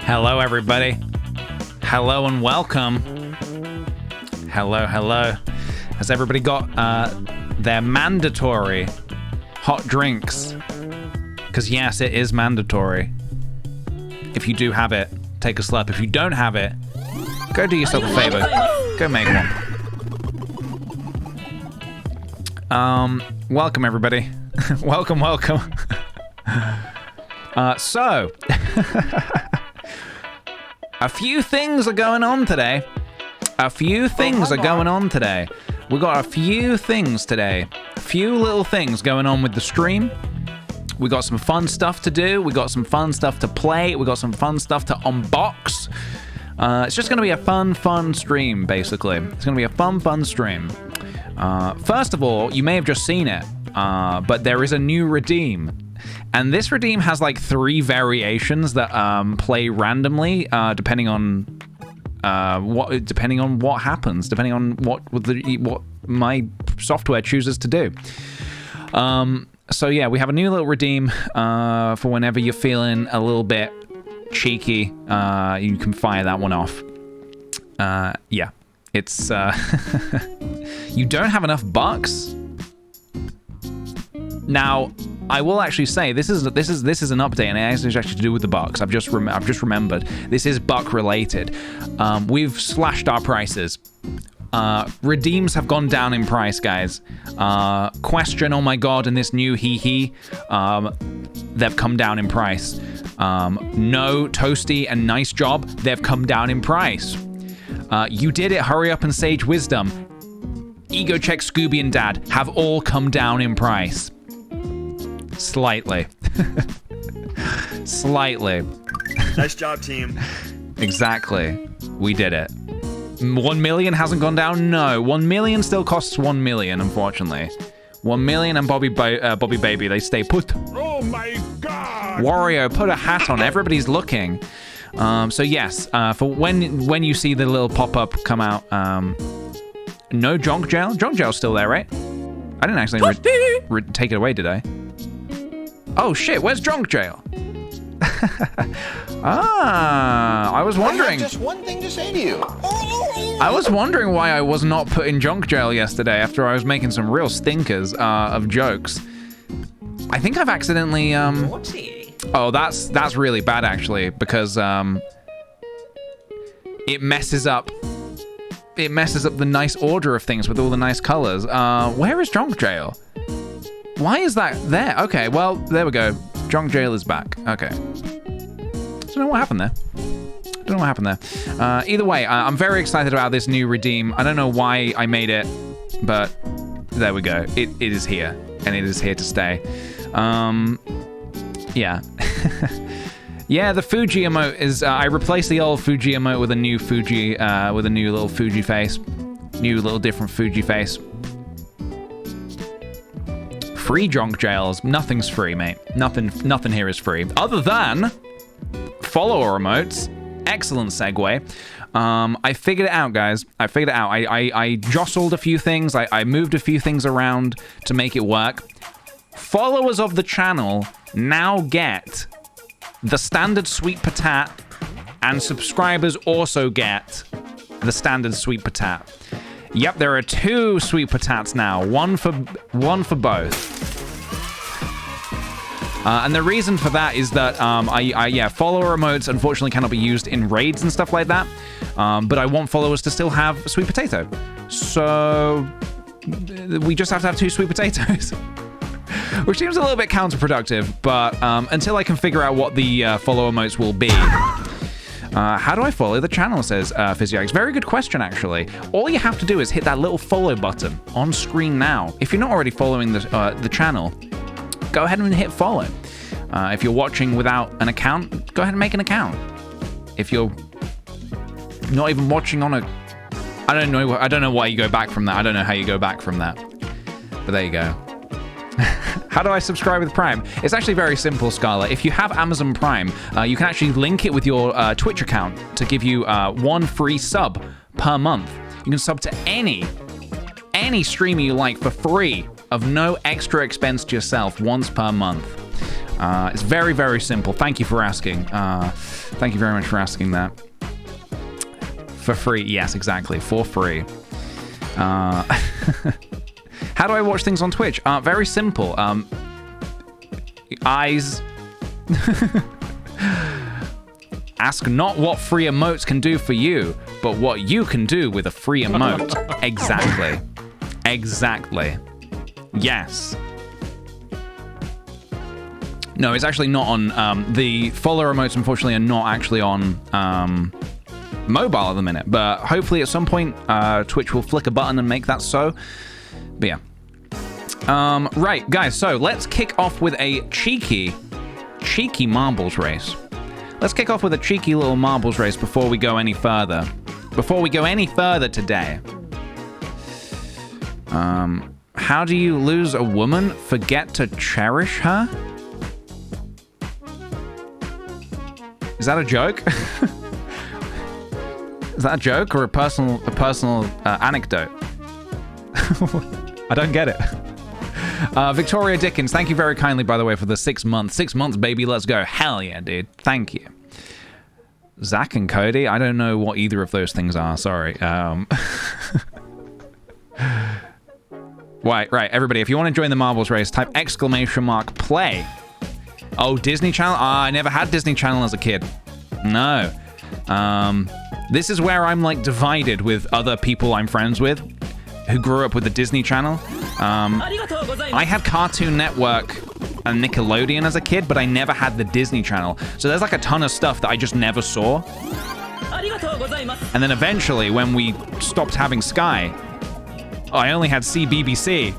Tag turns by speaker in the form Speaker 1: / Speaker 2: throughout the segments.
Speaker 1: Hello, everybody. Hello and welcome. Hello. Has everybody got their mandatory hot drinks? Because yes, it is mandatory. If you do have it, take a slurp. If you don't have it, go do yourself a favor. Go make one. Welcome, everybody. welcome. So, a few things are going on today. We got a few things today. A few little things going on with the stream. We got some fun stuff to do. We got some fun stuff to play. We got some fun stuff to unbox. It's just going to be a fun stream, basically. It's going to be a fun stream. First of all, you may have just seen it, but there is a new redeem. And this redeem has like 3 variations that play randomly, depending on what happens, depending on what my software chooses to do. So yeah, we have a new little redeem for whenever you're feeling a little bit cheeky. You can fire that one off. Yeah, it's you don't have enough bucks. Now, I will actually say this is an update, and it has actually to do with the bucks. I've just remembered this is buck related. We've slashed our prices. Redeems have gone down in price, guys. Question, oh my god, and this new they've come down in price. No, Toasty and Nice Job, they've come down in price. You Did It, Hurry Up and Sage Wisdom, Ego Check, Scooby and Dad have all come down in price. Slightly.
Speaker 2: Nice job, team.
Speaker 1: Exactly. We did it. 1 million hasn't gone down? No. 1 million still costs 1 million, unfortunately. 1 million and Bobby Baby, they stay put.
Speaker 2: Oh my god!
Speaker 1: Wario, put a hat on. Everybody's looking. So yes, for when you see the little pop-up come out, no Junk Jail? Junk Jail's still there, right? I didn't actually take it away, did I? Oh shit, where's Drunk Jail? I was wondering.
Speaker 3: I have just one thing to say to you.
Speaker 1: I was wondering why I was not put in Junk Jail yesterday after I was making some real stinkers of jokes. I think I've accidentally Oh, that's really bad actually, because it messes up the nice order of things with all the nice colors. Where is Junk Jail? Why is that there? Okay, well, there we go. Junk Jail is back. Okay. Don't know what happened there. Either way, I'm very excited about this new redeem. I don't know why I made it, but there we go. It is here, and it is here to stay. Yeah. Yeah, the Fuji emote is... I replaced the old Fuji emote with a new Fuji, with a new little Fuji face. New little different Fuji face. Free Junk Jails. Nothing's free, mate. Nothing here is free. Other than follower emotes. Excellent segue. I figured it out, guys. I jostled a few things. I moved a few things around to make it work. Followers of the channel now get the standard sweet potat, and subscribers also get the standard sweet potat. Yep, there are 2 sweet potats now, one for both. And the reason for that is that follower emotes unfortunately cannot be used in raids and stuff like that. But I want followers to still have sweet potato, so we just have to have 2 sweet potatoes. Which seems a little bit counterproductive, but until I can figure out what the follow emotes will be. How do I follow the channel, says Physiax. Very good question, actually. All you have to do is hit that little follow button on screen now. If you're not already following the channel, go ahead and hit follow. If you're watching without an account, go ahead and make an account. If you're not even watching on a... I don't know why you go back from that. I don't know how you go back from that. But there you go. How do I subscribe with Prime? It's actually very simple, Scala. If you have Amazon Prime, you can actually link it with your Twitch account to give you 1 free sub per month. You can sub to any streamer you like for free, of no extra expense to yourself, once per month. It's very, very simple. Thank you for asking. Thank you very much for asking that. For free. Yes, exactly. For free. How do I watch things on Twitch? Very simple. Eyes. Ask not what free emotes can do for you, but what you can do with a free emote. Exactly. Exactly. Yes. No, it's actually not on... the follower emotes, unfortunately, are not actually on mobile at the minute. But hopefully at some point, Twitch will flick a button and make that so. But yeah. Right, guys, so let's kick off with a cheeky marbles race. Let's kick off with a cheeky little marbles race before we go any further. Before we go any further today. How do you lose a woman? Forget to cherish her? Is that a joke? Is that a joke or a personal anecdote? I don't get it. Victoria Dickens, thank you very kindly, by the way, for the 6 months. 6 months, baby, let's go. Hell yeah, dude. Thank you. Zach and Cody, I don't know what either of those things are. Sorry. Right, everybody, if you want to join the marbles race, type !play. Oh, Disney Channel? I never had Disney Channel as a kid. No. This is where I'm like divided with other people I'm friends with who grew up with the Disney Channel. I had Cartoon Network and Nickelodeon as a kid, but I never had the Disney Channel. So there's like a ton of stuff that I just never saw. And then eventually, when we stopped having Sky, I only had CBBC.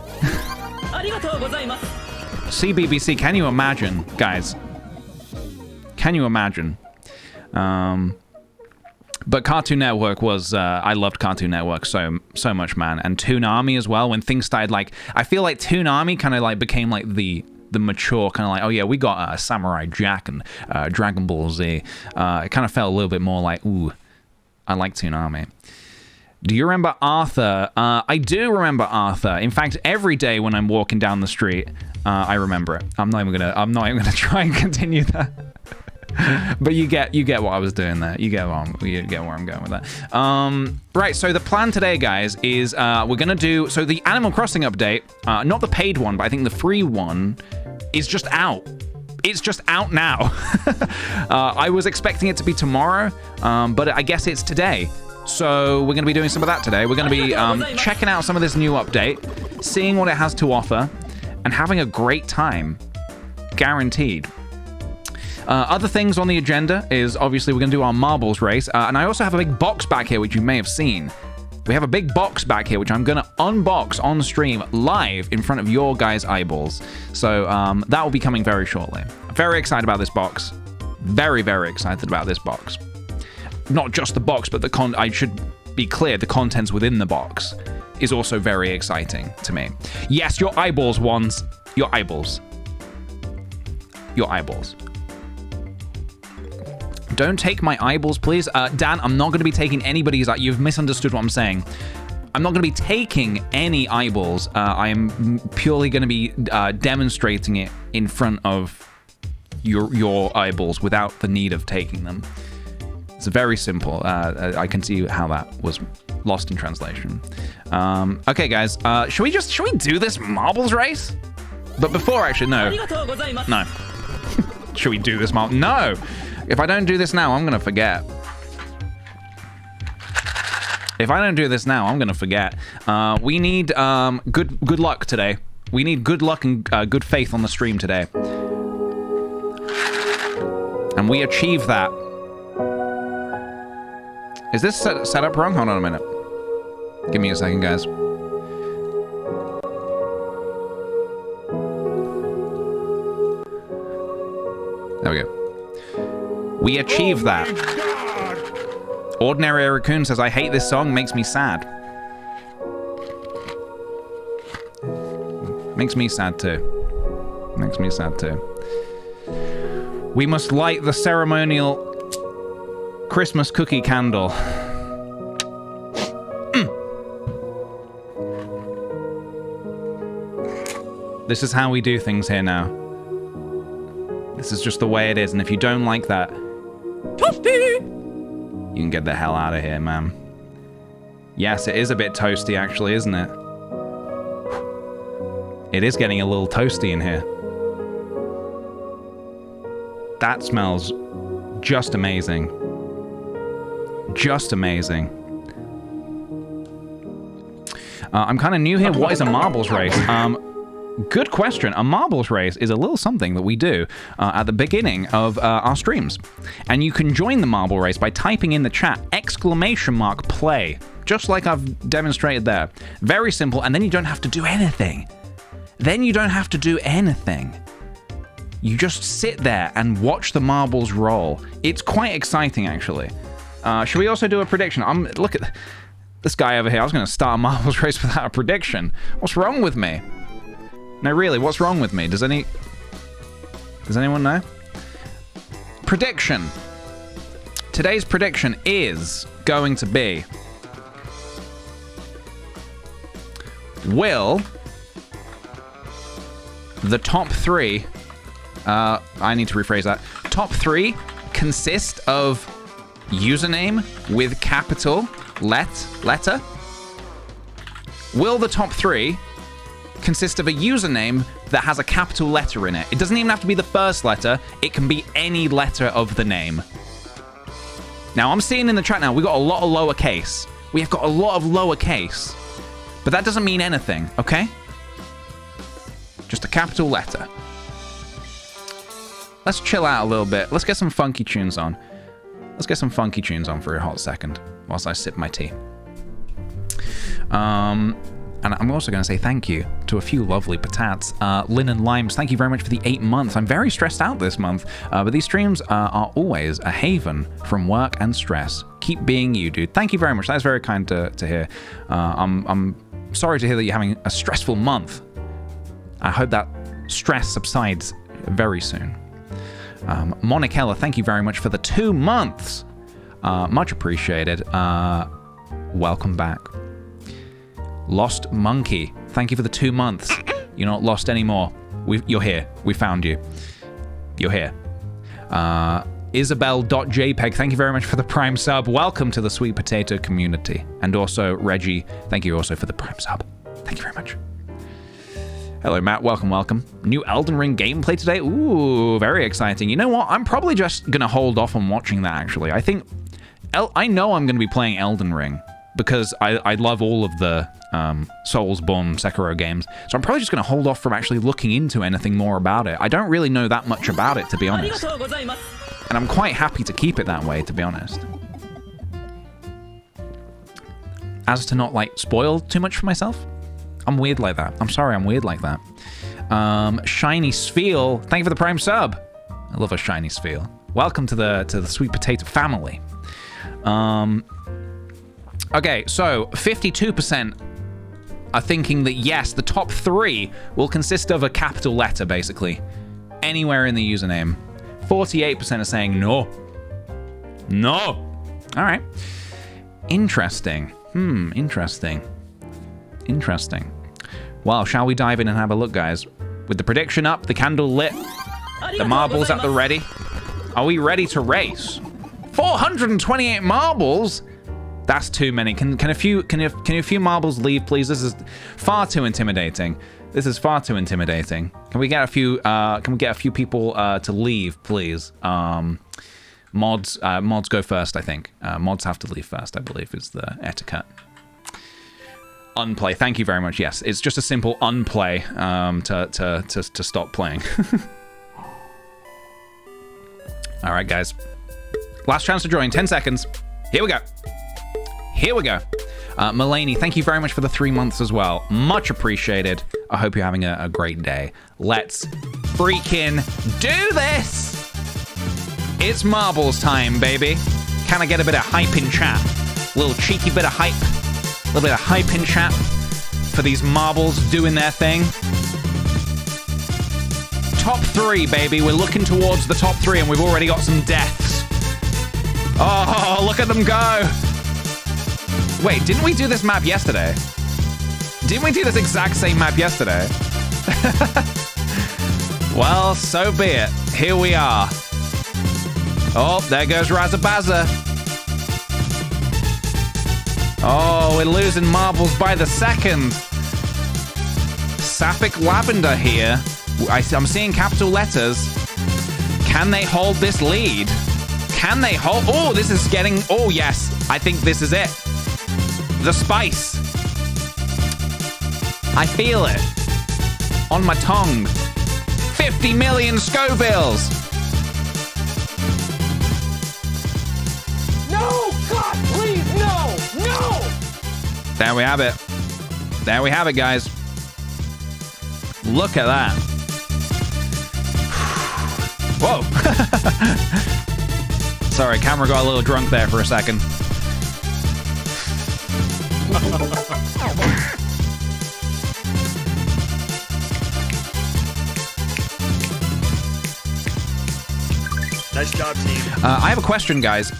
Speaker 1: CBBC, can you imagine, guys? Can you imagine? But Cartoon Network was, I loved Cartoon Network so much, man. And Toonami as well, when things started, like, I feel like Toonami kind of, like, became, like, the mature, kind of like, oh, yeah, we got Samurai Jack and Dragon Ball Z. It kind of felt a little bit more like, ooh, I like Toonami. Do you remember Arthur? I do remember Arthur. In fact, every day when I'm walking down the street, I remember it. I'm not even gonna try and continue that. But you get what I was doing there. You get where I'm going with that. Right, so the plan today, guys, is we're gonna do the Animal Crossing update, not the paid one, but I think the free one is just out. It's just out now. I was expecting it to be tomorrow, but I guess it's today. So we're going to be doing some of that today. We're going to be checking out some of this new update, seeing what it has to offer, and having a great time. Guaranteed. Other things on the agenda is, obviously, we're going to do our marbles race. And I also have a big box back here, which you may have seen. We have a big box back here, which I'm going to unbox on stream live in front of your guys' eyeballs. So that will be coming very shortly. I'm very excited about this box. Very, very excited about this box. Not just the box, but I should be clear, the contents within the box is also very exciting to me. Yes, your eyeballs, ones. Your eyeballs. Your eyeballs. Don't take my eyeballs, please. Dan, I'm not going to be taking anybody's... You've misunderstood what I'm saying. I'm not going to be taking any eyeballs. I am purely going to be demonstrating it in front of your eyeballs without the need of taking them. It's very simple. I can see how that was lost in translation. Okay, guys. Should we do this marbles race? But before, actually, no. No. Should we do this marbles? No. If I don't do this now, I'm gonna forget. If I don't do this now, I'm gonna forget. We need good luck today. We need good luck and good faith on the stream today. And we achieve that. Is this set up wrong? Hold on a minute. Give me a second, guys. There we go. We achieved that. Ordinary Raccoon says, I hate this song, makes me sad. Makes me sad too. Makes me sad too. We must light the ceremonial Christmas cookie candle. This is how we do things here now. This is just the way it is, and if you don't like that, you can get the hell out of here, man. Yes, it is a bit toasty, actually, isn't it? It is getting a little toasty in here. That smells just amazing. Just amazing. I'm kind of new here. What is a marbles race? Good question. A marbles race is a little something that we do at the beginning of our streams. And you can join the marble race by typing in the chat !play, just like I've demonstrated there. Very simple, and then you don't have to do anything. You just sit there and watch the marbles roll. It's quite exciting, actually. Should we also do a prediction? Look at this guy over here. I was going to start a marbles race without a prediction. What's wrong with me? No, really, what's wrong with me? Does anyone know? Prediction. Today's prediction is going to be... Will the top 3... I need to rephrase that. Top 3 consist of username with capital letter? Will the top 3 consist of a username that has a capital letter in it? It doesn't even have to be the first letter. It can be any letter of the name. Now, I'm seeing in the chat now, we got a lot of lowercase. We have got a lot of lowercase. But that doesn't mean anything, okay? Just a capital letter. Let's chill out a little bit. Let's get some funky tunes on. Let's get some funky tunes on for a hot second whilst I sip my tea. And I'm also going to say thank you to a few lovely patats. Lynn and Limes, thank you very much for the 8 months. I'm very stressed out this month, but these streams are always a haven from work and stress. Keep being you, dude. Thank you very much. That's very kind to hear. I'm sorry to hear that you're having a stressful month. I hope that stress subsides very soon. Monicella, thank you very much for the 2 months. Much appreciated. Welcome back. Lost Monkey, thank you for the 2 months. You're not lost anymore. You're here. We found you. You're here. Isabel.jpg, thank you very much for the Prime sub. Welcome to the Sweet Potato community. And also, Reggie, thank you also for the Prime sub. Thank you very much. Hello, Matt. Welcome, welcome. New Elden Ring gameplay today. Ooh, very exciting. You know what? I'm probably just going to hold off on watching that, actually. I think... I know I'm going to be playing Elden Ring because I love all of the Soulsborne, Sekiro games. So I'm probably just going to hold off from actually looking into anything more about it. I don't really know that much about it, to be honest. And I'm quite happy to keep it that way, to be honest. As to not, like, spoil too much for myself. I'm weird like that. I'm sorry, I'm weird like that. Shiny Spheal, thank you for the Prime sub. I love a Shiny Spheal. Welcome to the Sweet Potato family. Okay, so 52% are thinking that yes, the top 3 will consist of a capital letter, basically. Anywhere in the username. 48% are saying no. No! Alright. Interesting. Interesting. Interesting. Well, shall we dive in and have a look, guys? With the prediction up, the candle lit, the marbles at the ready. Are we ready to race? 428 marbles? That's too many. Can a few marbles leave, please? This is far too intimidating. This is far too intimidating. Can we get a few people to leave, please? Mods go first, I think. Mods have to leave first, I believe, is the etiquette. Unplay. Thank you very much. Yes, it's just a simple unplay to stop playing. All right, guys. Last chance to join. 10 seconds. Here we go. Here we go. Mulaney, thank you very much for the 3 months as well. Much appreciated. I hope you're having a great day. Let's freaking do this. It's marbles time, baby. Can I get a bit of hype in chat? A little cheeky bit of hype. A little bit of hype in chat for these marbles doing their thing. Top 3, baby. We're looking towards the top 3, and we've already got some deaths. Oh, look at them go. Wait, didn't we do this map yesterday? Didn't we do this exact same map yesterday? Well, so be it. Here we are. Oh, there goes Razabaza. Oh, we're losing marbles by the second. Sapphic Lavender here. I'm seeing capital letters. Can they hold this lead? Can they hold? Oh, this is getting... Oh, yes. I think this is it. The spice. I feel it. On my tongue. 50 million Scovilles.
Speaker 4: No! God, please, no! No!
Speaker 1: There we have it. There we have it, guys. Look at that. Whoa. Sorry, camera got a little drunk there for a second.
Speaker 2: Nice job, team.
Speaker 1: I have a question, guys.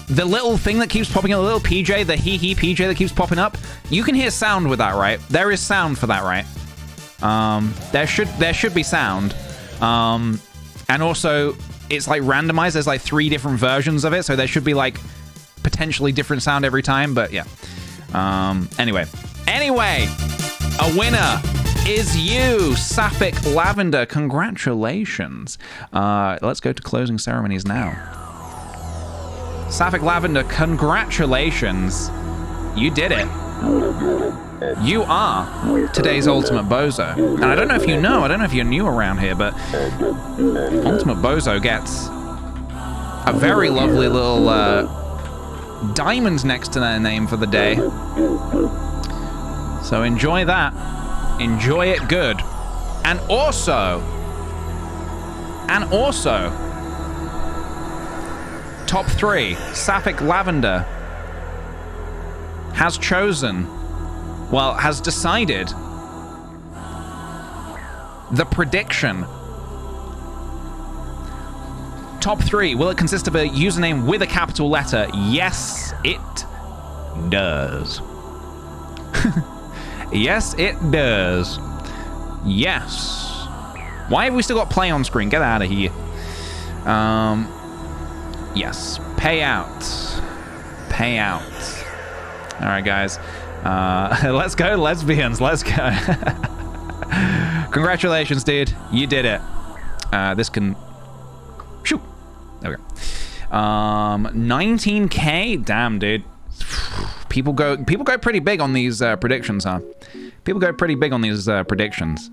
Speaker 1: The little thing that keeps popping up, the little PJ, the hee PJ that keeps popping up, you can hear sound with that, right? There is sound for that, right? There should be sound. And also, it's like randomized. There's like 3 different versions of it, so there should be like potentially different sound every time, but yeah. Anyway, a winner is you, Sapphic Lavender. Congratulations. Let's go to closing ceremonies now. Sapphic Lavender, congratulations. You did it. You are today's Ultimate Bozo. And I don't know if you know, I don't know if you're new around here, but Ultimate Bozo gets a very lovely little diamond next to their name for the day. So enjoy that. Enjoy it good. And also, top 3, Sapphic Lavender has chosen, well, has decided the prediction. Top 3, will it consist of a username with a capital letter? Yes, it does. Yes, it does. Yes. Why have we still got play on screen? Get out of here. Yes. Payout. Payout. All right, guys. Let's go, lesbians. Let's go. Congratulations, dude. You did it. This can... Shoot. There we go. 19K? Damn, dude. People go pretty big on these predictions, huh? People go pretty big on these predictions.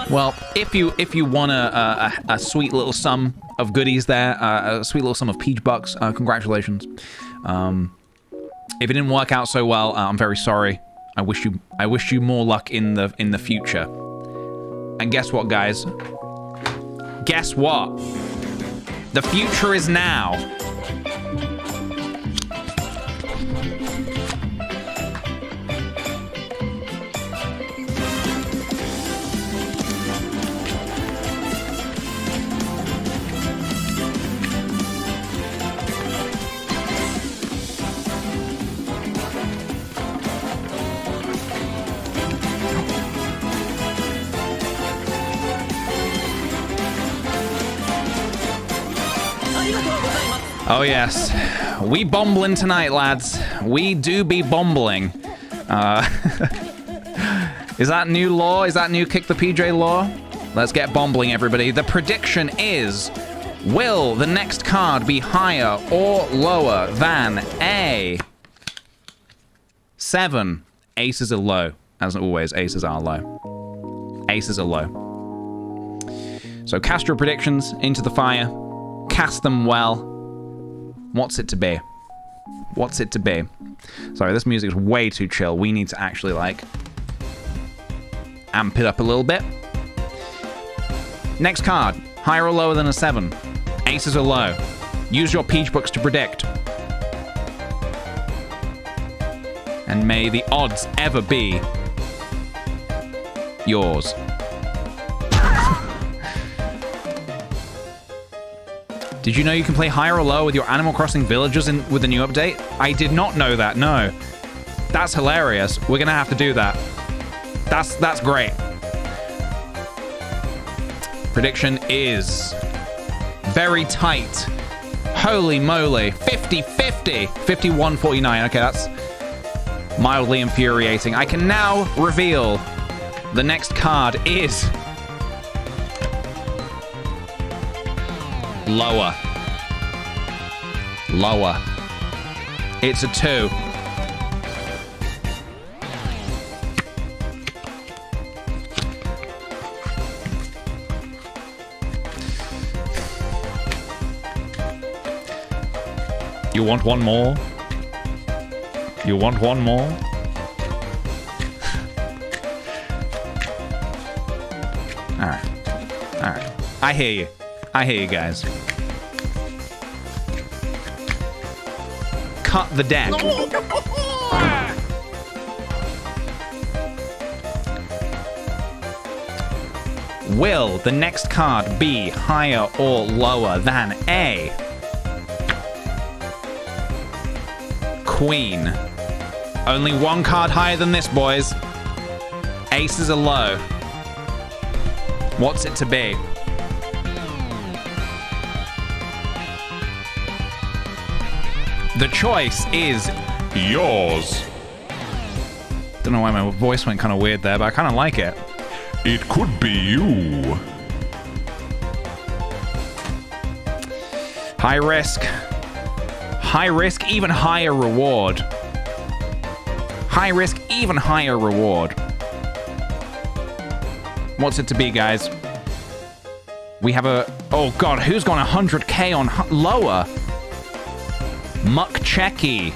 Speaker 1: Well, if you want a sweet little sum of goodies there, a sweet little sum of peach bucks, congratulations. If it didn't work out so well, I'm very sorry. I wish you more luck in the future. And guess what, guys? Guess what? The future is now. Oh yes, we bombling tonight, lads. We do be bombling. Is that new law? Is that new kickthePJ law? Let's get bombling, everybody. The prediction is, will the next card be higher or lower than a 7? Aces are low. As always, aces are low. Aces are low. So cast your predictions into the fire. Cast them well. What's it to be? What's it to be? Sorry, this music's way too chill. We need to actually, like, amp it up a little bit. Next card. Higher or lower than a 7? Aces are low. Use your peach books to predict. And may the odds ever be yours. Did you know you can play higher or lower with your Animal Crossing villagers with the new update? I did not know that, no. That's hilarious. We're gonna have to do that. That's great. Prediction is very tight. Holy moly. 50-50. 51-49. Okay, that's mildly infuriating. I can now reveal the next card is lower. Lower. It's a 2. You want one more? You want one more? Alright. Alright. I hear you. I hear you guys. Cut the deck. Will the next card be higher or lower than A? Queen. Only one card higher than this, boys. Aces are low. What's it to be? The choice is yours. Don't know why my voice went kind of weird there, but I kind of like it.
Speaker 5: It could be you.
Speaker 1: High risk. High risk, even higher reward. High risk, even higher reward. What's it to be, guys? We have a... Oh, God, who's gone 100k on lower? Muck Checky,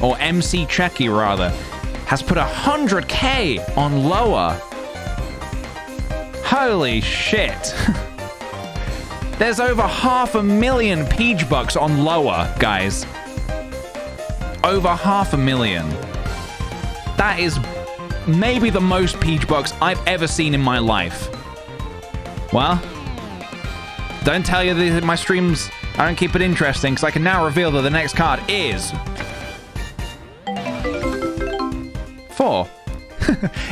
Speaker 1: or MC Checky, rather, has put 100k on lower. Holy shit. There's over 500,000 Peach Bucks on lower, guys. Over 500,000. That is maybe the most Peach Bucks I've ever seen in my life. Well, don't tell you that my streams, I don't keep it interesting, because I can now reveal that the next card is 4.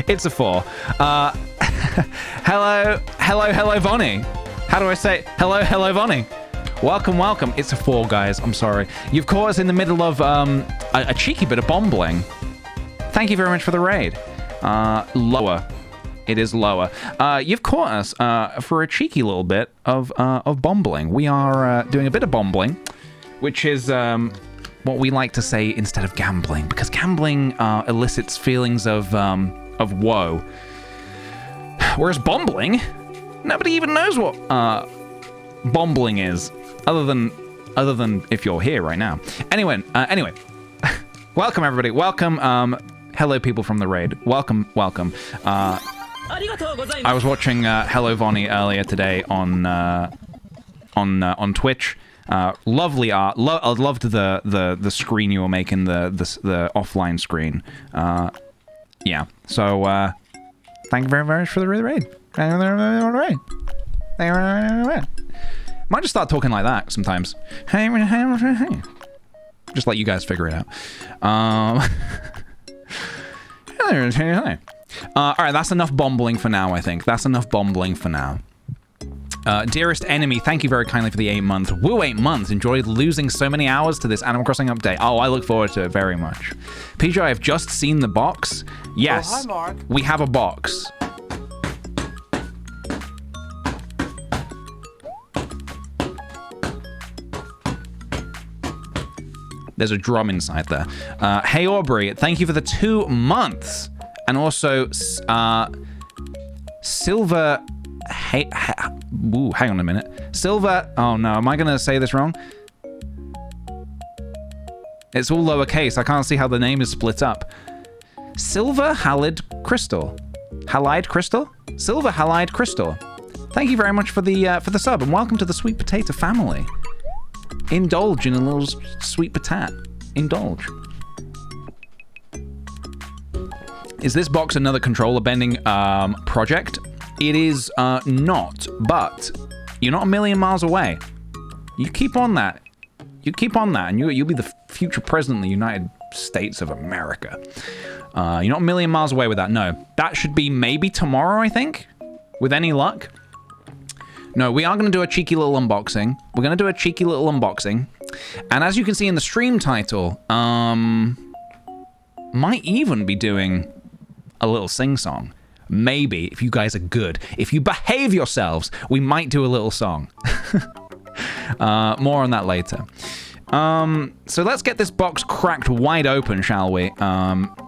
Speaker 1: It's a 4. Hello, Vonnie. How do I say hello, Vonnie? Welcome. It's a 4, guys. I'm sorry. You've caught us in the middle of a cheeky bit of bombling. Thank you very much for the raid. Lower. It is lower. You've caught us for a cheeky little bit of bombling. We are doing a bit of bombling, which is what we like to say instead of gambling, because gambling elicits feelings of woe, whereas bombling, nobody even knows what bombling is, other than if you're here right now. Anyway, welcome everybody. Welcome. Hello, people from the raid. Welcome. I was watching Hello Vonnie earlier today on Twitch. Lovely art. I loved the screen you were making, the offline screen. Yeah. So thank you very much for the raid. Might just start talking like that sometimes. Just let you guys figure it out. Alright, that's enough bombling for now, I think. That's enough bombling for now. Dearest Enemy, thank you very kindly for the 8 months. Woo, 8 months. Enjoyed losing so many hours to this Animal Crossing update. Oh, I look forward to it very much. PJ, I've just seen the box. Yes,
Speaker 4: oh, hi, Mark.
Speaker 1: We have a box. There's a drum inside there. Hey, Aubrey, thank you for the 2 months. And also, Silver... Ooh, hang on a minute. Silver... Oh, no. Am I going to say this wrong? It's all lowercase. I can't see how the name is split up. Silver Halide Crystal. Halide Crystal? Silver Halide Crystal. Thank you very much for the sub, and welcome to the Sweet Potato family. Indulge in a little sweet potat. Indulge. Is this box another controller bending project? It is not, but you're not a million miles away. You keep on that. You keep on that, and you'll be the future president of the United States of America. You're not a million miles away with that. No, that should be maybe tomorrow, I think, with any luck. No, we are going to do a cheeky little unboxing. We're going to do a cheeky little unboxing. And as you can see in the stream title, might even be doing a little sing-song. Maybe, if you guys are good. If you behave yourselves, we might do a little song. More on that later. So let's get this box cracked wide open, shall we?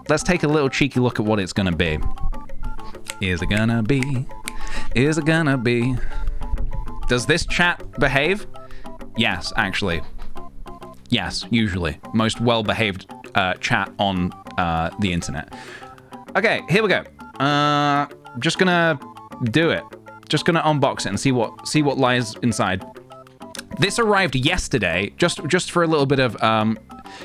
Speaker 1: Let's take a little cheeky look at what it's gonna be. Is it gonna be? Is it gonna be? Does this chat behave? Yes, actually. Yes, usually. Most well-behaved chat on the internet. Okay, here we go. Just gonna do it. Just gonna unbox it and see what lies inside. This arrived yesterday, just for a little bit of.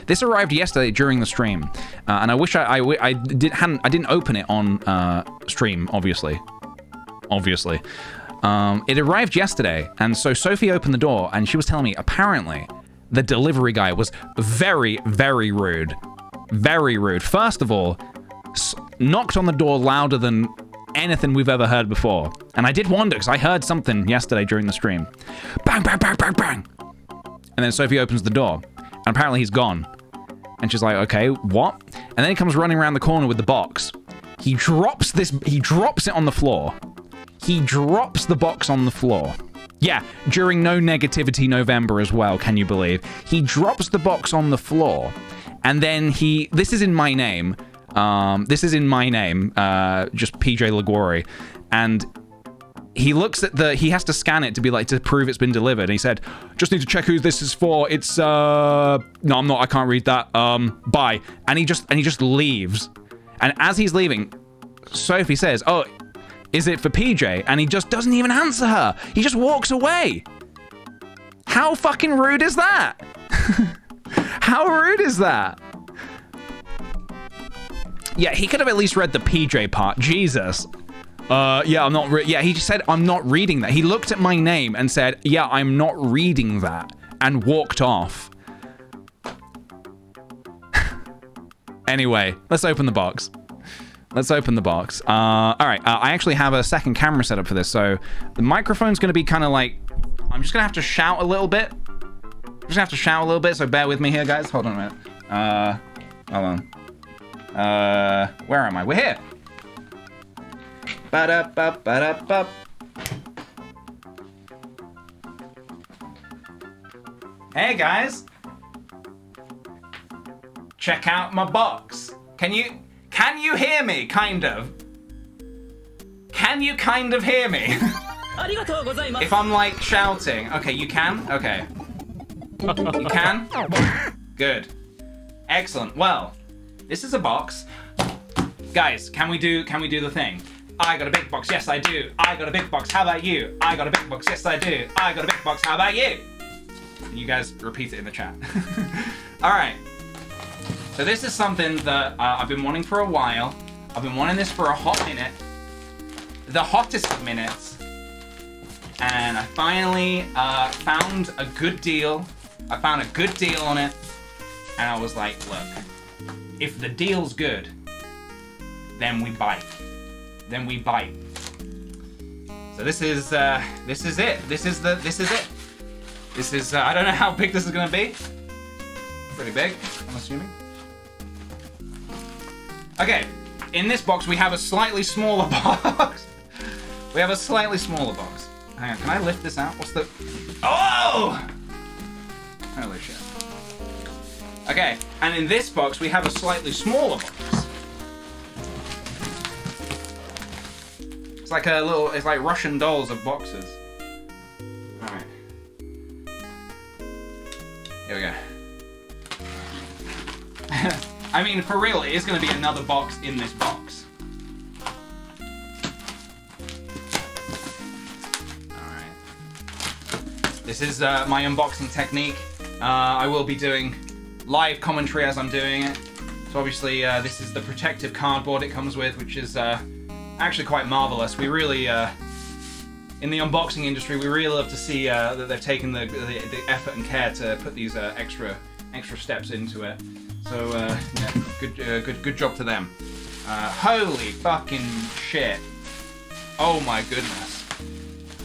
Speaker 1: This arrived yesterday during the stream, and I wish I didn't open it on stream, obviously. It arrived yesterday, and so Sophie opened the door, and she was telling me apparently the delivery guy was very, very rude. Very rude. First of all, knocked on the door louder than anything we've ever heard before. And I did wonder, because I heard something yesterday during the stream. Bang, bang, bang, bang, bang. And then Sophie opens the door, and apparently he's gone. And she's like, okay, what? And then he comes running around the corner with the box. He drops it on the floor. He drops the box on the floor. Yeah, during No Negativity November as well, can you believe? He drops the box on the floor, and then this is in my name, just PJ Liguori, and he looks at he has to scan it to prove it's been delivered, and he said, just need to check who this is for, it's, no, I'm not, I can't read that, bye, and he just leaves, and as he's leaving, Sophie says, oh, is it for PJ? And he just doesn't even answer her. He just walks away. How fucking rude is that? How rude is that? Yeah, he could have at least read the PJ part. Jesus. Yeah, I'm not. Yeah, he said, I'm not reading that. He looked at my name and said, yeah, I'm not reading that, and walked off. Anyway, let's open the box. Let's open the box. All right, I actually have a second camera set up for this, so the microphone's going to be kind of like, I'm just going to have to shout a little bit. So bear with me here, guys. Hold on a minute. Hold on. Where am I? We're here. Ba-da-ba-ba-da-ba. Hey, guys. Check out my box. Can you hear me, kind of? Can you kind of hear me? If I'm like shouting. Okay, you can? Okay. You can? Good. Excellent. Well, this is a box. Guys, can we do the thing? I got a big box, yes I do. I got a big box, how about you? I got a big box, yes I do. I got a big box, how about you? And you guys repeat it in the chat. Alright. So this is something that I've been wanting for a while. I've been wanting this for a hot minute. The hottest of minutes. And I finally found a good deal. I found a good deal on it. And I was like, look, if the deal's good, then we bite. So this is it. This is it. This is, I don't know how big this is gonna be. Pretty big, I'm assuming. Okay, in this box we have a slightly smaller box. Hang on, can I lift this out? What's the... Oh! Holy shit. Okay, and in this box we have a slightly smaller box. It's like it's like Russian dolls of boxes. Alright. Here we go. I mean, for real, it is going to be another box in this box. Alright. This is my unboxing technique. I will be doing live commentary as I'm doing it. So obviously, this is the protective cardboard it comes with, which is actually quite marvelous. We really, in the unboxing industry, we really love to see that they've taken the effort and care to put these extra steps into it. So yeah, good job to them. Holy fucking shit! Oh my goodness!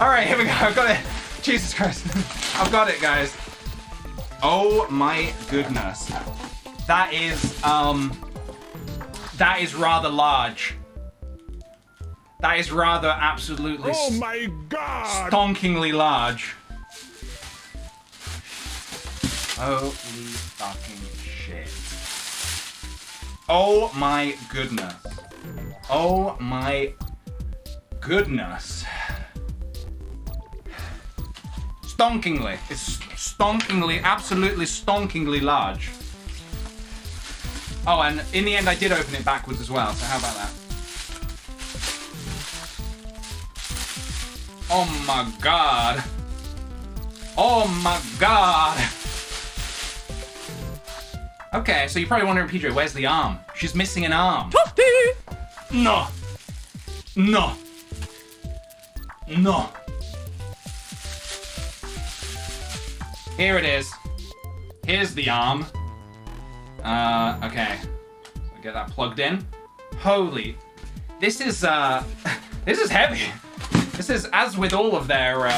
Speaker 1: All right, here we go. I've got it. Jesus Christ. I've got it, guys. Oh my goodness. That is rather large. That is rather absolutely
Speaker 5: Oh my God!
Speaker 1: stonkingly large. Holy fucking shit. Oh my goodness. Oh my goodness. Stonkingly. It's stonkingly, absolutely stonkingly large. Oh, and in the end I did open it backwards as well, so how about that? Oh my God. Oh my God. Okay, so you're probably wondering, PJ, where's the arm? She's missing an arm. No. No. No. Here it is. Here's the arm. Okay. So get that plugged in. Holy. This is this is heavy. This is, as with all of their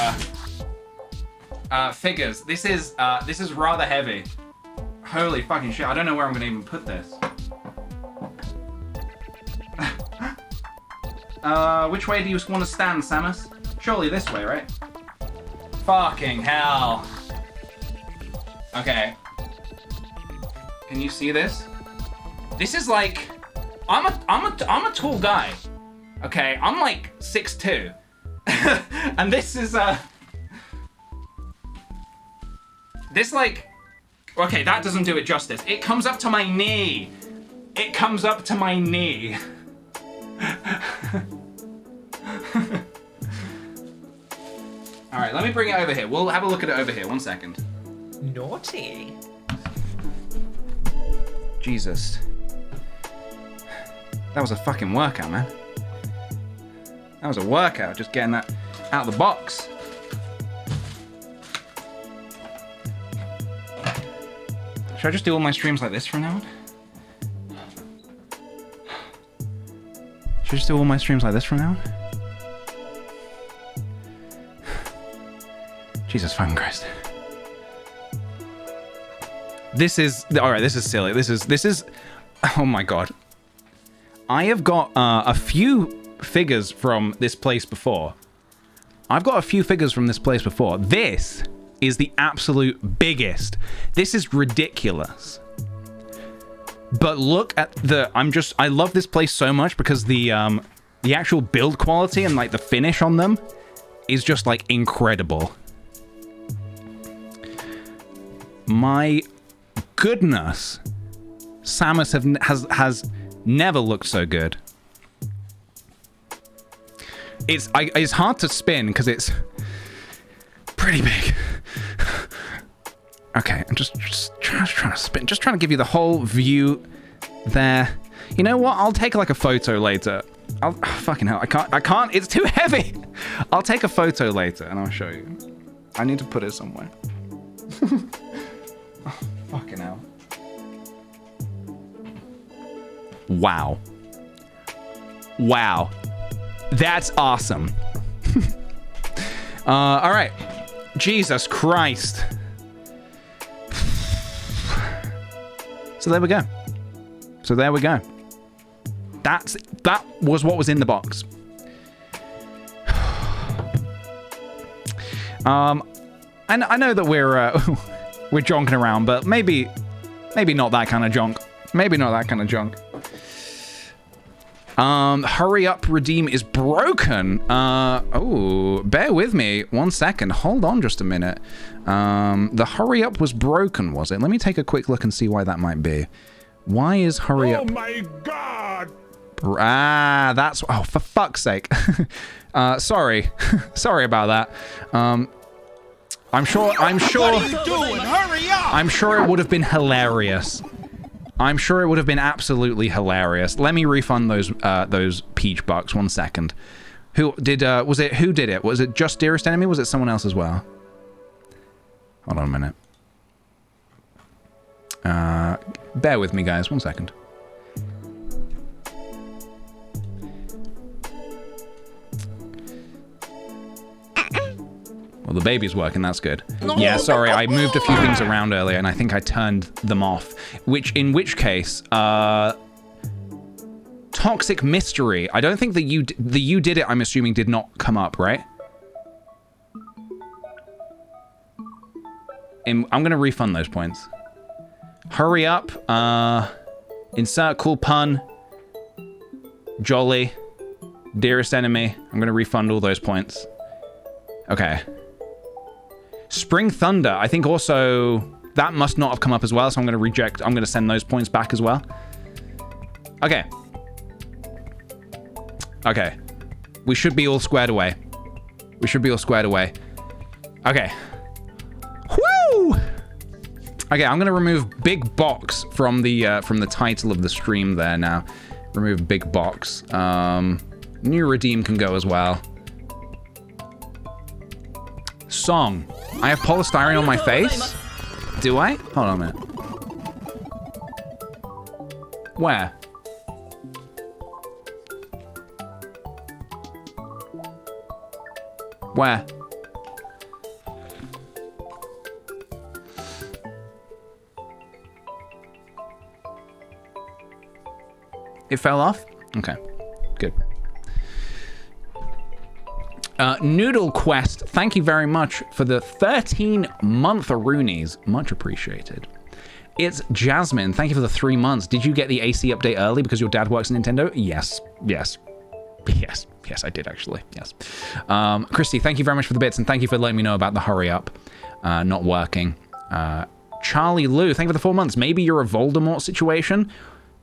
Speaker 1: figures, this is rather heavy. Holy fucking shit, I don't know where I'm gonna even put this. Which way do you want to stand, Samus? Surely this way, right? Fucking hell. Okay. Can you see this? This is like, I'm a tall guy. Okay, I'm like 6'2". And this is this like, okay, that doesn't do it justice. It comes up to my knee. It comes up to my knee. All right, let me bring it over here. We'll have a look at it over here. 1 second.
Speaker 6: Naughty.
Speaker 1: Jesus. That was a fucking workout, man. That was a workout, just getting that out of the box. Should I just do all my streams like this from now on? Should I just do all my streams like this from now on? Jesus fucking Christ. This is, alright, this is silly. This is, oh my God. I have got a few figures from this place before. I've got a few figures from this place before. This is the absolute biggest. This is ridiculous. But look at the, I love this place so much because the actual build quality and like the finish on them is just like incredible. My goodness. Samus has never looked so good. It's hard to spin because it's pretty big. Okay, I'm just trying to spin, just trying to give you the whole view there. You know what? I'll take like a photo later. Fucking hell, I can't. It's too heavy. I'll take a photo later and I'll show you. I need to put it somewhere. Oh, fucking hell. Wow. Wow. That's awesome. All right. Jesus Christ. So there we go. So there we go. That was what was in the box. And I know that we're jonking around, but maybe not that kind of junk. Maybe not that kind of junk. Hurry up, redeem is broken. Oh, bear with me 1 second. Hold on just a minute. The hurry up was broken, was it? Let me take a quick look and see why that might be. Why is hurry up?
Speaker 5: Oh my God!
Speaker 1: Ah, that's, oh, for fuck's sake. Sorry. Sorry about that. I'm sure.
Speaker 3: What are you doing? Hurry up!
Speaker 1: I'm sure it would have been hilarious. I'm sure it would have been absolutely hilarious. Let me refund those Peach bucks. 1 second. Who did, was it, who did it? Was it just Dearest Enemy? Was it someone else as well? Hold on a minute. Bear with me, guys. 1 second. Well, the baby's working. That's good. Yeah, sorry. I moved a few things around earlier, and I think I turned them off. In which case, Toxic Mystery. I don't think the you did it, I'm assuming, did not come up, right? I'm going to refund those points. Hurry up. Insert cool pun. Jolly. Dearest Enemy. I'm going to refund all those points. Okay. Spring Thunder. I think also that must not have come up as well, so I'm going to reject. I'm going to send those points back as well. Okay. Okay. We should be all squared away. We should be all squared away. Okay. Woo! Okay, I'm gonna remove Big Box from the title of the stream there now. Remove Big Box. New Redeem can go as well. Song. I have polystyrene on my face? Do I? Hold on a minute. Where? Where? It fell off? Okay, good. Noodle Quest, thank you very much for the 13-month Roonies. Much appreciated. It's Jasmine, thank you for the 3 months. Did you get the AC update early because your dad works in Nintendo? Yes, yes. Yes, yes, I did actually, yes. Christy, thank you very much for the bits, and thank you for letting me know about the hurry up not working. Charlie Lou, thank you for the 4 months. Maybe you're a Voldemort situation?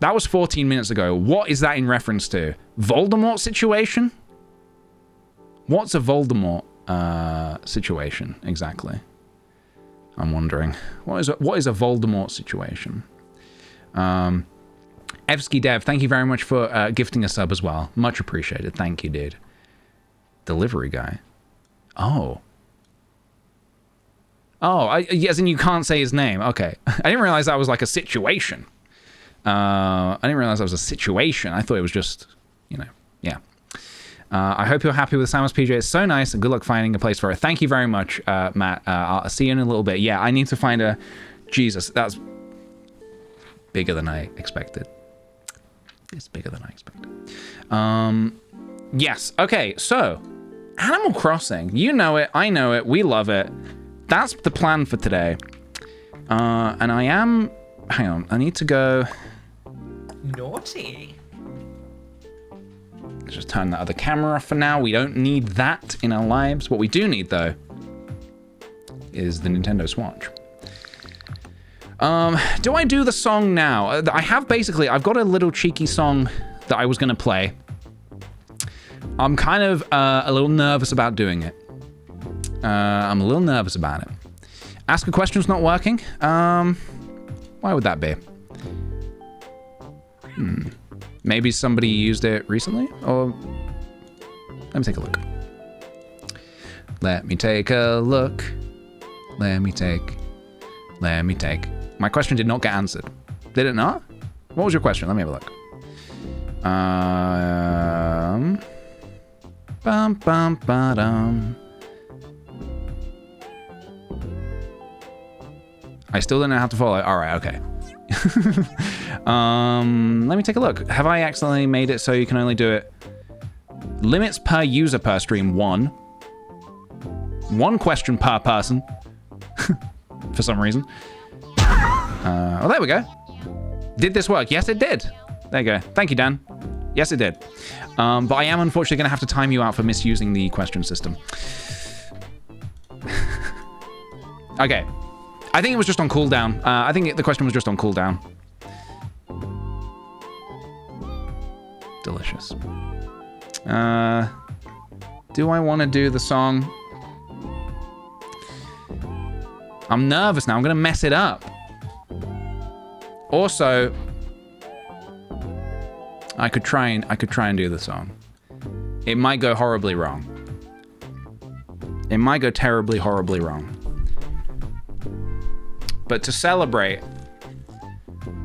Speaker 1: That was 14 minutes ago. What is that in reference to? Voldemort situation? What's a Voldemort situation exactly? I'm wondering. What is a Voldemort situation? Evsky Dev, thank you very much for gifting a sub as well. Much appreciated. Thank you, dude. Delivery guy. Oh. Oh, yes, and you can't say his name. Okay. I didn't realize that was like a situation. I didn't realize that was a situation. I thought it was just, you know, yeah. I hope you're happy with Samus PJ. It's so nice, and good luck finding a place for it. Thank you very much, Matt. I'll see you in a little bit. Yeah, I need to find a... Jesus, that's bigger than I expected. It's bigger than I expected. Yes, okay, so Animal Crossing. You know it, I know it, we love it. That's the plan for today. And I am... Hang on, I need to go...
Speaker 6: Naughty.
Speaker 1: Let's just turn that other camera off for now. We don't need that in our lives. What we do need, though, is the Nintendo Switch. Do I do the song now? I have basically... I've got a little cheeky song that I was going to play. I'm kind of a little nervous about doing it. I'm a little nervous about it. Ask a question's not working. Why would that be? Maybe somebody used it recently? Or... Let me take a look. Let me take a look. Let me take. My question did not get answered. Did it not? What was your question? Let me have a look. Bum, bum, ba-dum. I still don't know how to follow. All right, okay. Let me take a look. Have I accidentally made it so you can only do it? Limits per user per stream, 1. 1 question per person. For some reason. Oh, there we go. Did this work? Yes, it did. There you go. Thank you, Dan. Yes, it did. But I am unfortunately going to have to time you out for misusing the question system. Okay. I think it was just on cooldown. I think the question was just on cooldown. Delicious. Do I want to do the song? I'm nervous now. I'm going to mess it up. Also, I could try and do the song. it might go horribly wrong. It might go terribly, horribly wrong. But to celebrate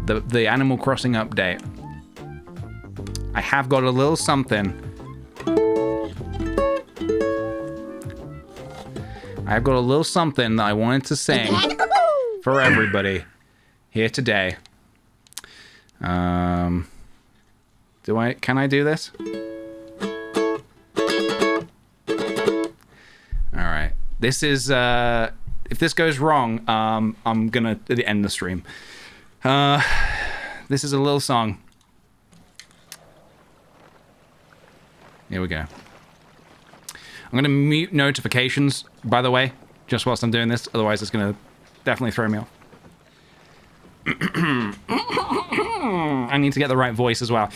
Speaker 1: the Animal Crossing update, I have got a little something. I've got a little something that I wanted to sing for everybody here today. Can I do this? All right. This is, if this goes wrong, I'm gonna end the stream. This is a little song. Here we go. I'm gonna mute notifications, by the way, just whilst I'm doing this. Otherwise, it's gonna definitely throw me off. I need to get the right voice as well.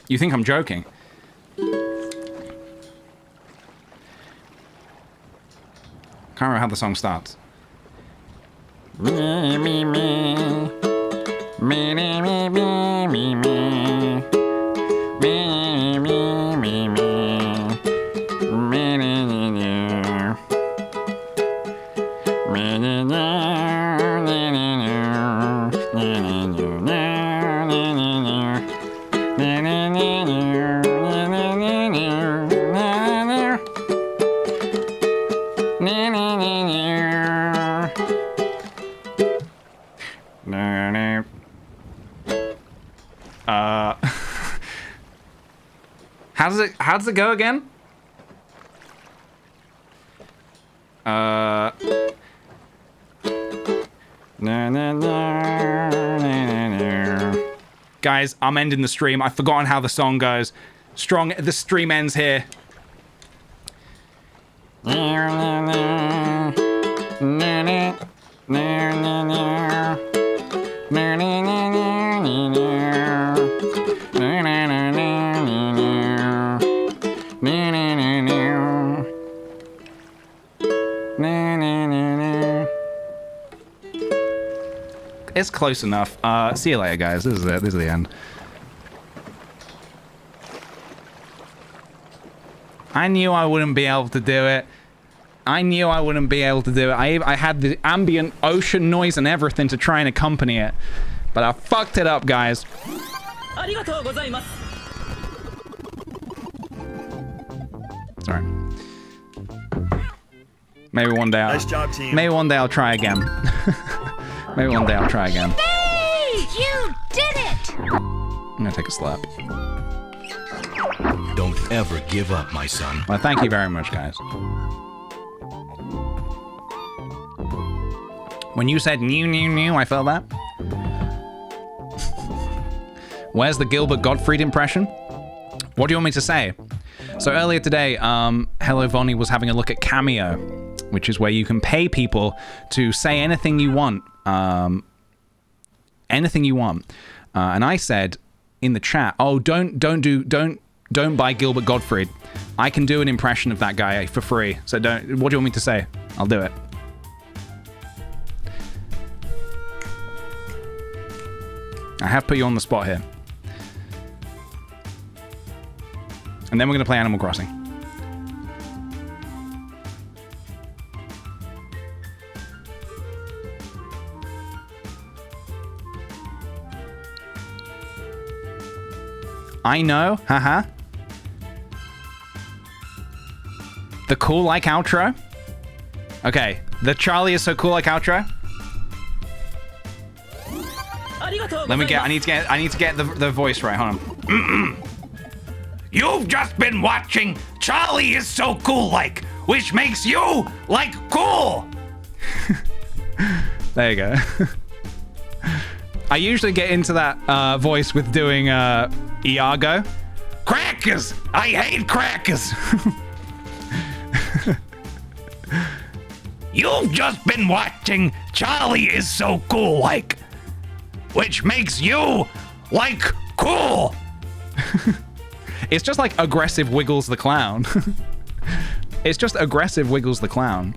Speaker 1: You think I'm joking? Can't remember how the song starts. How does it go again? Guys, I'm ending the stream. I've forgotten how the song goes. The stream ends here. It's close enough. See you later, guys. This is it. This is the end. I knew I wouldn't be able to do it. I knew I wouldn't be able to do it. I had the ambient ocean noise and everything to try and accompany it. But I fucked it up, guys. Sorry. Maybe one day
Speaker 2: Nice job, team.
Speaker 1: Maybe one day I'll try again. Maybe one day I'll try again.
Speaker 7: Hey, you did it!
Speaker 1: I'm gonna take a slap.
Speaker 3: Don't ever give up, my son.
Speaker 1: Well, thank you very much, guys. When you said new, I felt that. Where's the Gilbert Gottfried impression? What do you want me to say? So earlier today, Hello Vonnie was having a look at Cameo, which is where you can pay people to say anything you want. Anything you want. And I said in the chat, oh, don't buy Gilbert Gottfried. I can do an impression of that guy for free. So what do you want me to say? I'll do it. I have put you on the spot here. And then we're going to play Animal Crossing. I know, haha. The cool like outro? Okay, the Charlie is so cool like outro? Let me get, I need to get the voice right, hold on.
Speaker 3: You've just been watching Charlie is so cool like, which makes you like cool.
Speaker 1: There you go. I usually get into that voice with doing Iago.
Speaker 3: Crackers! I hate crackers! You've just been watching Charlie is so cool like, which makes you like cool.
Speaker 1: It's just like aggressive Wiggles the Clown. It's just aggressive Wiggles the Clown.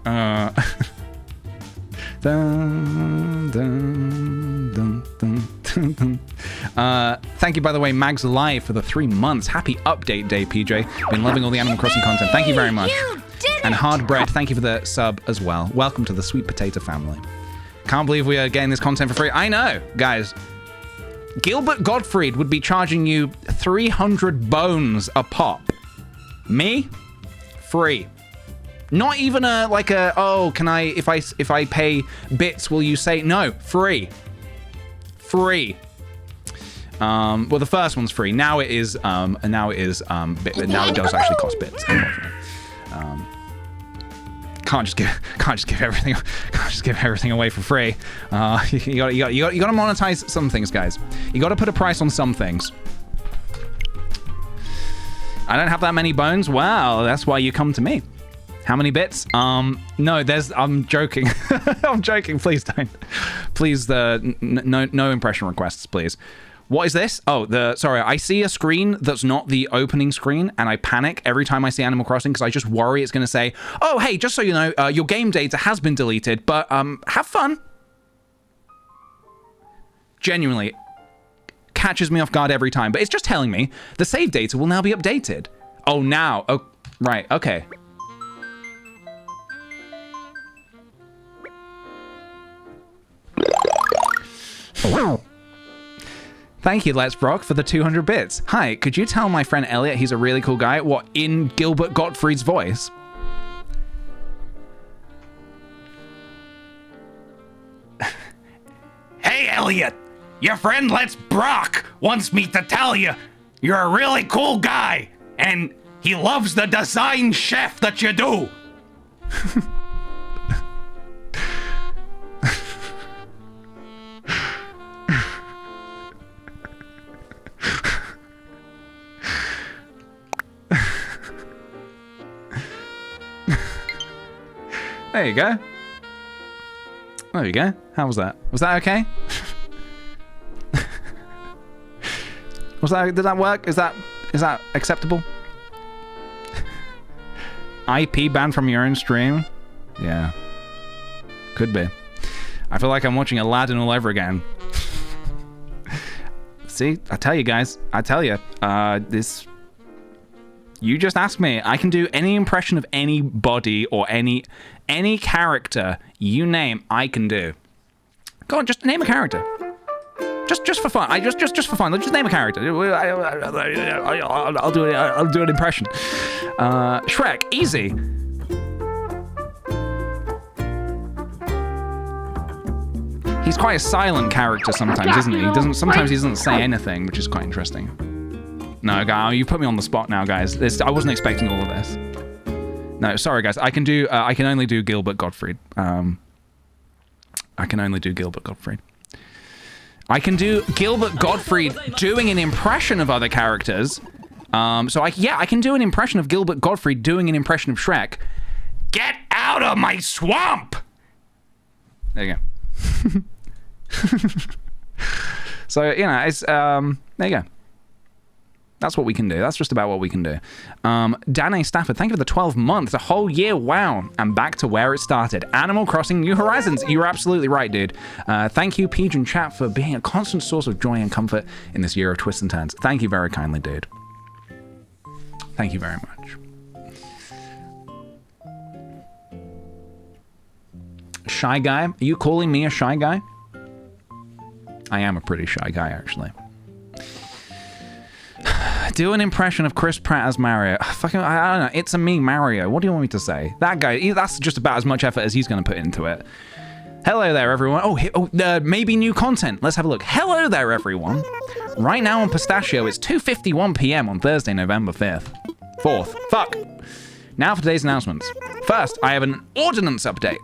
Speaker 1: Dun, dun, dun, dun, dun, dun. Thank you, by the way, Mags Alive for the 3 months. Happy update day, PJ. Been loving all the Animal Crossing content. Thank you very much.
Speaker 7: You did
Speaker 1: And
Speaker 7: it!
Speaker 1: Hard Bread, thank you for the sub as well. Welcome to the Sweet Potato family. Can't believe we are getting this content for free. I know, guys. Gilbert Gottfried would be charging you 300 bones a pop. Me? Free. Not even oh, can I, if I pay bits, will you say, no, free. Free. Well, the first one's free. Now it is, now it does actually cost bits, unfortunately. Can't just give everything away for free. You gotta monetize some things, guys. You gotta put a price on some things. I don't have that many bones. Wow, that's why you come to me. How many bits? No, I'm joking. I'm joking. Please don't. Please, no impression requests, please. What is this? Oh, sorry, I see a screen that's not the opening screen, and I panic every time I see Animal Crossing because I just worry it's going to say, oh, hey, just so you know, your game data has been deleted, but have fun. Genuinely, catches me off guard every time, but it's just telling me the save data will now be updated. Oh, now. Oh, right, okay. Thank you, Let's Brock, for the 200 bits. Hi, could you tell my friend Elliot he's a really cool guy? What, in Gilbert Gottfried's voice?
Speaker 3: Hey, Elliot! Your friend Let's Brock wants me to tell you you're a really cool guy, and he loves the design chef that you do.
Speaker 1: There you go. There you go. How was that? Was that okay? Did that work? Is that acceptable? IP banned from your own stream? Yeah. Could be. I feel like I'm watching Aladdin all over again. See? I tell you guys. I tell you. This... You just ask me. I can do any impression of anybody or any character you name, I can do. Go on, just name a character. Just for fun. Just for fun. Just name a character. I'll do an impression. Shrek, easy. He's quite a silent character sometimes, isn't he? Sometimes he doesn't say anything, which is quite interesting. No, guy, you put me on the spot now, guys. I wasn't expecting all of this. No, sorry, guys. I can only do Gilbert Gottfried. I can only do Gilbert Gottfried. I can do Gilbert Gottfried doing an impression of other characters. I can do an impression of Gilbert Gottfried doing an impression of Shrek.
Speaker 3: Get out of my swamp!
Speaker 1: There you go. So, it's, there you go. That's what we can do. That's just about what we can do. Danae Stafford, thank you for the 12 months, a whole year. Wow. I'm back to where it started. Animal Crossing New Horizons. You're absolutely right, dude. Thank you, Pigeon Chat, for being a constant source of joy and comfort in this year of twists and turns. Thank you very kindly, dude. Thank you very much. Shy guy? Are you calling me a shy guy? I am a pretty shy guy, actually. Do an impression of Chris Pratt as Mario. Fucking, I don't know. It's a me, Mario. What do you want me to say? That guy, that's just about as much effort as he's going to put into it. Hello there, everyone. Maybe new content. Let's have a look. Hello there, everyone. Right now on Pistachio, it's 2:51 p.m. on Thursday, November 5th. 4th. Fuck. Now for today's announcements. First, I have an ordinance update.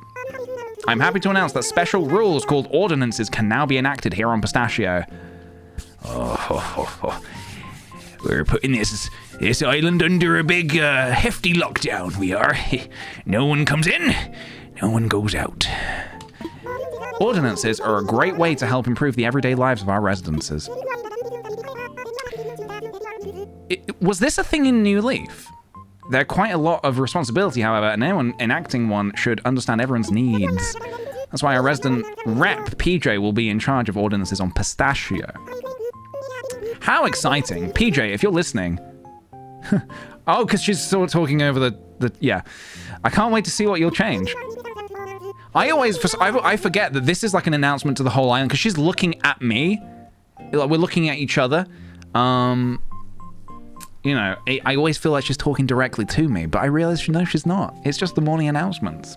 Speaker 1: I'm happy to announce that special rules called ordinances can now be enacted here on Pistachio. We're putting this island under a big, hefty lockdown, we are. No one comes in, no one goes out. Ordinances are a great way to help improve the everyday lives of our residences. Was this a thing in New Leaf? They're quite a lot of responsibility, however, and anyone enacting one should understand everyone's needs. That's why our resident rep, PJ, will be in charge of ordinances on Pistachio. How exciting. PJ, if you're listening. Oh, because she's sort of talking over the... Yeah. I can't wait to see what you'll change. I forget that this is like an announcement to the whole island, because she's looking at me. Like, we're looking at each other. You know, I always feel like she's talking directly to me, but I realize, no, she's not. It's just the morning announcements.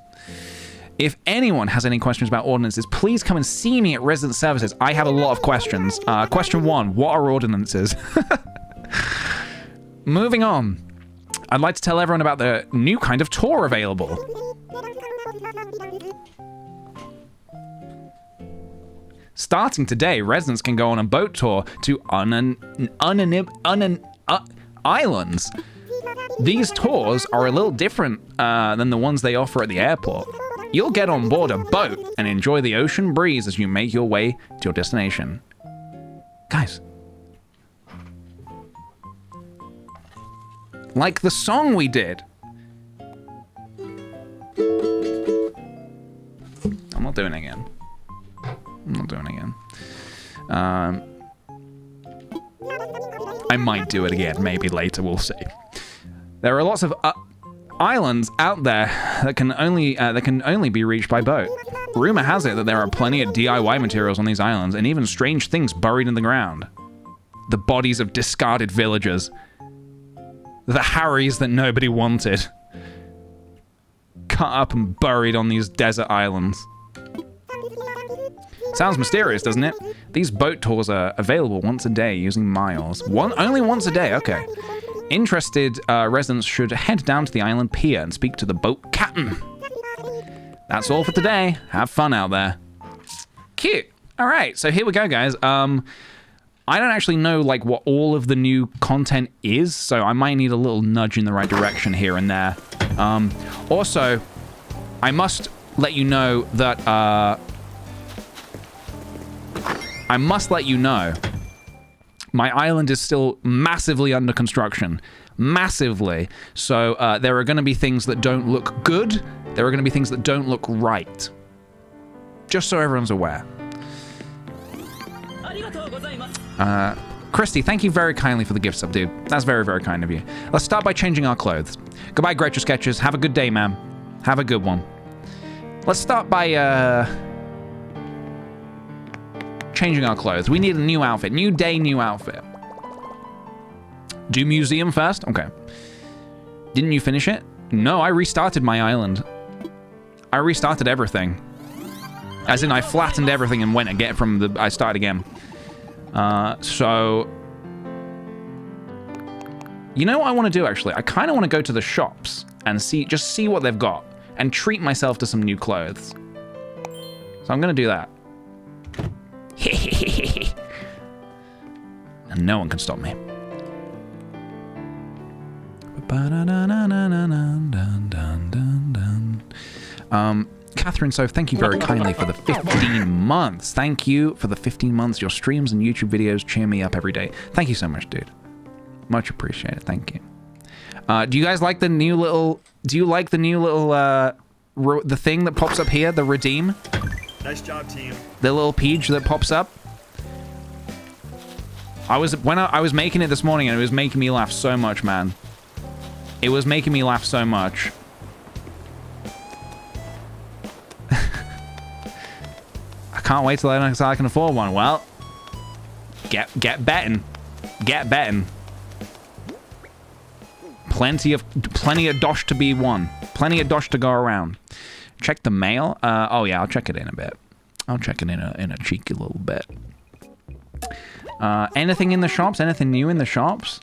Speaker 1: If anyone has any questions about ordinances, please come and see me at Resident Services. I have a lot of questions. Question 1, what are ordinances? Moving on. I'd like to tell everyone about the new kind of tour available. Starting today, residents can go on a boat tour to islands. These tours are a little different than the ones they offer at the airport. You'll get on board a boat and enjoy the ocean breeze as you make your way to your destination. Guys. Like the song we did. I'm not doing it again. I might do it again, maybe later, we'll see. There are lots of islands out there that can only be reached by boat. Rumor has it that there are plenty of DIY materials on these islands, and even strange things buried in the ground. The bodies of discarded villagers. The Harrys that nobody wanted. Cut up and buried on these desert islands. Sounds mysterious, doesn't it? These boat tours are available once a day using miles. Only once a day, okay. Interested residents should head down to the island pier and speak to the boat captain. That's all for today. Have fun out there. Cute. All right, so here we go, guys. I don't actually know like what all of the new content is, so I might need a little nudge in the right direction here and there. Also, I must let you know that my island is still massively under construction. Massively. So there are going to be things that don't look good. There are going to be things that don't look right. Just so everyone's aware. Christy, thank you very kindly for the gift sub, dude. That's very, very kind of you. Let's start by changing our clothes. Goodbye, Gretchen Sketches. Have a good day, ma'am. Have a good one. Let's start by changing our clothes. We need a new outfit. New day, new outfit. Do museum first? Okay. Didn't you finish it? No, I restarted my island. I restarted everything. As in, I flattened everything and went again from the... I started again. So... You know what I want to do, actually? I kind of want to go to the shops and just see what they've got and treat myself to some new clothes. So I'm going to do that. And no one can stop me. Catherine, so thank you very kindly for the 15 months. Thank you for the 15 months. Your streams and YouTube videos cheer me up every day. Thank you so much, dude. Much appreciated. Thank you. Do you guys like the new little... Do you like the new little... the thing that pops up here? The redeem?
Speaker 2: Nice job, team.
Speaker 1: The little page that pops up? I was making it this morning and it was making me laugh so much, man. It was making me laugh so much. I can't wait till I can afford one. Well, get betting. Get betting. Plenty of dosh to be won. Plenty of dosh to go around. Check the mail. Oh yeah, I'll check it in a bit. I'll check it in a cheeky little bit. Anything in the shops? Anything new in the shops?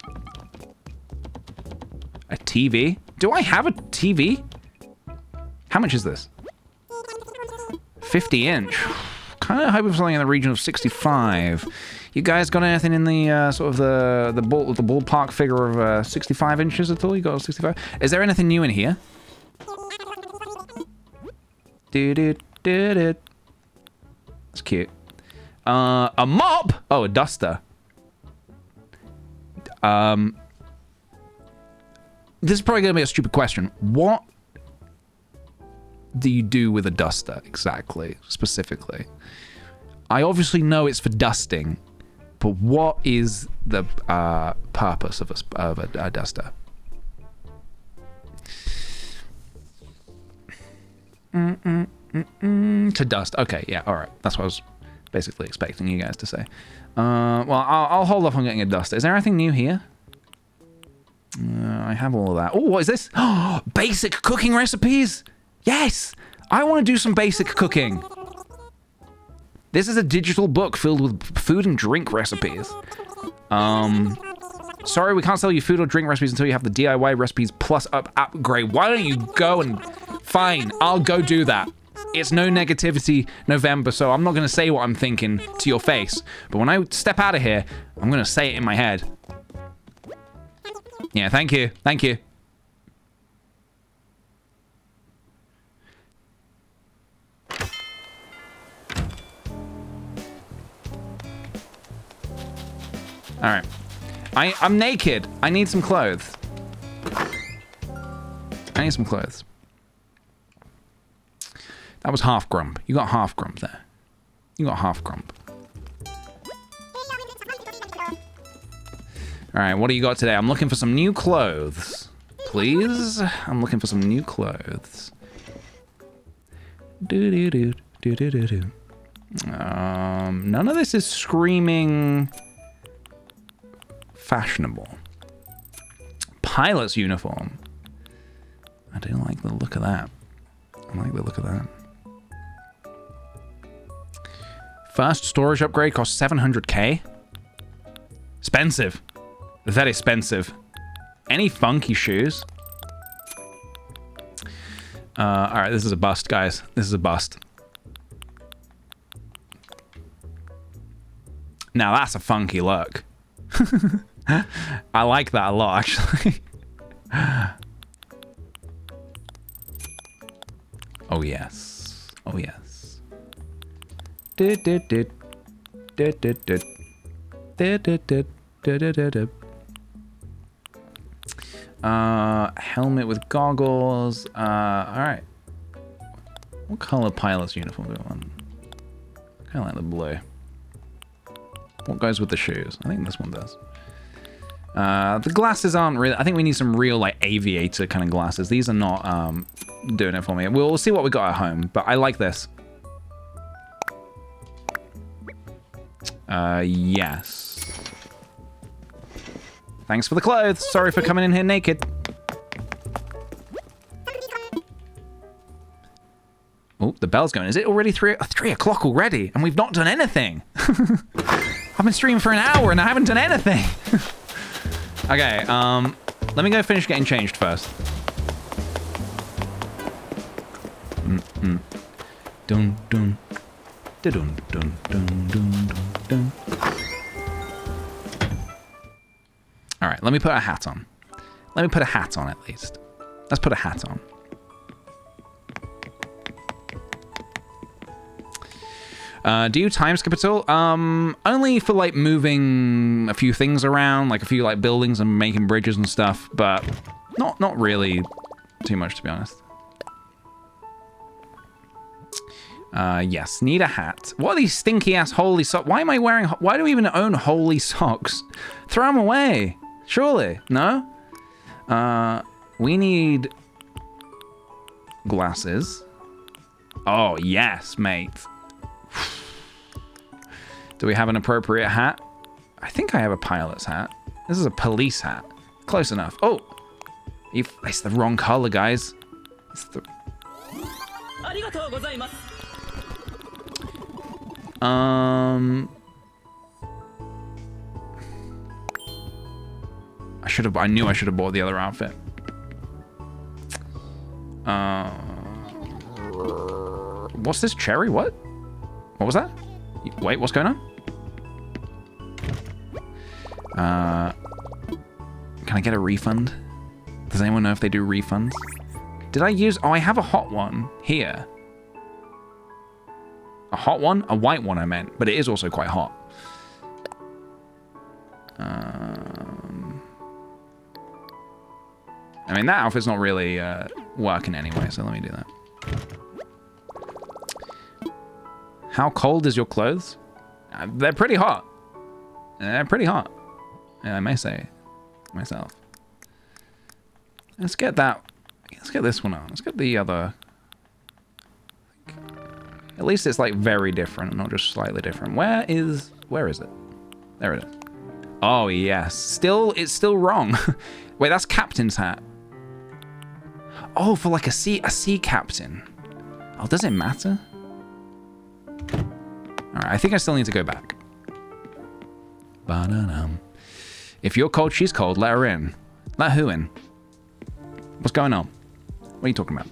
Speaker 1: A TV? Do I have a TV? How much is this? 50-inch. Kind of hoping for something in the region of 65. You guys got anything in the sort of the ballpark figure of 65 inches at all? You got 65? Is there anything new in here? It's cute. A mop? Oh, a duster. This is probably going to be a stupid question. What do you do with a duster exactly, specifically? I obviously know it's for dusting, But what is the purpose of a duster? To dust. Okay, yeah, all right. That's what I was basically expecting you guys to say. Well, I'll hold off on getting a duster. Is there anything new here? I have all of that. Oh, what is this? Oh, basic cooking recipes. Yes, I want to do some basic cooking. This is a digital book filled with food and drink recipes. Sorry, we can't sell you food or drink recipes until you have the DIY recipes plus upgrade. Why don't you go and... Fine, I'll go do that. It's no negativity November, so I'm not going to say what I'm thinking to your face. But when I step out of here, I'm going to say it in my head. Yeah, thank you. Thank you. All right. I'm naked. I need some clothes. I need some clothes. That was half grump. You got half grump there. You got half grump. All right, what do you got today? I'm looking for some new clothes. Please? I'm looking for some new clothes. Do-do-do. None of this is screaming fashionable. Pilot's uniform. I do like the look of that. I like the look of that. First storage upgrade costs 700k. Expensive. Very expensive. Any funky shoes? Alright, this is a bust, guys. This is a bust. Now that's a funky look. I like that a lot, actually. Oh, yes. Oh, yes. Helmet with goggles. Alright. What color pilot's uniform do I want? Kind of like the blue. What goes with the shoes? I think this one does. The glasses aren't really... I think we need some real, like, aviator kind of glasses. These are not doing it for me. We'll see what we got at home, but I like this. Yes. Thanks for the clothes. Sorry for coming in here naked. Oh, the bell's going. Is it already 3 o'clock already? And we've not done anything. I've been streaming for an hour and I haven't done anything. Okay, let me go finish getting changed first. Dun dun. Dun dun dun dun dun. All right, let me put a hat on. Let me put a hat on at least. Let's put a hat on. Do you time skip at all? Only for like moving a few things around, like a few like buildings and making bridges and stuff, but not really too much to be honest. Yes, need a hat. What are these stinky ass holy socks? Why am I wearing, why do we even own holy socks? Throw them away. Surely, no? We need glasses. Oh, yes, mate. Do we have an appropriate hat? I think I have a pilot's hat. This is a police hat. Close enough. Oh, it's the wrong color, guys. It's the... I knew I should have bought the other outfit. What's this, cherry? What was that? Wait, what's going on? Can I get a refund? Does anyone know if they do refunds? Did I use... Oh, I have a hot one here. A hot one? A white one, I meant. But it is also quite hot. I mean, that outfit's not really working anyway, so let me do that. How cold is your clothes? They're pretty hot. Pretty hot. Yeah, I may say myself. Let's get that. Let's get this one on. Let's get the other. At least it's like very different, not just slightly different. Where is it? There it is. Oh yes. It's still wrong. Wait, that's captain's hat. Oh, for like a sea captain. Oh, does it matter? All right, I think I still need to go back. Ba-da-dum. If you're cold, she's cold. Let her in. Let who in? What's going on? What are you talking about?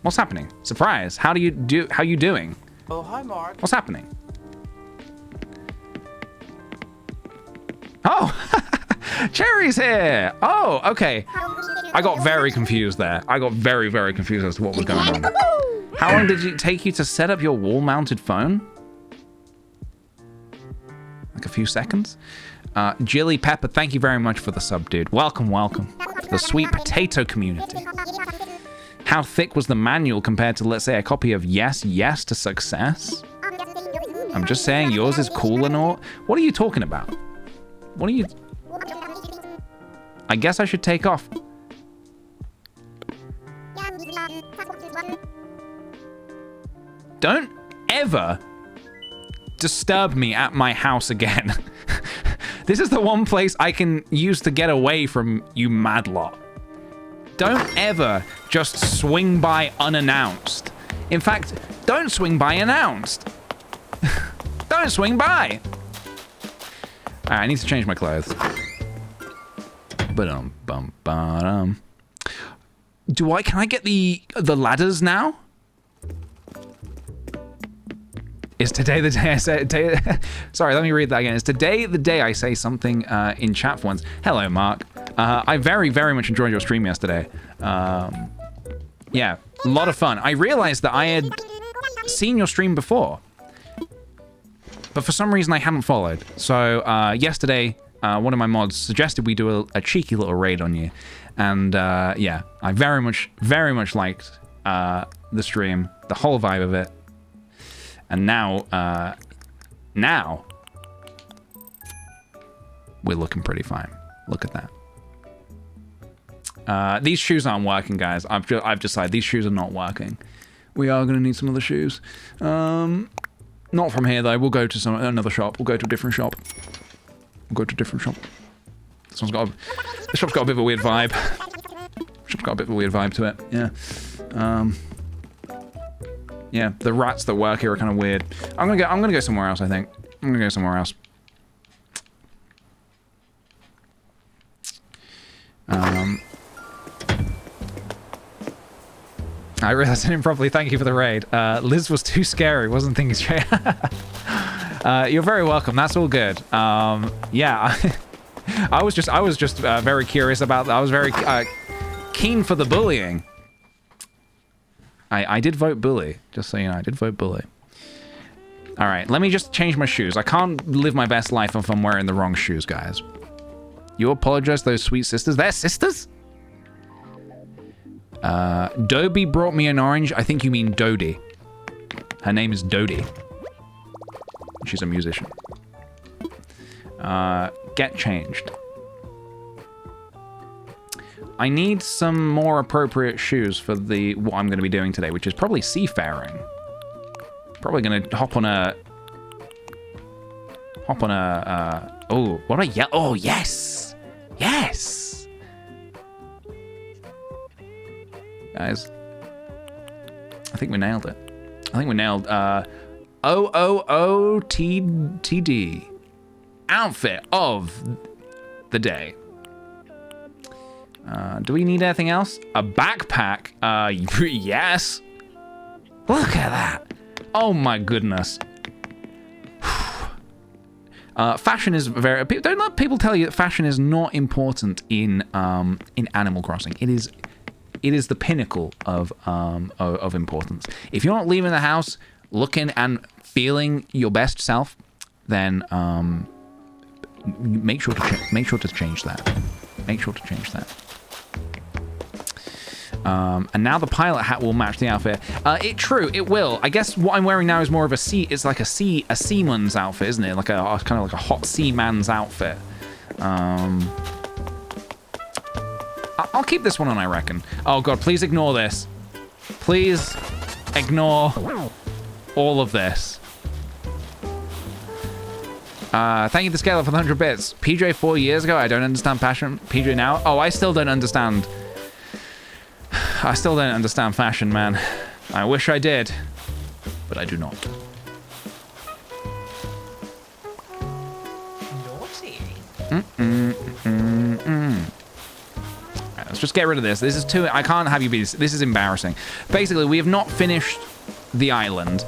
Speaker 1: What's happening? Surprise! How you doing?
Speaker 8: Oh, hi, Mark.
Speaker 1: What's happening? Oh, Cherry's here. Oh, okay. I got very confused there. I got very, very confused as to what was going on. How long did it take you to set up your wall-mounted phone? Like a few seconds? Jilly Pepper, thank you very much for the sub, dude. Welcome, welcome to the sweet potato community. How thick was the manual compared to, let's say, a copy of Yes, Yes to Success? I'm just saying yours is cool and all. What are you talking about? What are you... I guess I should take off. Don't ever disturb me at my house again. This is the one place I can use to get away from you mad lot. Don't ever just swing by unannounced. In fact, don't swing by announced. Don't swing by. All right, I need to change my clothes. Can I get the ladders now? Is today the day I say... Sorry, let me read that again. Is today the day I say something in chat for once? Hello, Mark. I very, very much enjoyed your stream yesterday. Yeah, a lot of fun. I realized that I had seen your stream before, but for some reason I hadn't followed. So yesterday, one of my mods suggested we do a cheeky little raid on you. And yeah, I very much liked the stream, the whole vibe of it. And now we're looking pretty fine. Look at that. These shoes aren't working, guys. I've decided these shoes are not working. We are going to need some other shoes. Not from here, though. We'll go to another shop. We'll go to a different shop. This shop's got a bit of a weird vibe. Shop's got a bit of a weird vibe to it. Yeah. Yeah, the rats that work here are kind of weird. I'm gonna go somewhere else, I think. I'm gonna go somewhere else. I realized I didn't properly thank you for the raid. Liz was too scary, wasn't thinking straight. You're very welcome. That's all good. Yeah, I was just very curious about that. I was very keen for the bullying. I did vote bully, just so you know. I did vote bully. All right, let me just change my shoes. I can't live my best life if I'm wearing the wrong shoes, guys. You apologize to those sweet sisters. They're sisters? Dobie brought me an orange. I think you mean Dodie. Her name is Dodie. She's a musician. Get changed. I need some more appropriate shoes for what I'm going to be doing today, which is probably seafaring. Probably going to hop on a... oh, what a yell! Oh, yes! Yes! Guys, I think we nailed it. I think we nailed OOOTD. Outfit of the day. Do we need anything else? A backpack? Yes. Look at that. Oh my goodness. Fashion is very... Don't let people tell you that fashion is not important in Animal Crossing. It is the pinnacle of importance. If you're not leaving the house looking and feeling your best self, then make sure to change that. Make sure to change that. And now the pilot hat will match the outfit. True, it will. I guess what I'm wearing now is more of a sea. It's like a seaman's outfit, isn't it? Like a kind of like a hot seaman's outfit. I'll keep this one on, I reckon. Oh god, please ignore this. Please ignore all of this. Thank you, the scaler, for the 100 bits. PJ 4 years ago, I don't understand fashion. PJ now, oh, I still don't understand. I still don't understand fashion, man. I wish I did, but I do not.
Speaker 6: Naughty.
Speaker 1: Right, let's just get rid of this. This is too... I can't have you be... This is embarrassing. Basically, we have not finished the island.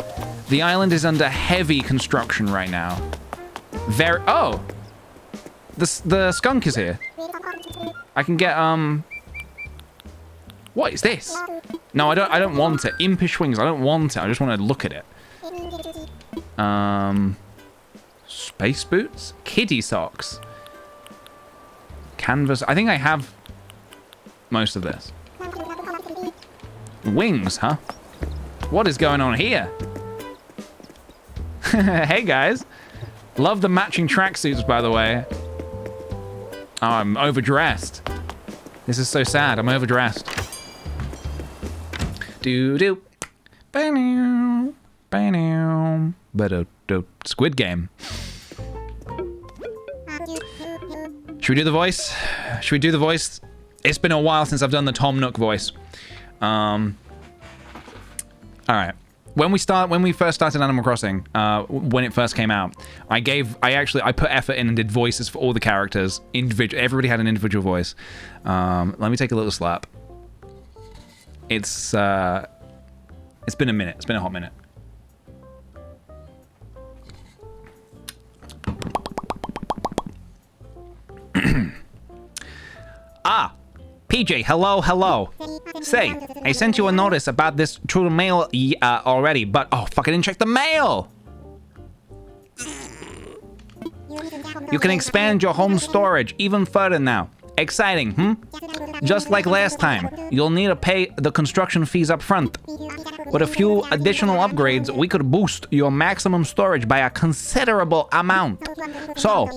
Speaker 1: The island is under heavy construction right now. Oh! The skunk is here. I can get, What is this? No, I don't want it. Impish wings, I don't want it. I just want to look at it. Space boots? Kiddie socks. Canvas. I think I have most of this. Wings, huh? What is going on here? Hey, guys. Love the matching tracksuits, by the way. Oh, I'm overdressed. This is so sad. I'm overdressed. Do-do. Ba-now. Ba-now. Ba-do-do. Squid Game. Should we do the voice? Should we do the voice? It's been a while since I've done the Tom Nook voice. All right. When we first started Animal Crossing, when it first came out, I put effort in and did voices for all the characters. Everybody had an individual voice. Let me take a little slap. It's been a minute. It's been a hot minute. PJ, hello. Say, I sent you a notice about this through the mail already, but oh fuck, I didn't check the mail. You can expand your home storage even further now. Exciting, Just like last time, you'll need to pay the construction fees up front. With a few additional upgrades, we could boost your maximum storage by a considerable amount. So,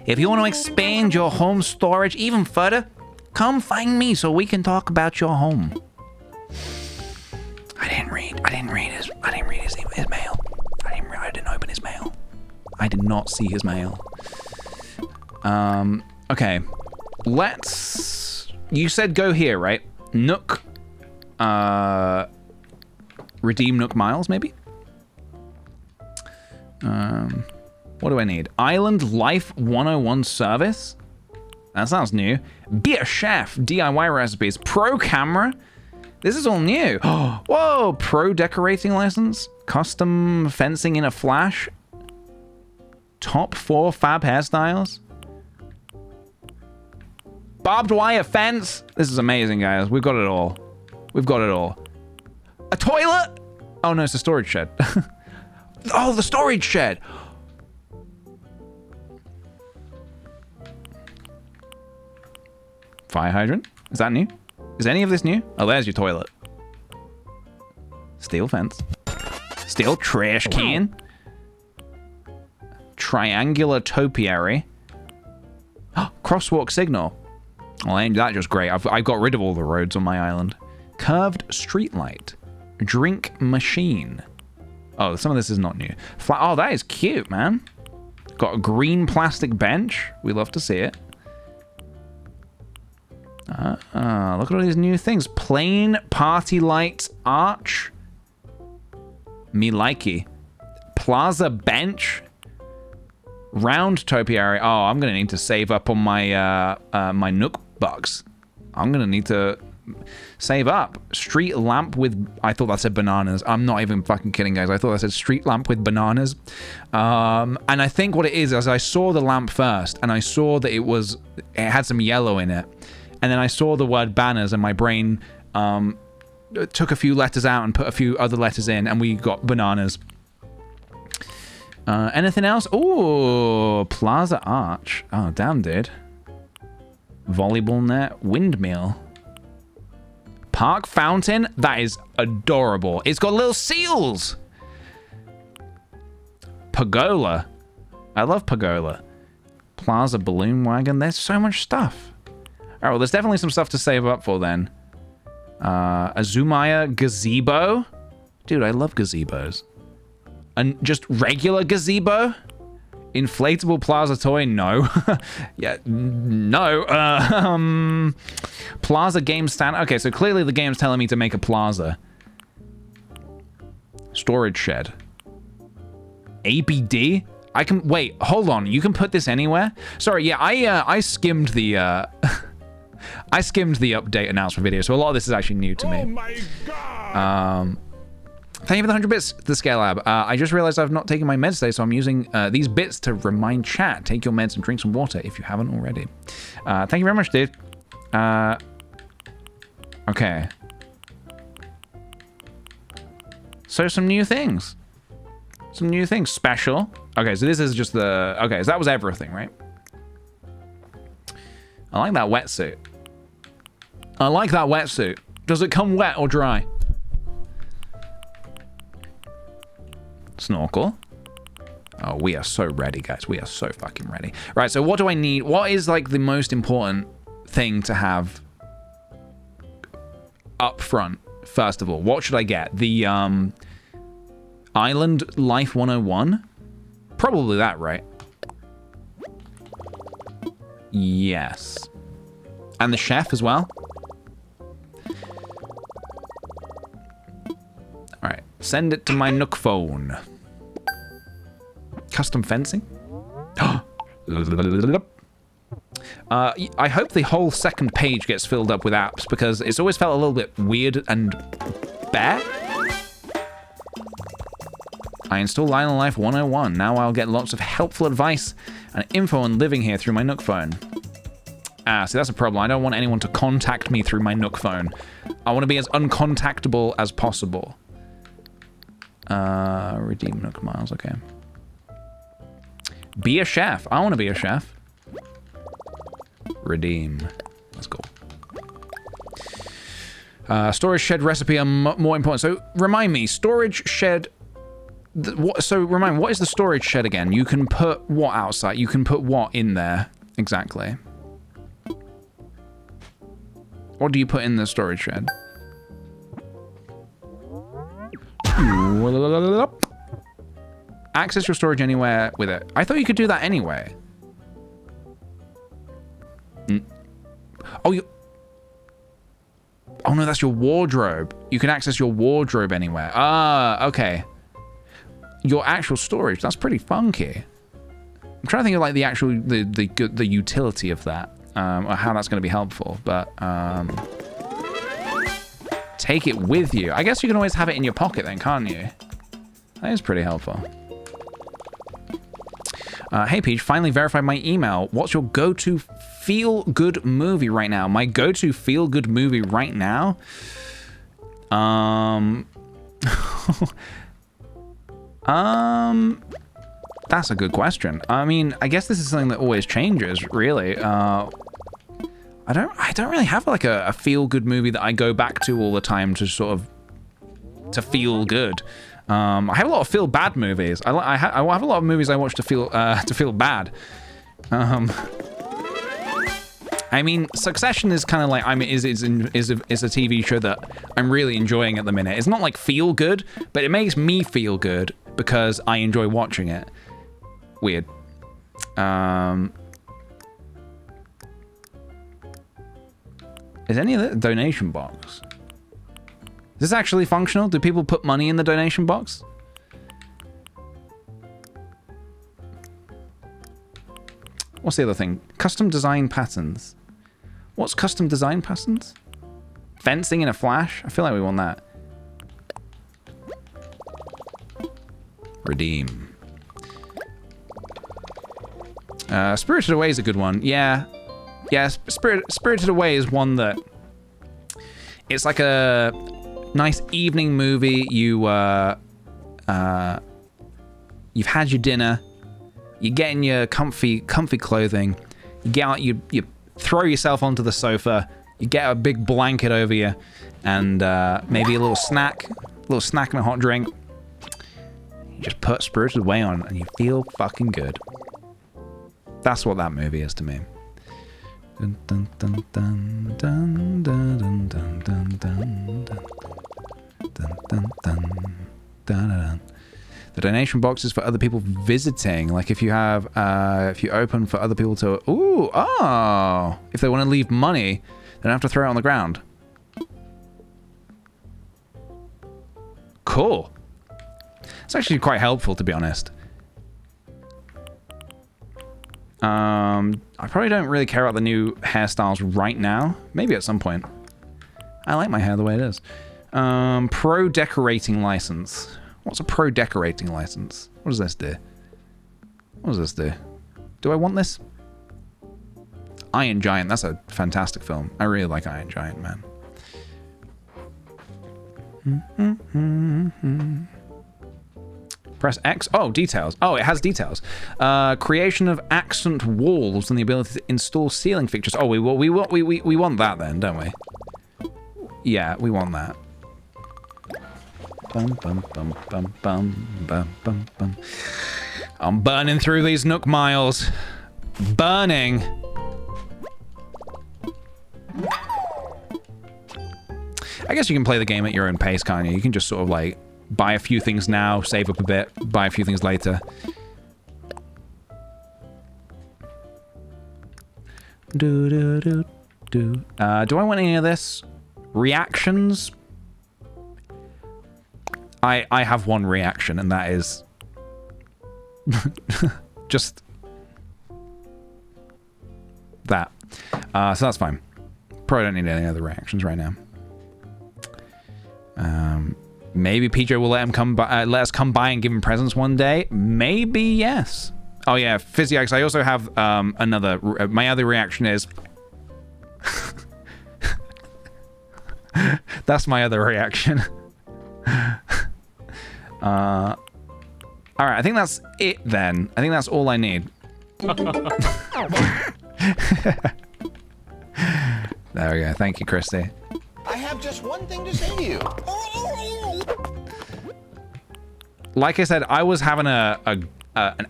Speaker 1: if you want to expand your home storage even further, come find me so we can talk about your home. I didn't read his mail. I didn't open his mail. I did not see his mail. Okay. You said go here, right? Nook. Redeem Nook miles, maybe? What do I need? Island Life 101 service? That sounds new. Be a chef. DIY recipes. Pro camera. This is all new. Whoa. Pro decorating license. Custom fencing in a flash. Top 4 fab hairstyles. Barbed wire fence. This is amazing, guys. We've got it all. We've got it all. A toilet? Oh, no, it's a storage shed. Oh, the storage shed. Fire hydrant? Is that new? Is any of this new? Oh, there's your toilet. Steel fence. Steel trash can. Triangular topiary. Crosswalk signal. Well, ain't that just great? I've got rid of all the roads on my island. Curved streetlight. Drink machine. Oh, some of this is not new. Oh, that is cute, man. Got a green plastic bench. We love to see it. Look at all these new things. Plain party light arch. Me likey. Plaza bench. Round topiary. Oh, I'm gonna need to save up on my my Nook bucks. I'm gonna need to save up. Street lamp with... I thought that said bananas. I'm not even fucking kidding, guys. I thought that said street lamp with bananas. And I think what it is I saw the lamp first, and I saw that it had some yellow in it. And then I saw the word banners, and my brain took a few letters out and put a few other letters in, and we got bananas. Anything else? Ooh, Plaza Arch. Oh, damn, dude. Volleyball net. Windmill. park fountain. That is adorable. It's got little seals. Pergola. I love pergola. Plaza balloon wagon. There's so much stuff. All right, well, there's definitely some stuff to save up for then. Azumaya gazebo. Dude, I love gazebos. And just regular gazebo? Inflatable plaza toy? No. Yeah, no. Plaza game stand. Okay, so clearly the game's telling me to make a plaza. Storage shed. ABD? I can, wait, hold on. You can put this anywhere? Sorry, yeah, I skimmed the, I skimmed the update announcement video, so a lot of this is actually new to me.
Speaker 5: Oh my god!
Speaker 1: Thank you for the 100 bits, the Scale Lab. I just realized I've not taken my meds today, so I'm using these bits to remind chat. Take your meds and drink some water if you haven't already. Thank you very much, dude. Okay. So some new things. Some new things. Special. Okay, so this is just the... Okay, so that was everything, right? I like that wetsuit. I like that wetsuit. Does it come wet or dry? Snorkel. Oh, we are so ready, guys. We are so fucking ready. Right, so what do I need? What is, like, the most important thing to have up front, first of all? What should I get? The, Island Life 101? Probably that, right? Yes. And the chef as well? Alright, send it to my Nook phone. Custom fencing? I hope the whole second page gets filled up with apps because it's always felt a little bit weird and bare. I installed Island Life 101. Now I'll get lots of helpful advice and info on living here through my Nook phone. Ah, see, that's a problem. I don't want anyone to contact me through my Nook phone. I want to be as uncontactable as possible. Redeem Nook miles, okay. Be a chef. I want to be a chef. Redeem. Let's go. Storage shed recipe are more important. So remind me, storage shed... remind me, what is the storage shed again? You can put what outside? You can put what in there? Exactly. What do you put in the storage shed? Access your storage anywhere with it. I thought you could do that anyway. Oh, oh no, that's your wardrobe. You can access your wardrobe anywhere. Ah, okay. Your actual storage. That's pretty funky. I'm trying to think of like the actual the utility of that, or how that's going to be helpful. But take it with you. I guess you can always have it in your pocket then, can't you? That is pretty helpful. Hey Peach, finally verified my email. What's your go-to feel-good movie right now? My go-to feel-good movie right now? That's a good question. I mean, I guess this is something that always changes, really. I don't really have like a feel-good movie that I go back to all the time to sort of to feel good. I have a lot of feel-bad movies. I have a lot of movies I watch to feel bad. I mean, Succession is kind of like is a TV show that I'm really enjoying at the minute. It's not like feel good, but it makes me feel good because I enjoy watching it. Weird. Is any of the donation box? Is this actually functional? Do people put money in the donation box? What's the other thing? Custom design patterns. What's custom design patterns? Fencing in a flash? I feel like we want that. Redeem. Spirited Away is a good one. Yeah. Yeah, Spirited Away is one that... It's like a nice evening movie. You've had your dinner. You get in your comfy clothing. You get out, you throw yourself onto the sofa. You get a big blanket over you, and maybe a little snack and a hot drink. You just put Spirited Away on, and you feel fucking good. That's what that movie is to me. Dun, dun, dun, dun, dun, dun, dun, dun, dun, dun, dun, dun, dun, dun, dun. The donation box is for other people visiting. Like if you have, if you open for other people to, if they want to leave money, they don't have to throw it on the ground. Cool. It's actually quite helpful, to be honest. I probably don't really care about the new hairstyles right now. Maybe at some point. I like my hair the way it is. Pro decorating license. What's a pro decorating license? What does this do? What does this do? Do I want this? Iron Giant. That's a fantastic film. I really like Iron Giant, man. Press X. Oh, details. Oh, it has details. Creation of accent walls and the ability to install ceiling fixtures. Oh, we want that then, don't we? Yeah, we want that. Bum, bum, bum, bum, bum, bum, bum, bum. I'm burning through these Nook miles. Burning. I guess you can play the game at your own pace, can't you? You can just sort of like buy a few things now, save up a bit, buy a few things later. Do I want any of this? Reactions? I have one reaction, and that is just that. So that's fine. Probably don't need any other reactions right now. Maybe PJ will let us come by and give him presents one day. Maybe yes. Oh yeah, Physiax. I also have another. My other reaction is. That's my other reaction. All right, I think that's it then. I think that's all I need. There we go. Thank you, Christy.
Speaker 8: I have just one thing to say to you.
Speaker 1: Like I said, I was having an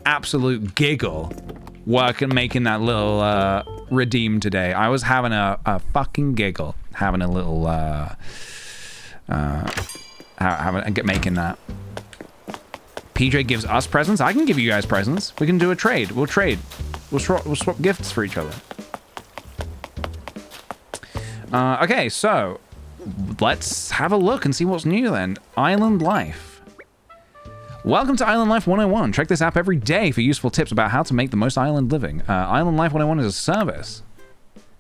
Speaker 1: absolute giggle making that little redeem today. I was having a fucking giggle having a little making that. PJ gives us presents. I can give you guys presents. We can do a trade. We'll trade. We'll swap gifts for each other. Okay, so let's have a look and see what's new then. Island Life. Welcome to Island Life 101. Check this app every day for useful tips about how to make the most island living. Island Life 101 is a service.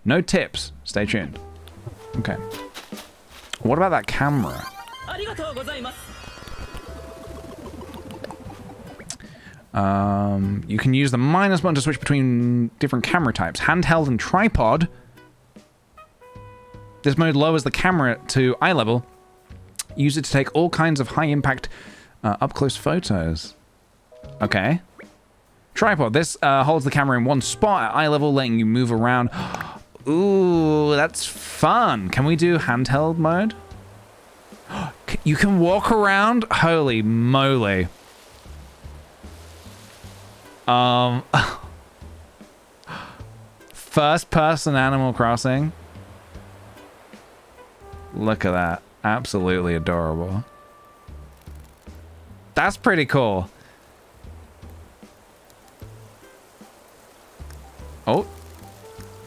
Speaker 1: No tips. Stay tuned. Okay. What about that camera? You can use the minus button to switch between different camera types. Handheld and tripod. This mode lowers the camera to eye level. Use it to take all kinds of high-impact, up-close photos. Okay. Tripod. This holds the camera in one spot at eye level, letting you move around. Ooh, that's fun. Can we do handheld mode? You can walk around? Holy moly. First person Animal Crossing. Look at that. Absolutely adorable. That's pretty cool. Oh.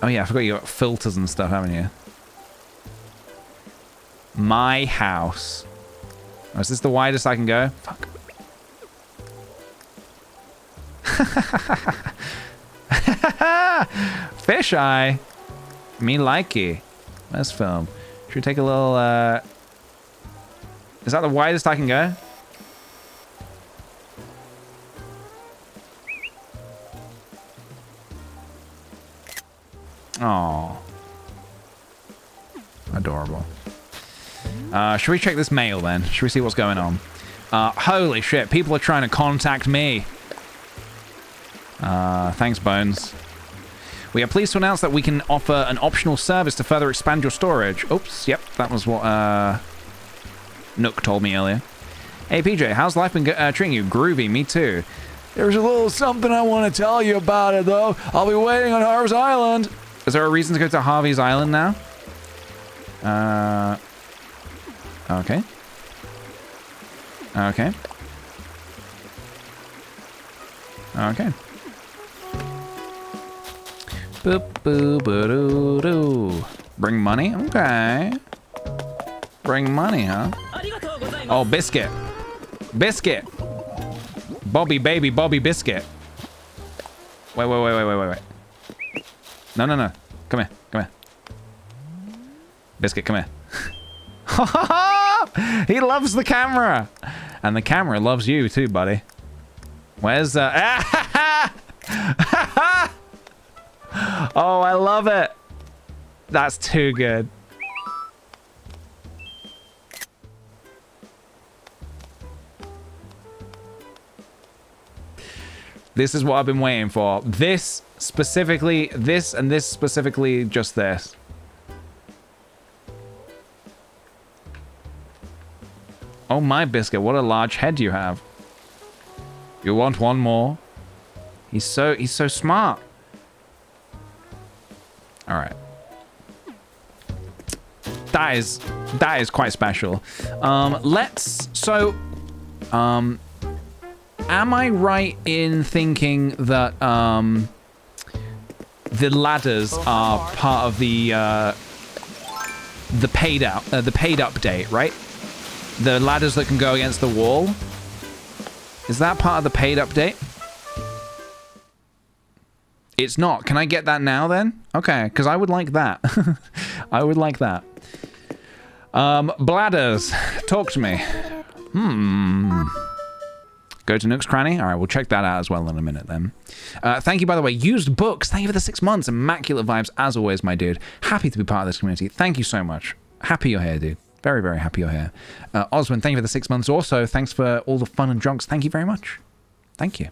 Speaker 1: Oh yeah, I forgot you got filters and stuff, haven't you? My house. Oh, is this the widest I can go? Fuck. Fish eye. Me likey. Let's film. Should we take a little, is that the widest I can go? Oh, adorable. Should we check this mail then? Should we see what's going on? Holy shit, people are trying to contact me. Thanks, Bones. We are pleased to announce that we can offer an optional service to further expand your storage. Oops, yep, that was what Nook told me earlier. Hey PJ, how's life been treating you? Groovy, me too. There's a little something I want to tell you about it though. I'll be waiting on Harvey's Island. Is there a reason to go to Harvey's Island now? Okay. Okay. Okay. Boop boo boo doo doo. Bring money? Okay. Bring money, huh? Oh, biscuit. Biscuit. Bobby baby Bobby biscuit. Wait. No. Come here. Biscuit, come here. He loves the camera. And the camera loves you too, buddy. Where's Oh, I love it. That's too good. This is what I've been waiting for. This specifically, this and this specifically, just this. Oh my biscuit, what a large head you have. You want one more? He's so smart. All right. That is quite special. Am I right in thinking that the ladders are part of the paid update, right? The ladders that can go against the wall. Is that part of the paid update? It's not. Can I get that now then? Okay, because I would like that. I would like that. Bladders. Talk to me. Go to Nook's Cranny? All right, we'll check that out as well in a minute then. Thank you, by the way. Used Books. Thank you for the 6 months. Immaculate vibes, as always, my dude. Happy to be part of this community. Thank you so much. Happy you're here, dude. Very, very happy you're here. Oswin, thank you for the 6 months. Also, thanks for all the fun and drunks. Thank you very much. Thank you.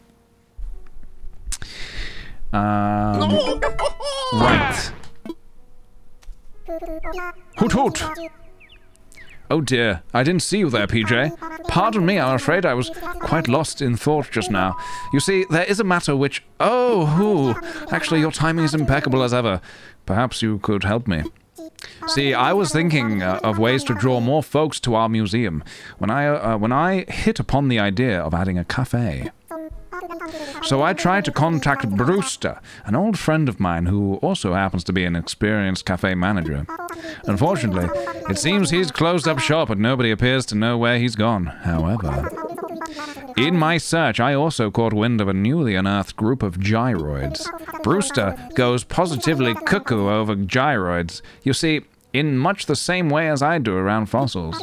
Speaker 1: Right. Hoot hoot. Oh dear, I didn't see you there, PJ. Pardon me, I'm afraid I was quite lost in thought just now. You see, there is a matter which... Actually, your timing is impeccable as ever. Perhaps you could help me. See, I was thinking of ways to draw more folks to our museum when I hit upon the idea of adding a cafe. So I tried to contact Brewster, an old friend of mine who also happens to be an experienced cafe manager. Unfortunately, it seems he's closed up shop and nobody appears to know where he's gone. However, in my search, I also caught wind of a newly unearthed group of gyroids. Brewster goes positively cuckoo over gyroids. You see, in much the same way as I do around fossils.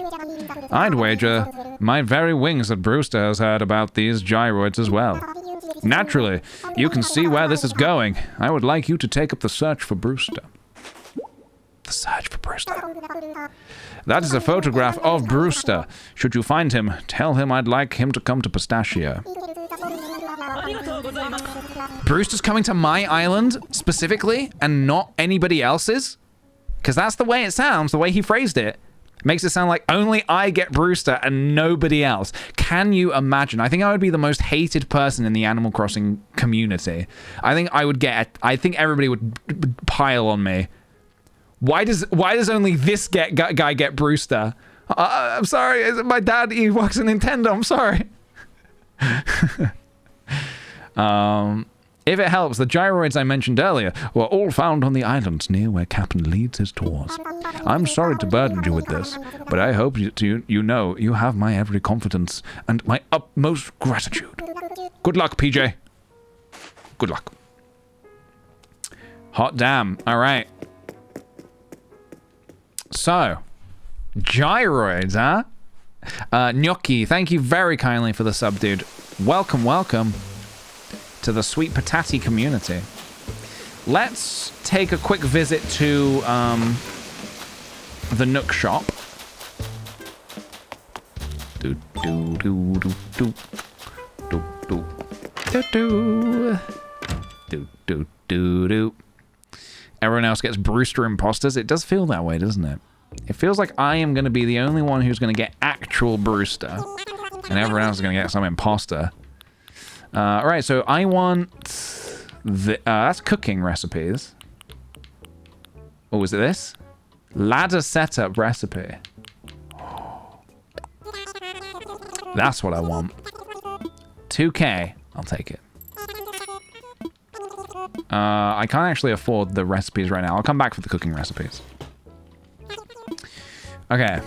Speaker 1: I'd wager my very wings that Brewster has heard about these gyroids as well. Naturally, you can see where this is going. I would like you to take up the search for Brewster. The search for Brewster. That is a photograph of Brewster. Should you find him, tell him I'd like him to come to Pistachio. Brewster's coming to my island, specifically, and not anybody else's? Because that's the way it sounds, the way he phrased it. Makes it sound like only I get Brewster and nobody else. Can you imagine? I think I would be the most hated person in the Animal Crossing community. I think everybody would pile on me. Why does only this guy get Brewster? I'm sorry, my dad, he works at Nintendo, I'm sorry. If it helps, the gyroids I mentioned earlier were all found on the islands near where Captain leads his tours. I'm sorry to burden you with this, but I hope you know you have my every confidence and my utmost gratitude. Good luck, PJ. Good luck. Hot damn. All right. So, gyroids, huh? Gnocchi, thank you very kindly for the sub, dude. Welcome, welcome to the Sweet Patati community. Let's take a quick visit to the Nook shop. Do do do do do do do do do do do do. Everyone else gets Brewster imposters. It does feel that way, doesn't it? It feels like I am going to be the only one who's going to get actual Brewster. And everyone else is going to get some imposter. Alright, so I want... that's cooking recipes. Oh, is it this? Ladder setup recipe. That's what I want. 2K. I'll take it. I can't actually afford the recipes right now. I'll come back for the cooking recipes. Okay.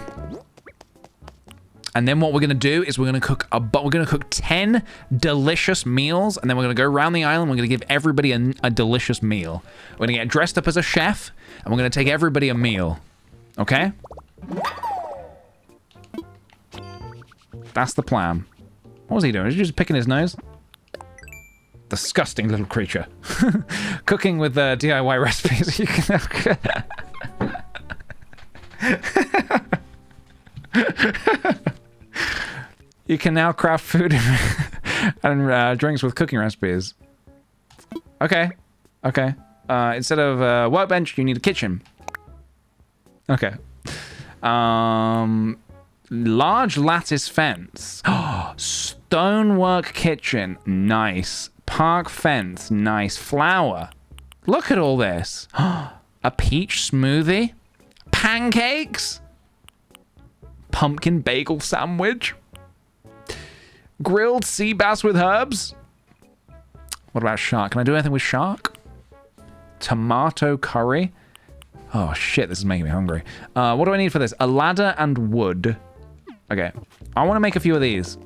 Speaker 1: And then what we're gonna do is we're gonna cook 10 delicious meals, and then we're gonna go around the island. We're gonna give everybody a delicious meal. We're gonna get dressed up as a chef, and we're gonna take everybody a meal. Okay? That's the plan. What was he doing? Was he just picking his nose? Disgusting little creature. Cooking with DIY recipes. You can you can now craft food and drinks with cooking recipes. Okay. Okay. Instead of a workbench, you need a kitchen. Okay. Large lattice fence. Stonework kitchen. Nice. Park fence. Nice. Flower. Look at all this. A peach smoothie. Pancakes. Pumpkin bagel sandwich. Grilled sea bass with herbs. What about shark? Can I do anything with shark? Tomato curry. Oh shit, this is making me hungry. What do I need for this? A ladder and wood. Okay. I want to make a few of these.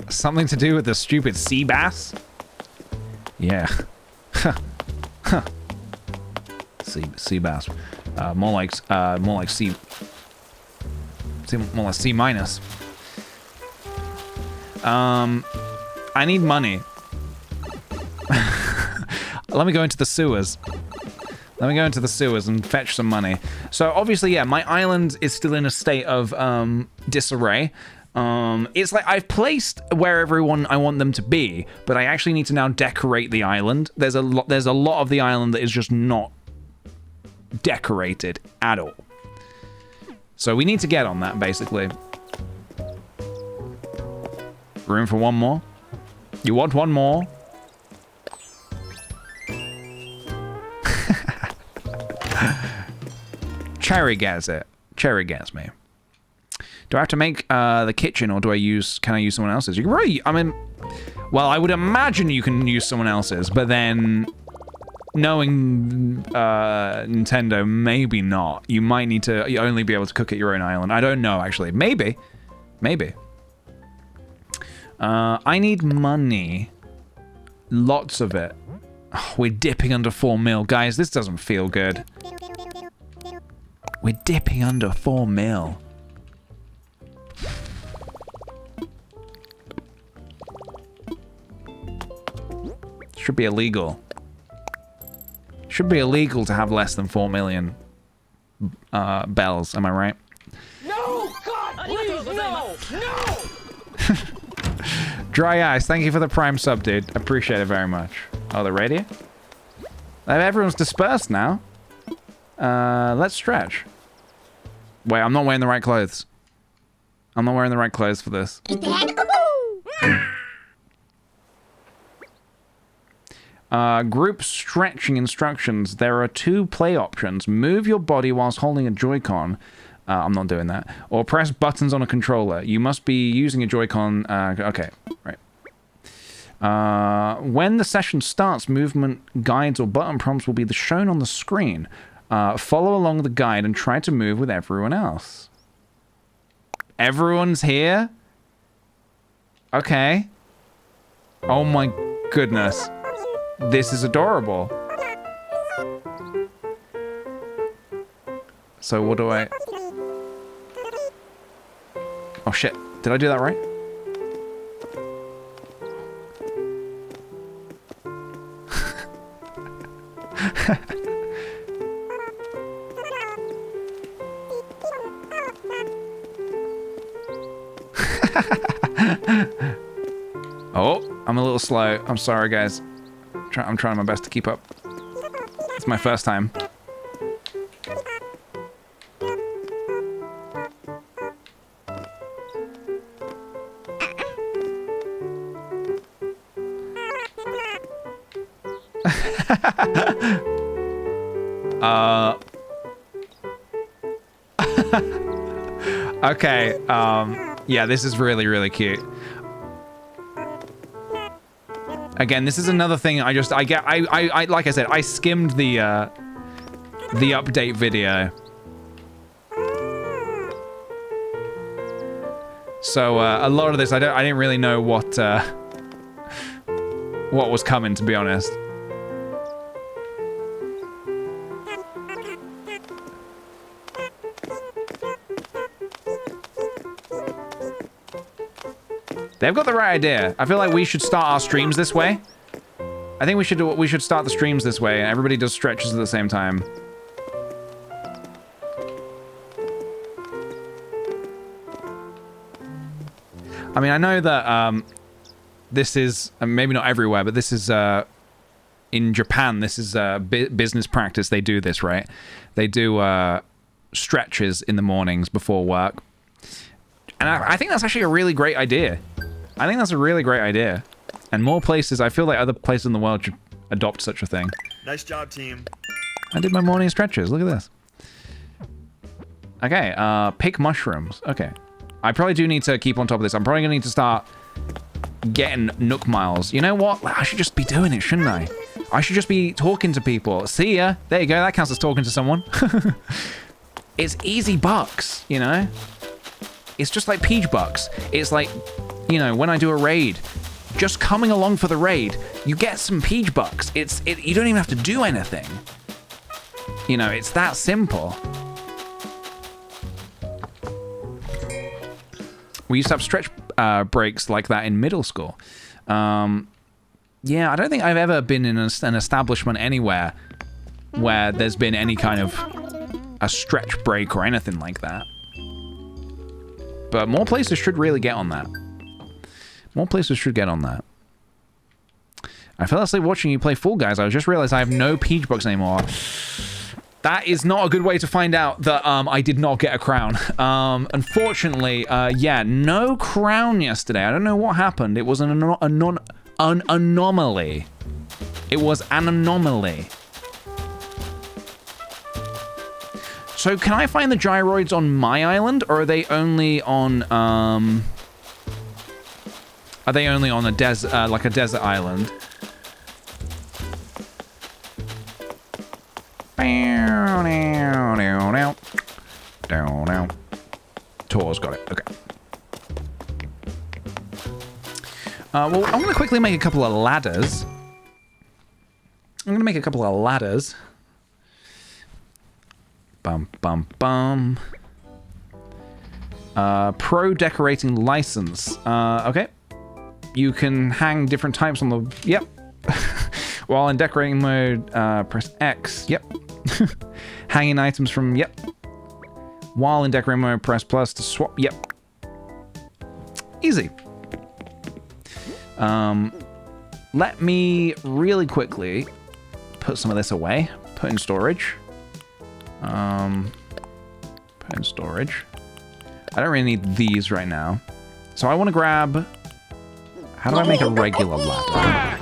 Speaker 1: Something to do with the stupid sea bass? Yeah. Sea bass. More like C. More like C minus. I need money. Let me go into the sewers. Let me go into the sewers and fetch some money. So obviously, yeah, my island is still in a state of disarray. It's like I've placed where everyone I want them to be, but I actually need to now decorate the island. There's a lot of the island that is just not decorated at all. So we need to get on that, basically. Room for one more? You want one more? Cherry gets it. Cherry gets me. Do I have to make the kitchen, or can I use someone else's? You can probably, I mean, well, I would imagine you can use someone else's, but then knowing Nintendo, maybe not. You might need to only be able to cook at your own island. I don't know, actually. Maybe. I need money. Lots of it. Oh, we're dipping under 4 mil. Guys, this doesn't feel good. We're dipping under 4 mil. Should be illegal. Should be illegal to have less than 4 million bells, am I right?
Speaker 4: No! God, please, no! No!
Speaker 1: Dry Ice, thank you for the Prime sub, dude. Appreciate it very much. Oh, they're ready? Everyone's dispersed now. Let's stretch. Wait, I'm not wearing the right clothes. I'm not wearing the right clothes for this. Group stretching instructions. There are 2 play options. Move your body whilst holding a Joy-Con. I'm not doing that. Or press buttons on a controller. You must be using a Joy-Con. Okay, right. When the session starts, movement guides or button prompts will be shown on the screen. Follow along the guide and try to move with everyone else. Everyone's here? Okay. Oh my goodness. This is adorable. So what do I... Oh shit. Did I do that right? Oh, I'm a little slow. I'm sorry, guys. I'm trying my best to keep up. It's my first time. Okay, yeah, this is really, really cute. Again, this is another thing I like I said, I skimmed the update video. So, a lot of this, I didn't really know what was coming, to be honest. They've got the right idea. I feel like we should start our streams this way. I think we should start the streams this way, and everybody does stretches at the same time. I mean, I know that this is maybe not everywhere, but this is in Japan. This is business practice. They do this, right? They do stretches in the mornings before work, and I think that's actually a really great idea. I think that's a really great idea. And more places, I feel like other places in the world should adopt such a thing.
Speaker 2: Nice job, team.
Speaker 1: I did my morning stretches. Look at this. Okay, pick mushrooms. Okay. I probably do need to keep on top of this. I'm probably going to need to start getting Nook Miles. You know what? I should just be doing it, shouldn't I? I should just be talking to people. See ya. There you go. That counts as talking to someone. It's easy bucks, you know? It's just like Peach bucks. It's like, you know, when I do a raid, just coming along for the raid, you get some Peach bucks. You don't even have to do anything. You know, it's that simple. We used to have stretch breaks like that in middle school. Yeah, I don't think I've ever been in an establishment anywhere where there's been any kind of a stretch break or anything like that. But more places should really get on that. More places should get on that. I fell asleep watching you play Fall Guys. I just realized I have no Peach Bucks anymore. That is not a good way to find out that I did not get a crown. Unfortunately, yeah, no crown yesterday. I don't know what happened. It was an anomaly. It was an anomaly. So can I find the gyroids on my island, or are they only on a desert, like a desert island? Tor's got it. Okay. Well, I'm gonna quickly make a couple of ladders. Bum, bum, bum. Pro decorating license. Okay. You can hang different types on the... Yep. While in decorating mode, press X. Yep. Hanging items from... Yep. While in decorating mode, press plus to swap. Yep. Easy. Let me really quickly put some of this away. Put in storage. Put in storage. I don't really need these right now. So I want to grab... How do I make a regular ladder?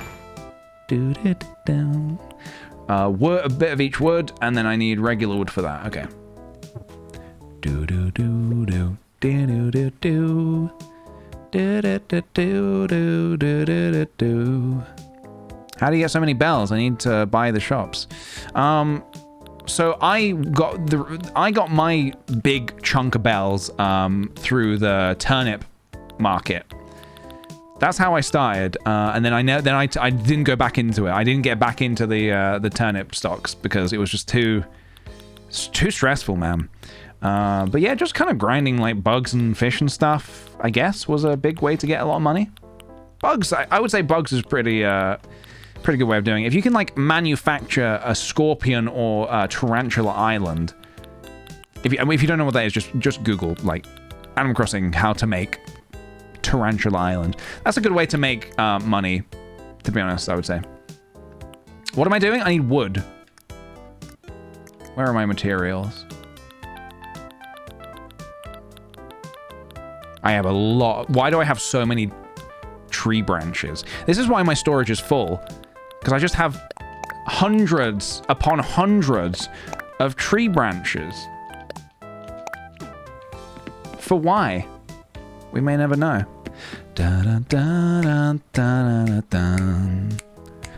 Speaker 1: Wood, a bit of each wood, and then I need regular wood for that. Okay. How do you get so many bells? I need to buy the shops. So I got my big chunk of bells through the turnip market. That's how I started, and then I didn't go back into it. I didn't get back into the turnip stocks because it was just too stressful, man. But yeah, just kind of grinding like bugs and fish and stuff, I guess, was a big way to get a lot of money. Bugs, I would say bugs is pretty good way of doing it. If you can like manufacture a scorpion or a tarantula island, if you don't know what that is, just Google like Animal Crossing how to make Tarantula Island. That's a good way to make money, to be honest, I would say. What am I doing? I need wood. Where are my materials? I have a lot. Why do I have so many tree branches? This is why my storage is full. Because I just have hundreds upon hundreds of tree branches. For why? We may never know. Dun dun dun dun dun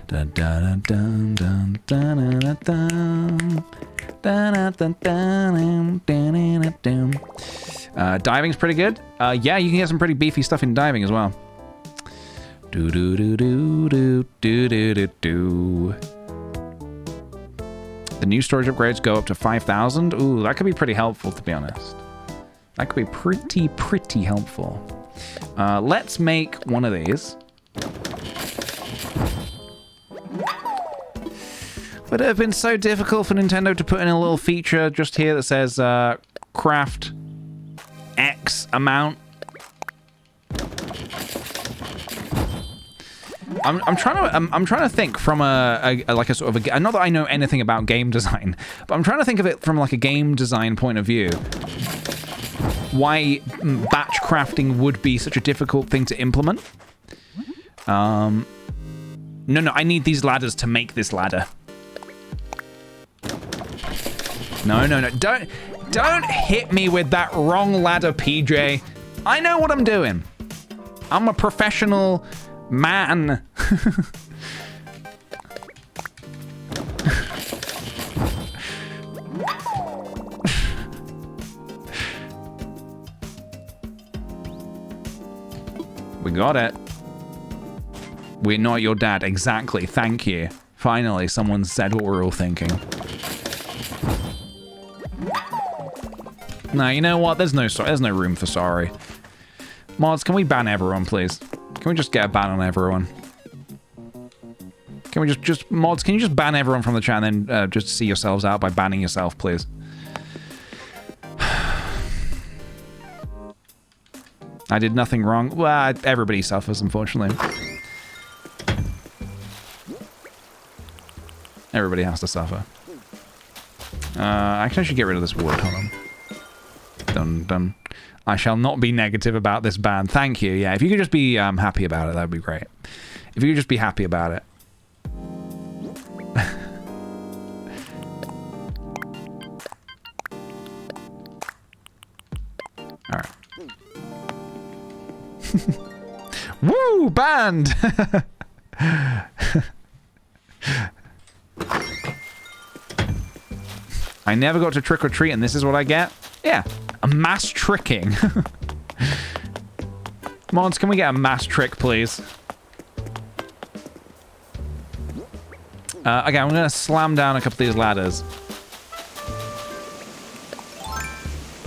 Speaker 1: dun dun dun dun dun dun. Diving's pretty good. Yeah, you can get some pretty beefy stuff in diving as well. Do do do do do do do do do. The new storage upgrades go up to 5,000. Ooh, that could be pretty helpful, to be honest. That could be pretty helpful. Let's make one of these. Would it have been so difficult for Nintendo to put in a little feature just here that says craft X amount? I'm trying to think from like a sort of a, not that I know anything about game design, but I'm trying to think of it from like a game design point of view. Why batch crafting would be such a difficult thing to implement. No, I need these ladders to make this ladder. No. Don't hit me with that wrong ladder, PJ. I know what I'm doing. I'm a professional man. We got it. We're not your dad. Exactly. Thank you. Finally, someone said what we're all thinking. No, you know what? There's no room for sorry. Mods, can we ban everyone, please? Can we just get a ban on everyone? Can we just mods, can you just ban everyone from the chat and then just see yourselves out by banning yourself, please? I did nothing wrong. Well, everybody suffers, unfortunately. Everybody has to suffer. Actually, I should get rid of this wood. Hold on. Dun. I shall not be negative about this ban. Thank you. Yeah, if you could just be happy about it, that would be great. If you could just be happy about it. All right. Woo! Banned! I never got to trick or treat, and this is what I get? Yeah, a mass tricking. Mods, can we get a mass trick, please? Okay, I'm gonna slam down a couple of these ladders.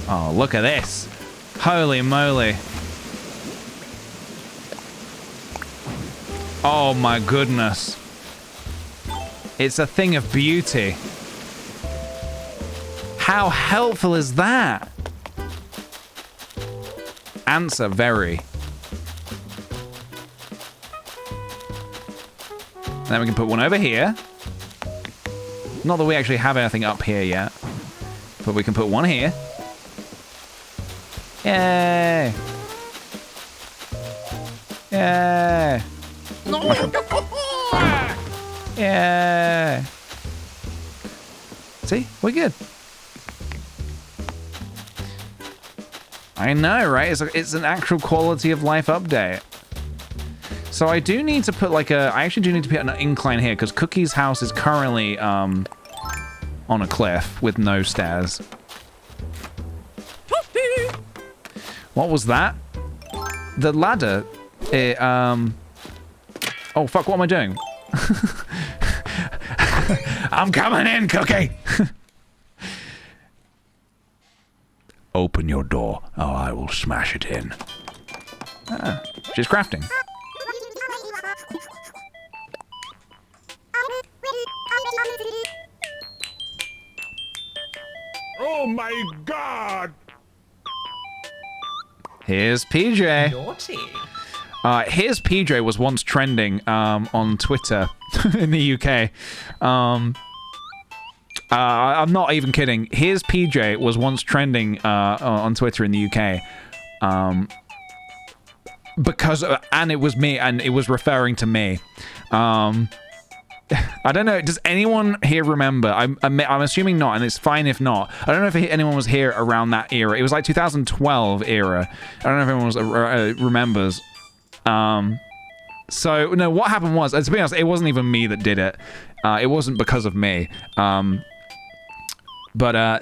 Speaker 1: Oh, look at this. Holy moly. Oh my goodness. It's a thing of beauty. How helpful is that? Answer, very. Then we can put one over here. Not that we actually have anything up here yet. But we can put one here. Yay! Yay! Yeah. See? We're good. I know, right? It's an actual quality of life update. So I do need to put like I actually do need to put an incline here because Cookie's house is currently on a cliff with no stairs. What was that? The ladder. It, oh fuck, what am I doing?
Speaker 3: I'm coming in, Cookie.
Speaker 1: Open your door, or I will smash it in. Ah, she's crafting.
Speaker 5: Oh my god!
Speaker 1: Here's PJ.
Speaker 6: Naughty.
Speaker 1: Here's PJ was once trending on Twitter in the UK. I'm not even kidding. Here's PJ was once trending on Twitter in the UK. And it was me, and it was referring to me. I don't know. Does anyone here remember? I'm assuming not, and it's fine if not. I don't know if anyone was here around that era. It was like 2012 era. I don't know if anyone remembers. So no, what happened was, to be honest, it wasn't even me that did it. It wasn't because of me. But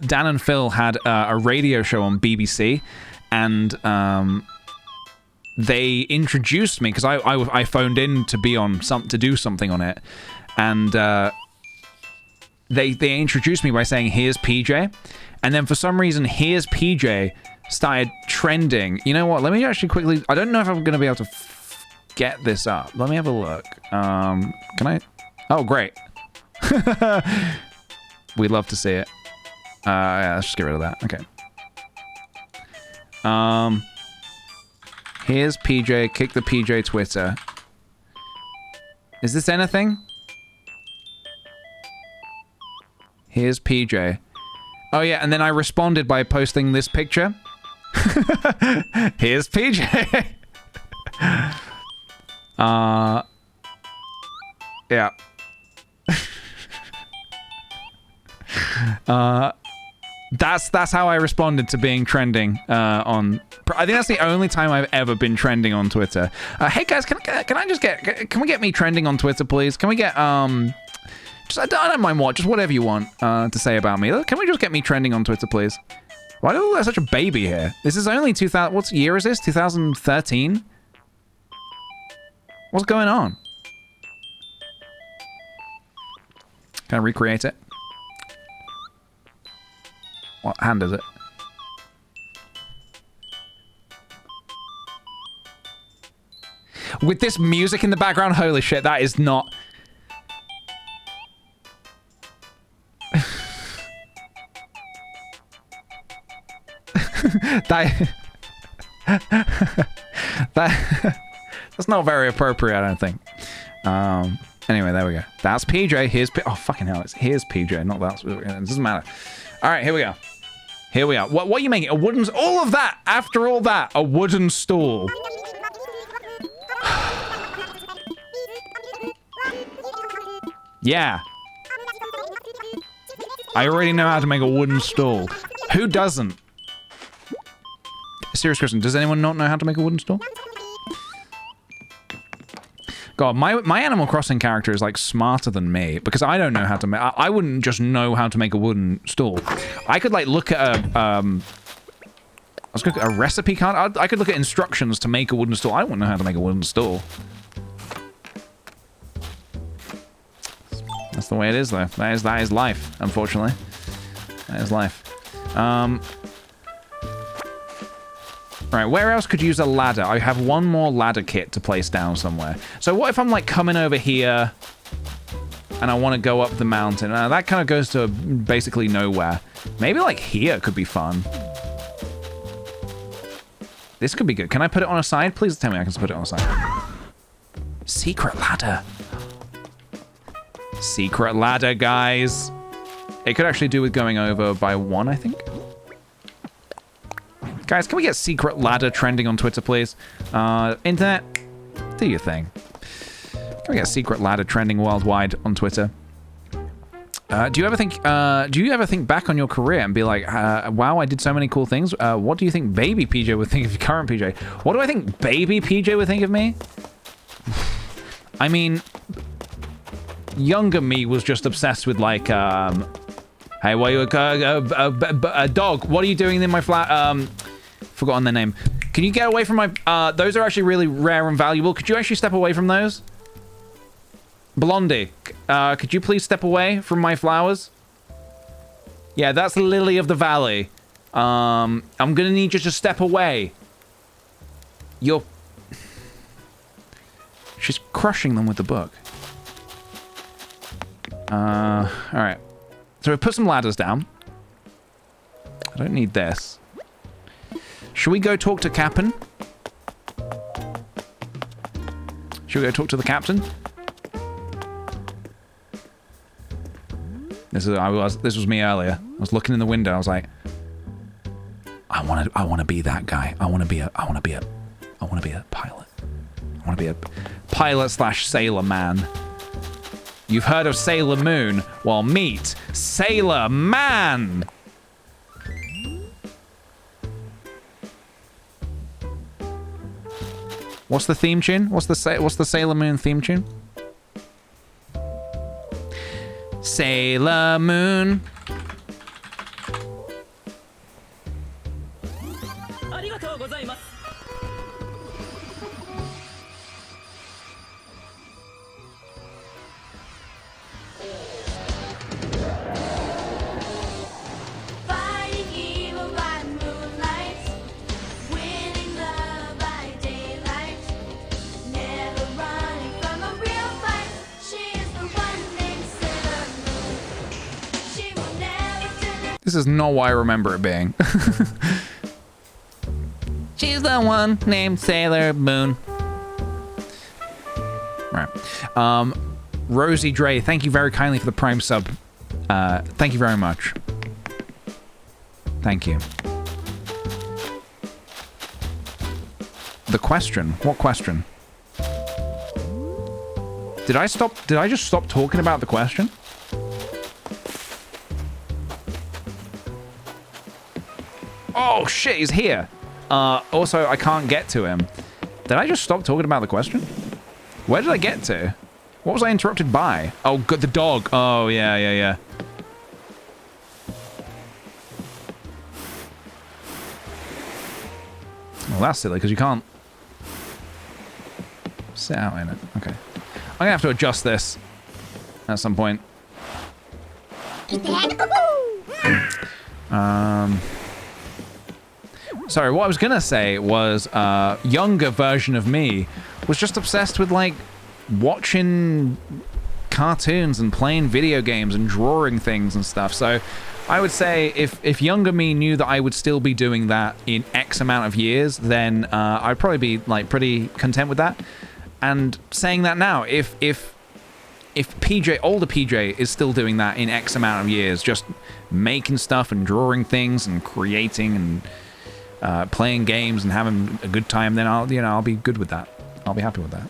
Speaker 1: Dan and Phil had a radio show on BBC, and they introduced me because I phoned in to be on to do something on it, and they introduced me by saying, "Here's PJ," and then for some reason, "Here's PJ" started trending. You know what? Let me actually quickly. I don't know if I'm going to be able to get this up. Let me have a look. Can I? Oh, great. We'd love to see it. Yeah, let's just get rid of that. Okay. Here's PJ. Kick the PJ Twitter. Is this anything? Here's PJ. Oh yeah, and then I responded by posting this picture. Here's PJ. Yeah. That's how I responded to being trending on. I think that's the only time I've ever been trending on Twitter. Hey guys, can we get me trending on Twitter, please? Can we get I don't mind what, just whatever you want to say about me. Can we just get me trending on Twitter, please? Why do I look like such a baby here? This is only 2000. What year is this? 2013. What's going on? Can I recreate it? What hand is it? With this music in the background, holy shit, that is not... That's not very appropriate, I don't think. Anyway, there we go. That's PJ. Here's oh fucking hell! Here's PJ. Not that. It doesn't matter. All right, here we go. Here we are. What are you making? A wooden? All of that. After all that, a wooden stool. Yeah. I already know how to make a wooden stool. Who doesn't? Serious question. Does anyone not know how to make a wooden stool? God, my Animal Crossing character is like smarter than me because I don't know how to make. I wouldn't just know how to make a wooden stool. I could like look at a a recipe card. I could look at instructions to make a wooden stool. I wouldn't know how to make a wooden stool. That's the way it is, though. That is life. Unfortunately, that is life. Right, where else could you use a ladder? I have one more ladder kit to place down somewhere. So what if I'm like coming over here and I want to go up the mountain? That kind of goes to basically nowhere. Maybe like here could be fun. This could be good. Can I put it on a side? Please tell me I can put it on a side. Secret ladder. Secret ladder, guys. It could actually do with going over by one, I think. Guys, can we get secret ladder trending on Twitter, please? Internet, do your thing. Can we get secret ladder trending worldwide on Twitter? Do you ever think back on your career and be like, wow, I did so many cool things? What do you think baby PJ would think of your current PJ? What do I think baby PJ would think of me? I mean, younger me was just obsessed with like, hey, what are you, a dog? What are you doing in my flat? Forgotten their name. Can you get away from my... those are actually really rare and valuable. Could you actually step away from those? Blondie, could you please step away from my flowers? Yeah, that's Lily of the Valley. I'm gonna need you to step away. You're... She's crushing them with the book. Alright. So we put some ladders down. I don't need this. Should we go talk to Captain? Should we go talk to the captain? This was me earlier. I was looking in the window. I was like, I want to be that guy. I want to be a pilot. I want to be a pilot / sailor man. You've heard of Sailor Moon? Well, meet Sailor Man. What's the theme tune? What's the Sailor Moon theme tune? Sailor Moon. This is not what I remember it being. She's the one named Sailor Moon. Right. Rosie Dre, thank you very kindly for the Prime sub. Thank you very much. Thank you. The question? What question? Did I just stop talking about the question? Oh shit, he's here. Also, I can't get to him. Did I just stop talking about the question? Where did I get to? What was I interrupted by? Oh, good, the dog. Oh, yeah. Well, that's silly, because you can't sit out in it. Okay. I'm gonna have to adjust this at some point. Sorry, what I was gonna say was younger version of me was just obsessed with like watching cartoons and playing video games and drawing things and stuff. So I would say if younger me knew that I would still be doing that in X amount of years, then I'd probably be like pretty content with that. And saying that now, if older PJ is still doing that in X amount of years, just making stuff and drawing things and creating and playing games and having a good time, then I'll be good with that. I'll be happy with that.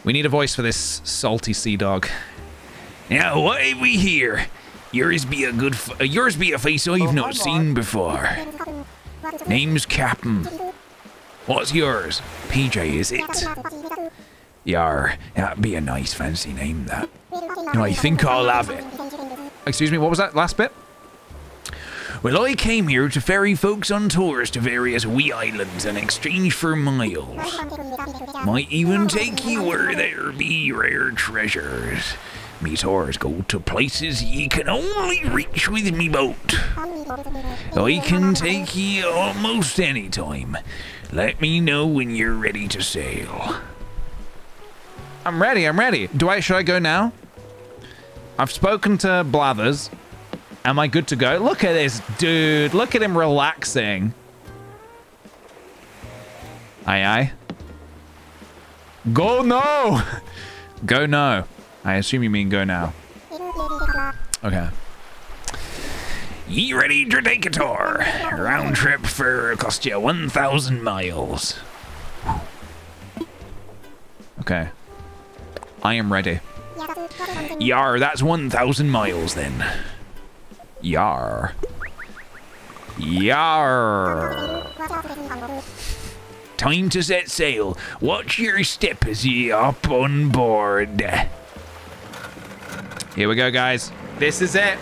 Speaker 1: We need a voice for this salty sea dog. Now, what have we here? Yours be a face I've not seen before. Name's Captain. What's yours? PJ, is it? Yar, that'd be a nice fancy name, that. I think I'll have it. Excuse me, what was that last bit? Well, I came here to ferry folks on tours to various wee islands in exchange for miles. Might even take you where there be rare treasures. Me tours go to places ye can only reach with me boat. I can take ye almost any time. Let me know when you're ready to sail. I'm ready. Should I go now? I've spoken to Blathers. Am I good to go? Look at this dude. Look at him relaxing. Aye. Go no. Go no. I assume you mean go now. Okay. Ye ready to take a tour? Round trip for cost you 1,000 miles. Okay. I am ready. Yar, that's 1,000 miles then. Yar. Time to set sail. Watch your step as ye hop on board. Here we go, guys. This is it.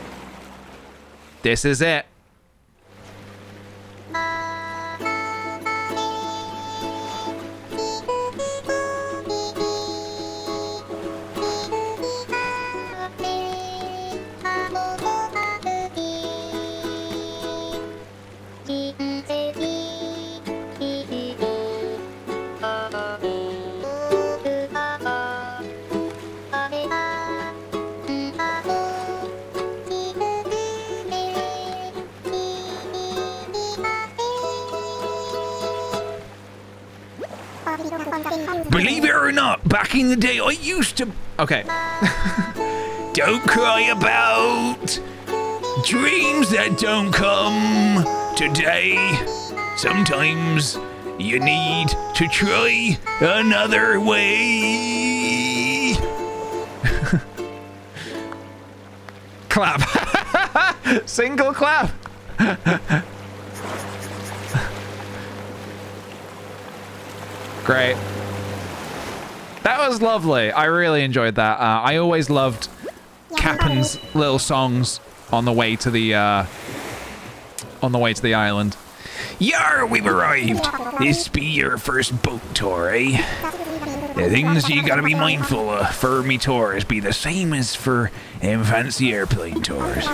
Speaker 1: Believe it or not, back in the day, I used to... Okay. Don't cry about dreams that don't come today. Sometimes you need to try another way. Clap. Single clap. Great. That was lovely. I really enjoyed that. I always loved Cappen's little songs on the way to the island. Yar, we've arrived. This be your first boat tour, eh? The things you gotta be mindful of for me tours be the same as for fancy airplane tours.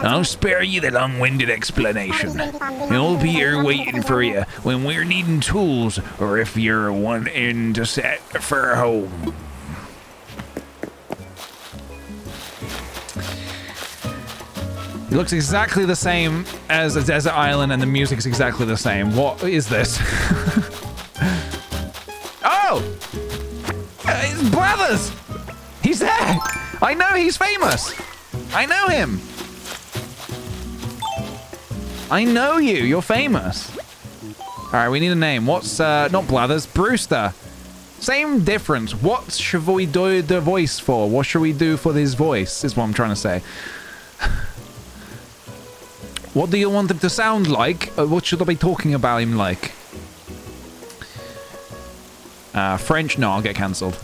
Speaker 1: I'll spare you the long-winded explanation. It'll be here waiting for you when we're needing tools or if you're wanting to set for home. It looks exactly the same as a desert island and the music's exactly the same. What is this? Oh! It's Blathers! He's there! I know he's famous! I know him! I know you! You're famous! Alright, we need a name. What's, not Blathers, Brewster. Same difference. What should we do the voice for? What should we do for his voice, is what I'm trying to say. What do you want him to sound like? What should I be talking about him like? French? No, I'll get cancelled.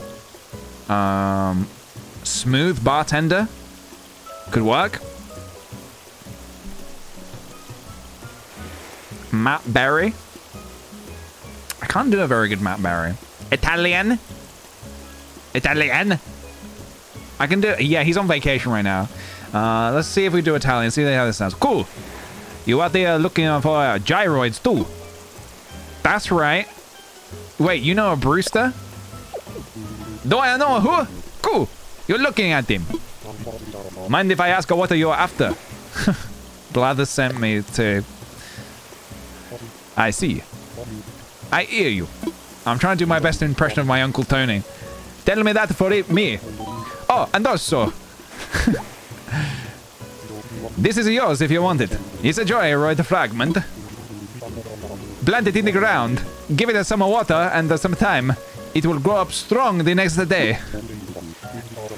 Speaker 1: Smooth bartender? Could work. Matt Berry? I can't do a very good Matt Berry. Italian? Italian? I can do it. Yeah, he's on vacation right now. Let's see if we do Italian. See how this sounds. Cool. You out there looking for gyroids too? That's right. Wait, you know a Brewster? Do I know who? Cool. You're looking at him. Mind if I ask what you're after? Blather sent me to... I see. I hear you. I'm trying to do my best impression of my Uncle Tony. Tell me that for me. Oh, and also... This is yours if you want it. It's a gyroid fragment. Plant it in the ground. Give it some water and some time. It will grow up strong the next day.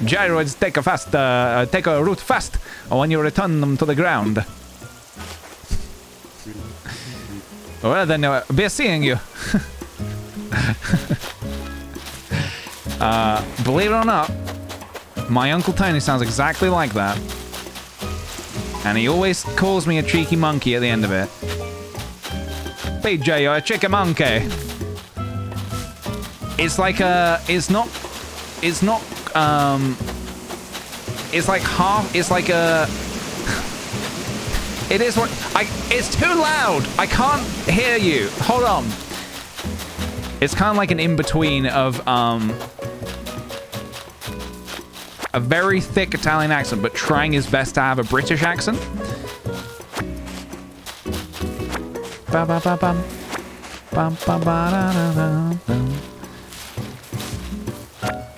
Speaker 1: Gyroids take a root fast when you return them to the ground. Well then, be seeing you. Believe it or not, my Uncle Tony sounds exactly like that. And he always calls me a cheeky monkey at the end of it. PJ, you're a cheeky monkey. It's like a... It's like half... It's like a... It is what... It's too loud! I can't hear you. Hold on. It's kind of like an in-between of, a very thick Italian accent, but trying his best to have a British accent.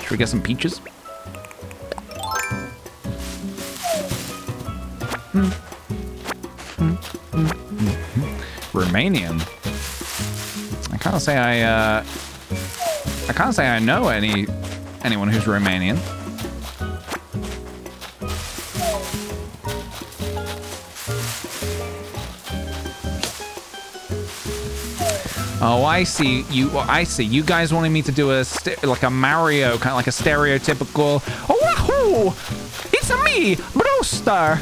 Speaker 1: Should we get some peaches? Romanian. I can't say I know anyone who's Romanian. Oh, I see. You guys wanted me to do like a Mario, kind of like a stereotypical. Oh, wahoo! It's me, Brewster.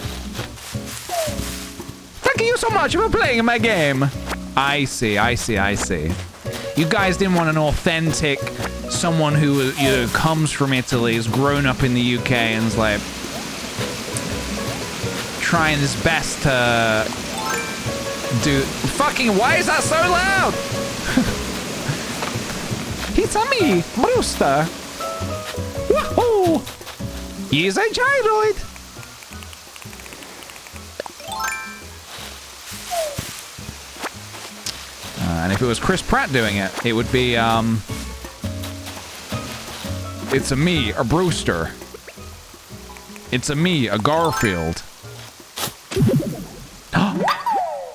Speaker 1: Thank you so much for playing my game. I see. You guys didn't want an authentic, someone who comes from Italy, has grown up in the UK, and is like trying his best to do. Fucking, why is that so loud? It's me, Brewster. Wahoo! He's a gyroid. And if it was Chris Pratt doing it, it would be It's a me, a Brewster. It's a me, a Garfield.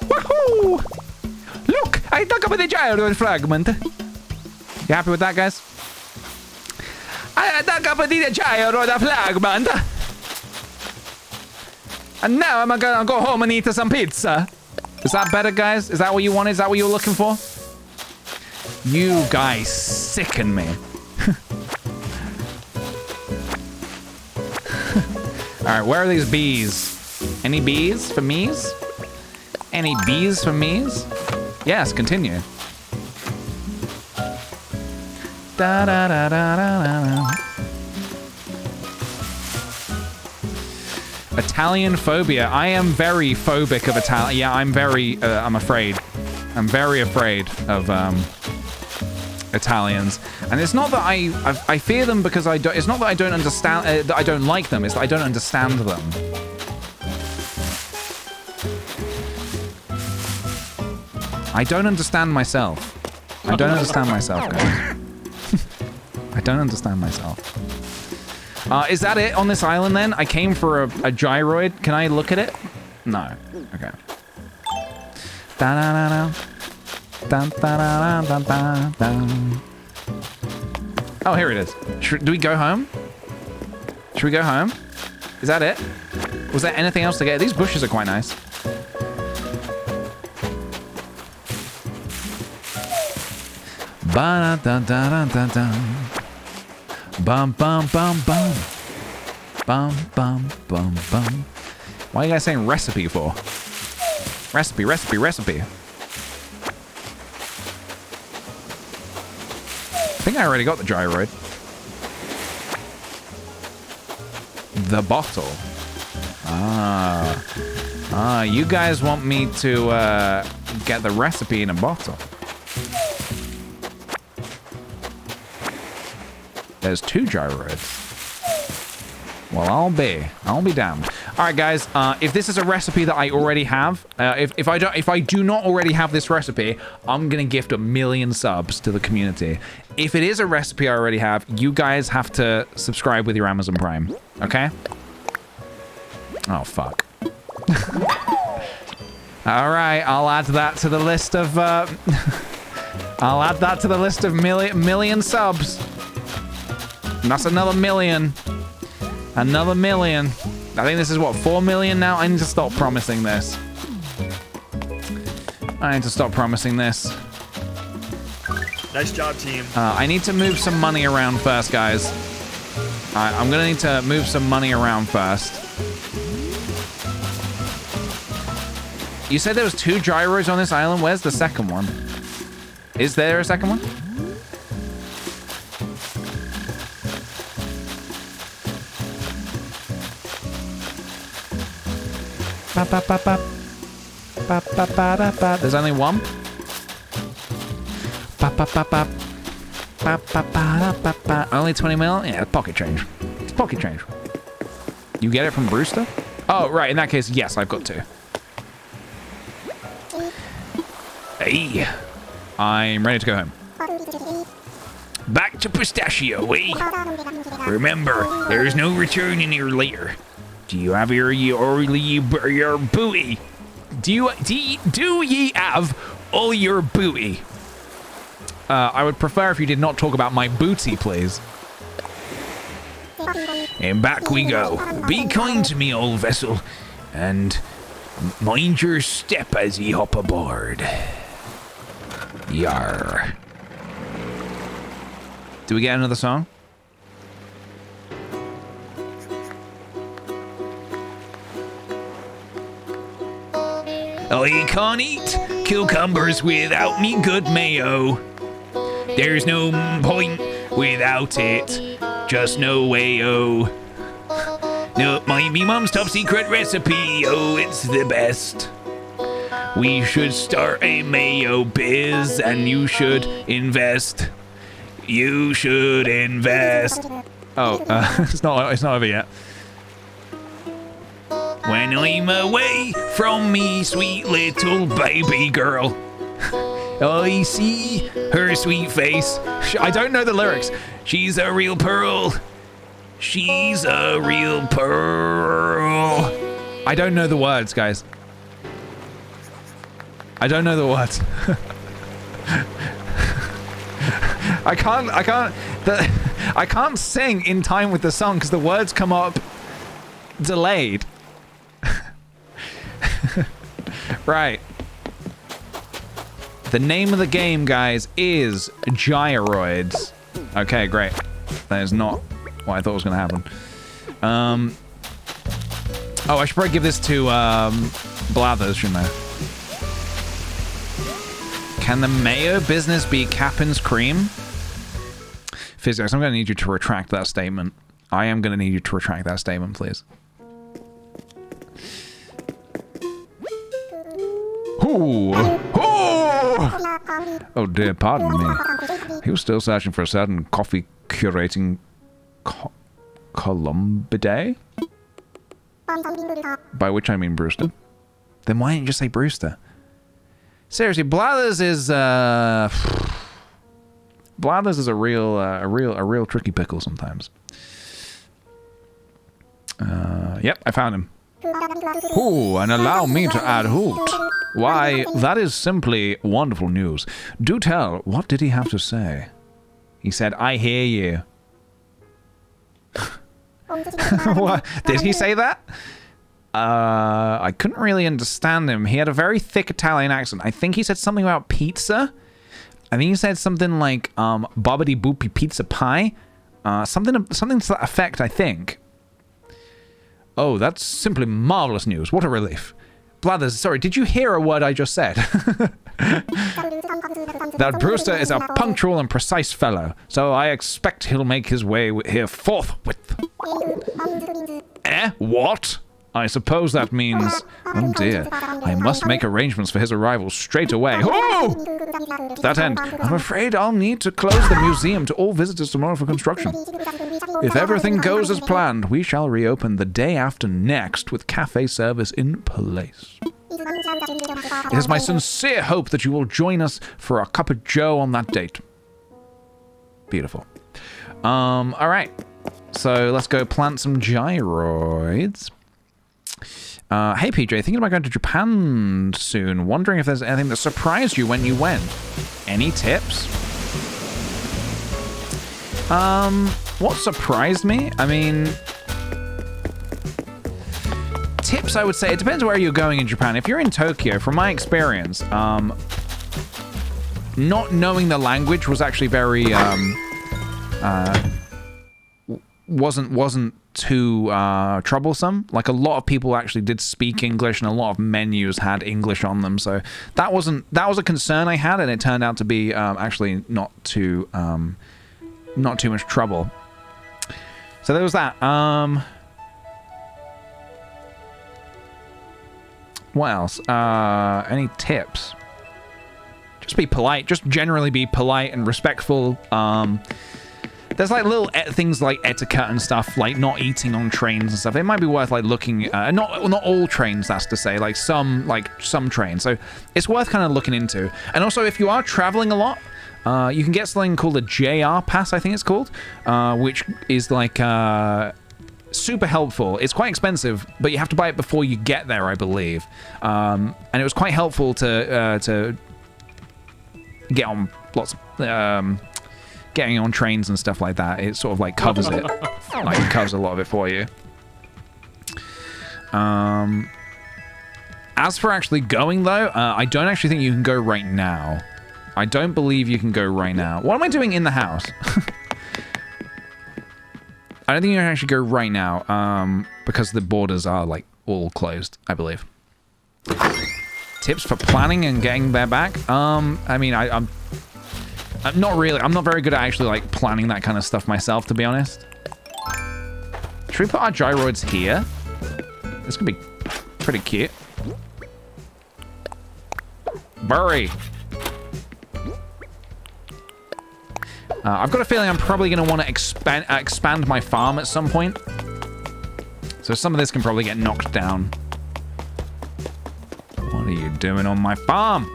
Speaker 1: Woohoo! Look, I dug up the gyroid fragment. You happy with that, guys? I dug up the gyroid fragment. And now I'm gonna go home and eat some pizza. Is that better, guys? Is that what you wanted? Is that what you were looking for? You guys sicken me. Alright, where are these bees? Any bees for me's? Any bees for me's? Yes, continue. Da da da da da da. Italian phobia. I am very phobic of Italian. Yeah, I'm very. I'm afraid. I'm very afraid of Italians. And it's not that I fear them because I don't. It's not that I don't understand. That I don't like them. It's that I don't understand them. I don't understand myself. I don't understand myself, guys. I don't understand myself. Is that it on this island then? I came for a gyroid. Can I look at it? No. Okay. Da-da-da-da. Dun-da-da-da-da-da-da. Oh, here it is. Do we go home? Should we go home? Is that it? Was there anything else to get? These bushes are quite nice. Ba-da-da-da-da-da-da. Bum bum bum bum. Bum bum bum bum. Why are you guys saying recipe for? Recipe, recipe, recipe. I think I already got the gyroid. The bottle. Ah, you guys want me to get the recipe in a bottle. There's 2 gyroids. Well, I'll be damned. All right, guys. If this is a recipe that I already have, if I do not already have this recipe, I'm gonna gift 1,000,000 subs to the community. If it is a recipe I already have, you guys have to subscribe with your Amazon Prime. Okay? Oh fuck. All right, I'll add that to the list of. I'll add that to the list of million subs. And that's another 1,000,000. Another 1,000,000. I think this is what, 4 million now? I need to stop promising this. I need to stop promising this.
Speaker 2: Nice job, team.
Speaker 1: I need to move some money around first, guys. I'm gonna need to move some money around first. You said there was 2 gyros on this island. Where's the second one? Is there a second one? There's only one. Only 20 mil? Yeah, pocket change. It's pocket change. You get it from Brewster? Oh, right. In that case, yes, I've got 2. Hey, I'm ready to go home. Back to Pistachio, eh? Remember, there's no returning here later. Do you have your buoy? Do ye have all your buoy? I would prefer if you did not talk about my booty, please. And back we go. Be kind to me, old vessel, and mind your step as ye hop aboard. Yar. Do we get another song? I can't eat cucumbers without me good mayo. There's no point without it, just no way-o. No, me mom's top secret recipe, oh, it's the best. We should start a mayo biz, and you should invest. You should invest. Oh, it's not over yet. When I'm away from me sweet little baby girl, Oh, you see her sweet face. I don't know the lyrics. She's a real pearl. She's a real pearl. I don't know the words, guys. I don't know the words. I can't sing in time with the song because the words come up delayed. Right. The name of the game, guys, is Gyroids. Okay, great. That is not what I thought was going to happen. Oh, I should probably give this to Blathers, shouldn't I? Can the mayo business be Captain's cream? Physics, I'm going to need you to retract that statement. I am going to need you to retract that statement, please. Ooh. Oh dear, pardon me. He was still searching for a certain coffee curating Columbidae? By which I mean Brewster. Then why didn't you just say Brewster? Seriously, Blathers is Blathers is a real tricky pickle sometimes. Yep, I found him. Ooh, and allow me to add hoot. Why, that is simply wonderful news. Do tell, what did he have to say? He said, I hear you. What? Did he say that? I couldn't really understand him. He had a very thick Italian accent. I think he said something about pizza. I think he said something like, bobbity boopy pizza pie. Something to that effect, I think. Oh, that's simply marvelous news. What a relief. Blathers, sorry, did you hear a word I just said? That Brewster is a punctual and precise fellow, so I expect he'll make his way here forthwith. What? I suppose that means... Oh dear, I must make arrangements for his arrival straight away. Oh! To that end, I'm afraid I'll need to close the museum to all visitors tomorrow for construction. If everything goes as planned, we shall reopen the day after next with cafe service in place. It is my sincere hope that you will join us for a cup of joe on that date. Beautiful. All right. So let's go plant some gyroids. Hey PJ, thinking about going to Japan soon. Wondering if there's anything that surprised you when you went. Any tips? What surprised me? I mean, tips, I would say, it depends where you're going in Japan. If you're in Tokyo, from my experience, not knowing the language was actually very, wasn't too troublesome. Like, a lot of people actually did speak English, and a lot of menus had English on them, so that was a concern I had, and it turned out to be actually not too much trouble. So there was that. What else? Any tips? Just be polite. Just generally be polite and respectful. There's like little things like etiquette and stuff, like not eating on trains and stuff. It might be worth like looking. Not all trains, that's to say. Like some trains. So it's worth kind of looking into. And also, if you are traveling a lot, you can get something called a JR pass, I think it's called, which is like super helpful. It's quite expensive, but you have to buy it before you get there, I believe. And it was quite helpful to get on lots of getting on trains and stuff like that. It sort of like covers it, like it covers a lot of it for you. As for actually going though, I don't actually think you can go right now. I don't believe you can go right now. What am I doing in the house? I don't think you can actually go right now, because the borders are like all closed, I believe. Tips for planning and getting there back? I mean, I'm not really. I'm not very good at actually like planning that kind of stuff myself, to be honest. Should we put our gyroids here? This could be pretty cute. Bury. I've got a feeling I'm probably going to want to expand my farm at some point. So some of this can probably get knocked down. What are you doing on my farm?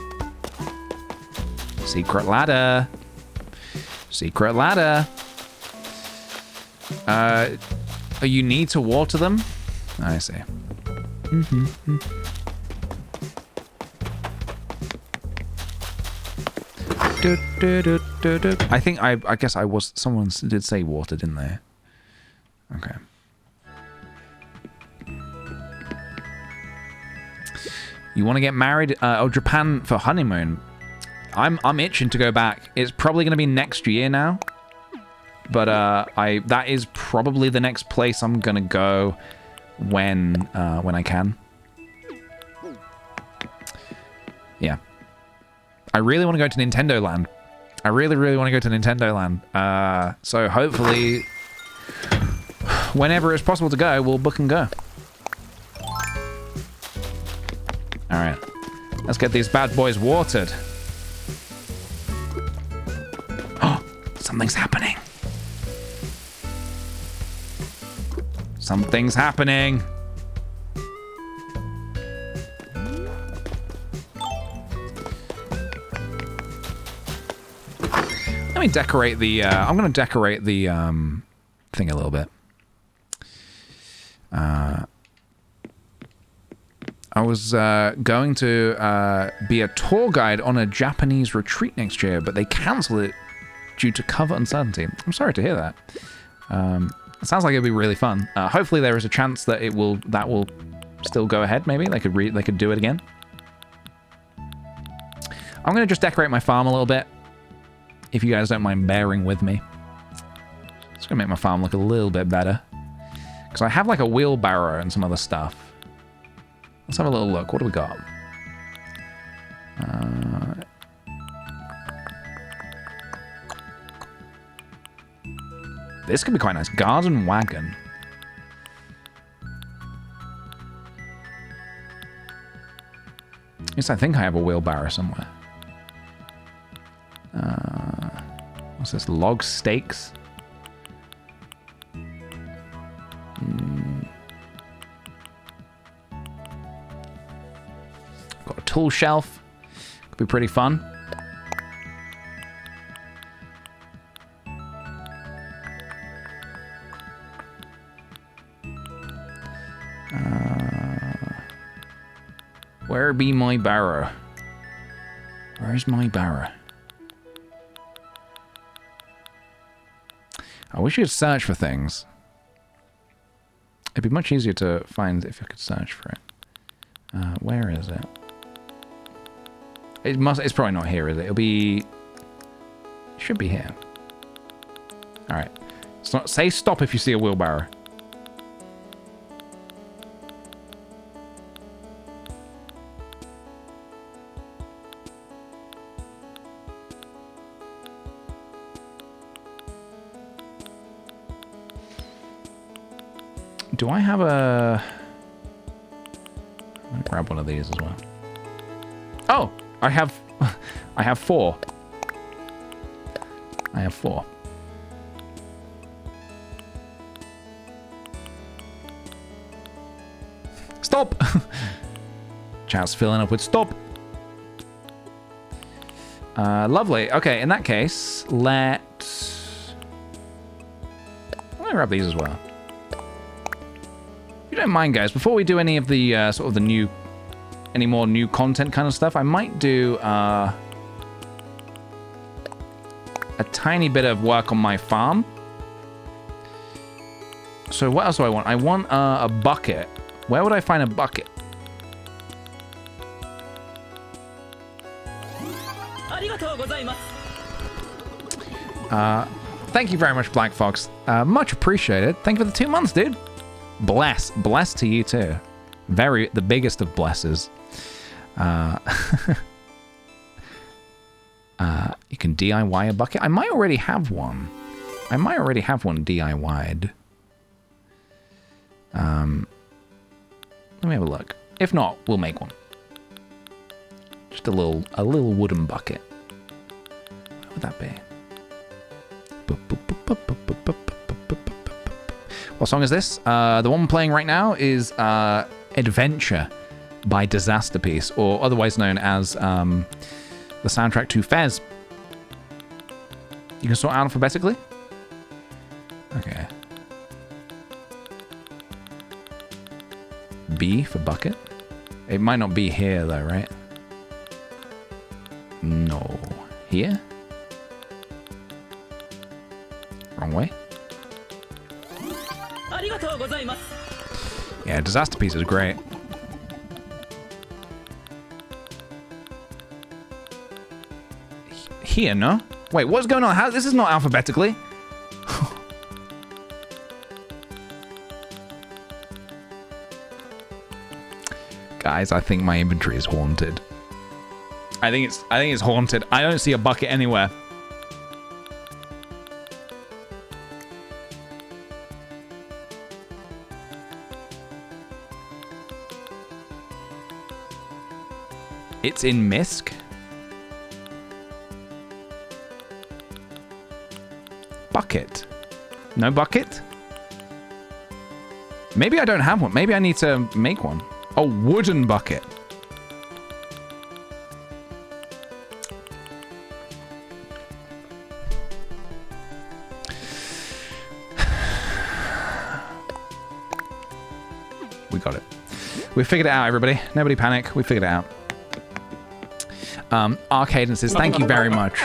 Speaker 1: Secret ladder. Secret ladder. You need to water them? I see. I think I guess I was, someone did say water, didn't they? Okay. You want to get married? Oh, Japan for honeymoon. I'm itching to go back. It's probably going to be next year now. But that is probably the next place I'm going to go when I can. Yeah. I really want to go to Nintendo Land. I really, really want to go to Nintendo Land. So hopefully, whenever it's possible to go, we'll book and go. All right. Let's get these bad boys watered. Oh, something's happening. Something's happening. Let me decorate the, I'm going to decorate the thing a little bit. I was going to be a tour guide on a Japanese retreat next year, but they cancelled it due to cover uncertainty. I'm sorry to hear that. It sounds like it'd be really fun. Hopefully there is a chance that that will still go ahead. Maybe they could do it again. I'm going to just decorate my farm a little bit. If you guys don't mind bearing with me. It's going to make my farm look a little bit better. Because I have like a wheelbarrow and some other stuff. Let's have a little look. What do we got? This could be quite nice. Garden wagon. Yes, I think I have a wheelbarrow somewhere. What's this? Log stakes? Got a tool shelf. Could be pretty fun. Where be my barrow? Where's my barrow? I wish you could search for things. It'd be much easier to find if I could search for it. Where is it? It's probably not here, is it? It should be here. Alright. Say stop if you see a wheelbarrow. Do I have a... I'm gonna grab one of these as well. Oh! I have 4. I have 4. Stop! Chat's filling up with stop. Lovely. Okay, in that case, I'm gonna grab these as well. If you don't mind, guys, before we do any of the sort of the any more new content kind of stuff, I might do a tiny bit of work on my farm. So what else do I want? I want a bucket. Where would I find a bucket? Thank you very much, Black Fox. Much appreciated. Thank you for the 2 months, dude. Bless to you too. The biggest of blesses. You can DIY a bucket. I might already have one. DIY'd. Let me have a look. If not, we'll make one. Just a little wooden bucket. What would that be? What song is this? The one playing right now is Adventure by Disaster Piece, or otherwise known as the soundtrack to Fez. You can sort alphabetically? Okay. B for bucket? It might not be here though, right? No. Here? Wrong way? Yeah, disaster piece is great. Here, no? Wait, what's going on? How, this is not alphabetically. Guys, I think my inventory is haunted. I think it's haunted. I don't see a bucket anywhere. It's in Misk. Bucket. No bucket? Maybe I don't have one. Maybe I need to make one. A wooden bucket. We got it. We figured it out, everybody. Nobody panic. We figured it out. Arcade says, thank you very much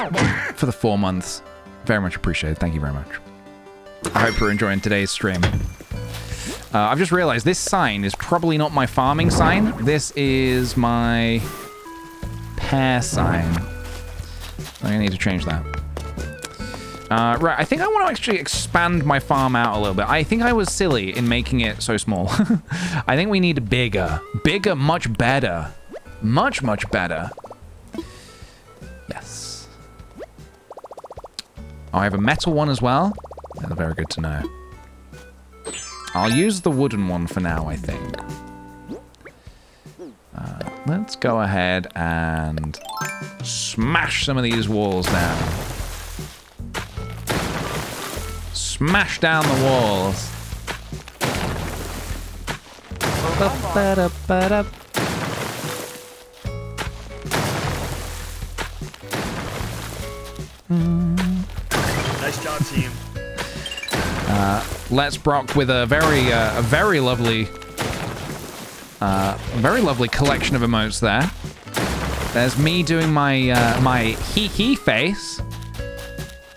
Speaker 1: for the 4 months. Very much appreciated. Thank you very much. I hope you're enjoying today's stream. I've just realized this sign is probably not my farming sign. This is my pear sign. I'm gonna need to change that. Right, I think I want to actually expand my farm out a little bit. I think I was silly in making it so small. I think we need bigger. Bigger, much better. Much, much better. Yes. Oh, I have a metal one as well. That's very good to know. I'll use the wooden one for now, I think. Let's go ahead and smash some of these walls down. Smash down the walls.
Speaker 2: Nice job, team.
Speaker 1: Let's Brock with a very lovely collection of emotes there. There's me doing my my hee face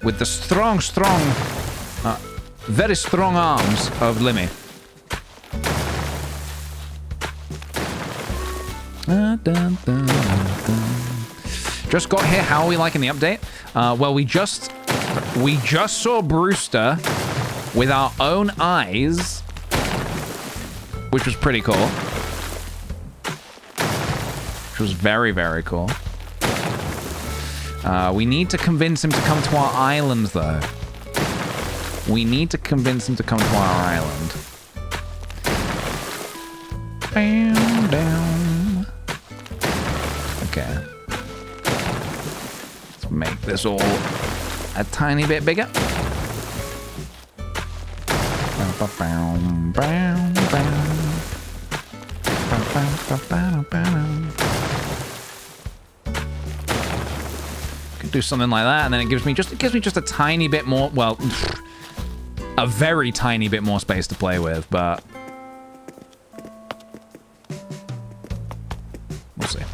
Speaker 1: with the strong, very strong arms of Limmy. Just got here. How are we liking the update? Well, we just saw Brewster with our own eyes, which was pretty cool. Which was very, very cool. We need to convince him to come to our island, though. We need to convince him to come to our island. Bam, down. Okay. Let's make this all a tiny bit bigger. Could do something like that, and then it gives me just a tiny bit more. Well, a very tiny bit more space to play with, but we'll see.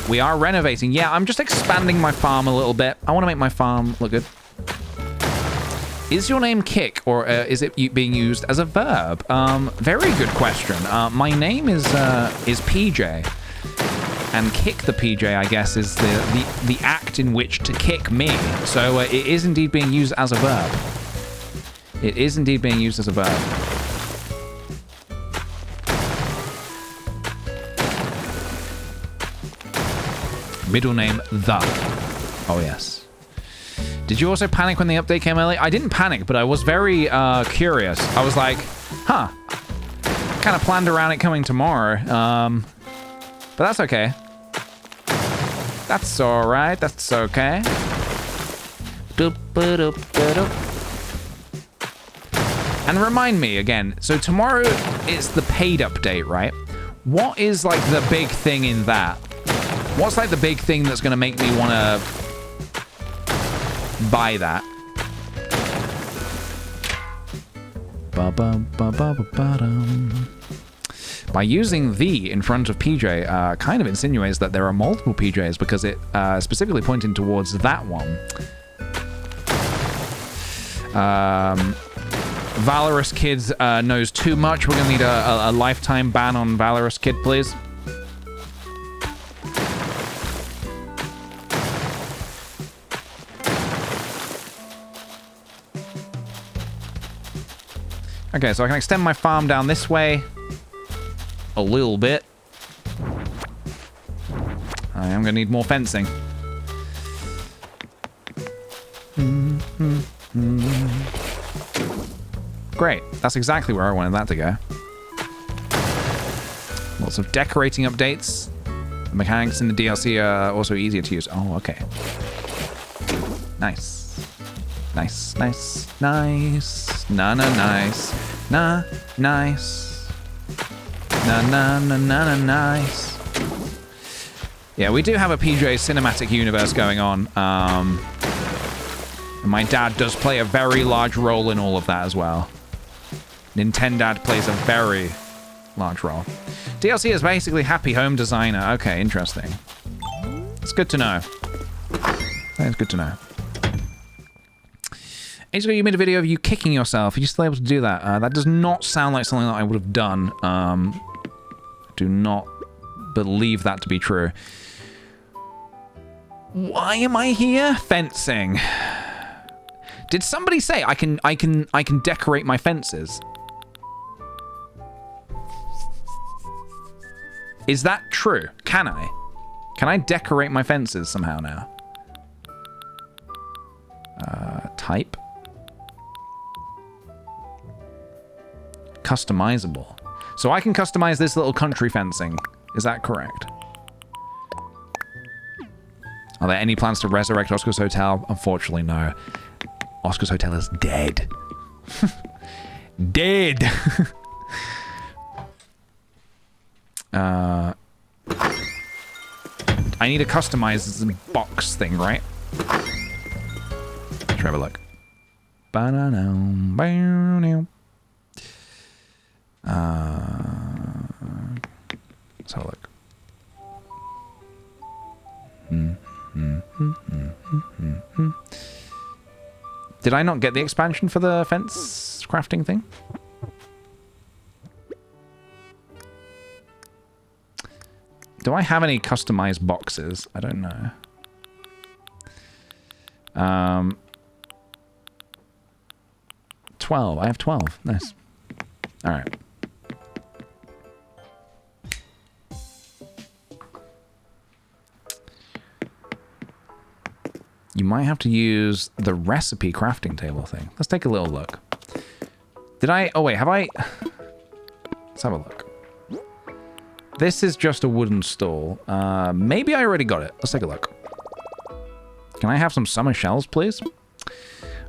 Speaker 1: We are renovating. Yeah, I'm just expanding my farm a little bit. I want to make my farm look good. Is your name Kick, or is it being used as a verb? Very good question. My name is PJ, and Kick the PJ, I guess, is the act in which to kick me. So it is indeed being used as a verb. It is indeed being used as a verb. Middle name, the. Oh, yes. Did you also panic when the update came early? I didn't panic, but I was very curious. I was like, huh. Kind of planned around it coming tomorrow. But that's okay. That's all right. That's okay. And remind me again. So tomorrow is the paid update, right? What is like the big thing in that? What's like the big thing that's going to make me want to buy that. By using the in front of PJ, kind of insinuates that there are multiple PJs because it specifically pointing towards that one. Valorous Kid knows too much. We're gonna need a lifetime ban on Valorous Kid, please. Okay, so I can extend my farm down this way a little bit. I am gonna need more fencing. Great, that's exactly where I wanted that to go. Lots of decorating updates. The mechanics in the DLC are also easier to use. Oh, okay. Nice. Nice, nice, nice. Nice. Nice. Nice. Yeah, we do have a PJ cinematic universe going on. And my dad does play a very large role in all of that as well. Nintendad plays a very large role. DLC is basically Happy Home Designer. Okay, interesting. It's good to know. That's good to know. Ago, you made a video of you kicking yourself. Are you still able to do that? That does not sound like something that I would have done. Do not believe that to be true. Why am I here? Fencing. Did somebody say I can decorate my fences? Is that true? Can I? Can I decorate my fences somehow now? Type. Customizable. So I can customize this little country fencing. Is that correct? Are there any plans to resurrect Oscar's Hotel? Unfortunately, no. Oscar's Hotel is dead. Dead. I need to customize this box thing, right? Let's have a look. Let's have a look. Did I not get the expansion for the fence crafting thing? Do I have any customized boxes? I don't know. 12. I have 12. Nice. All right. You might have to use the recipe crafting table thing. Let's take a little look. Did I... Oh, wait. Have I... Let's have a look. This is just a wooden stall. Maybe I already got it. Let's take a look. Can I have some summer shells, please?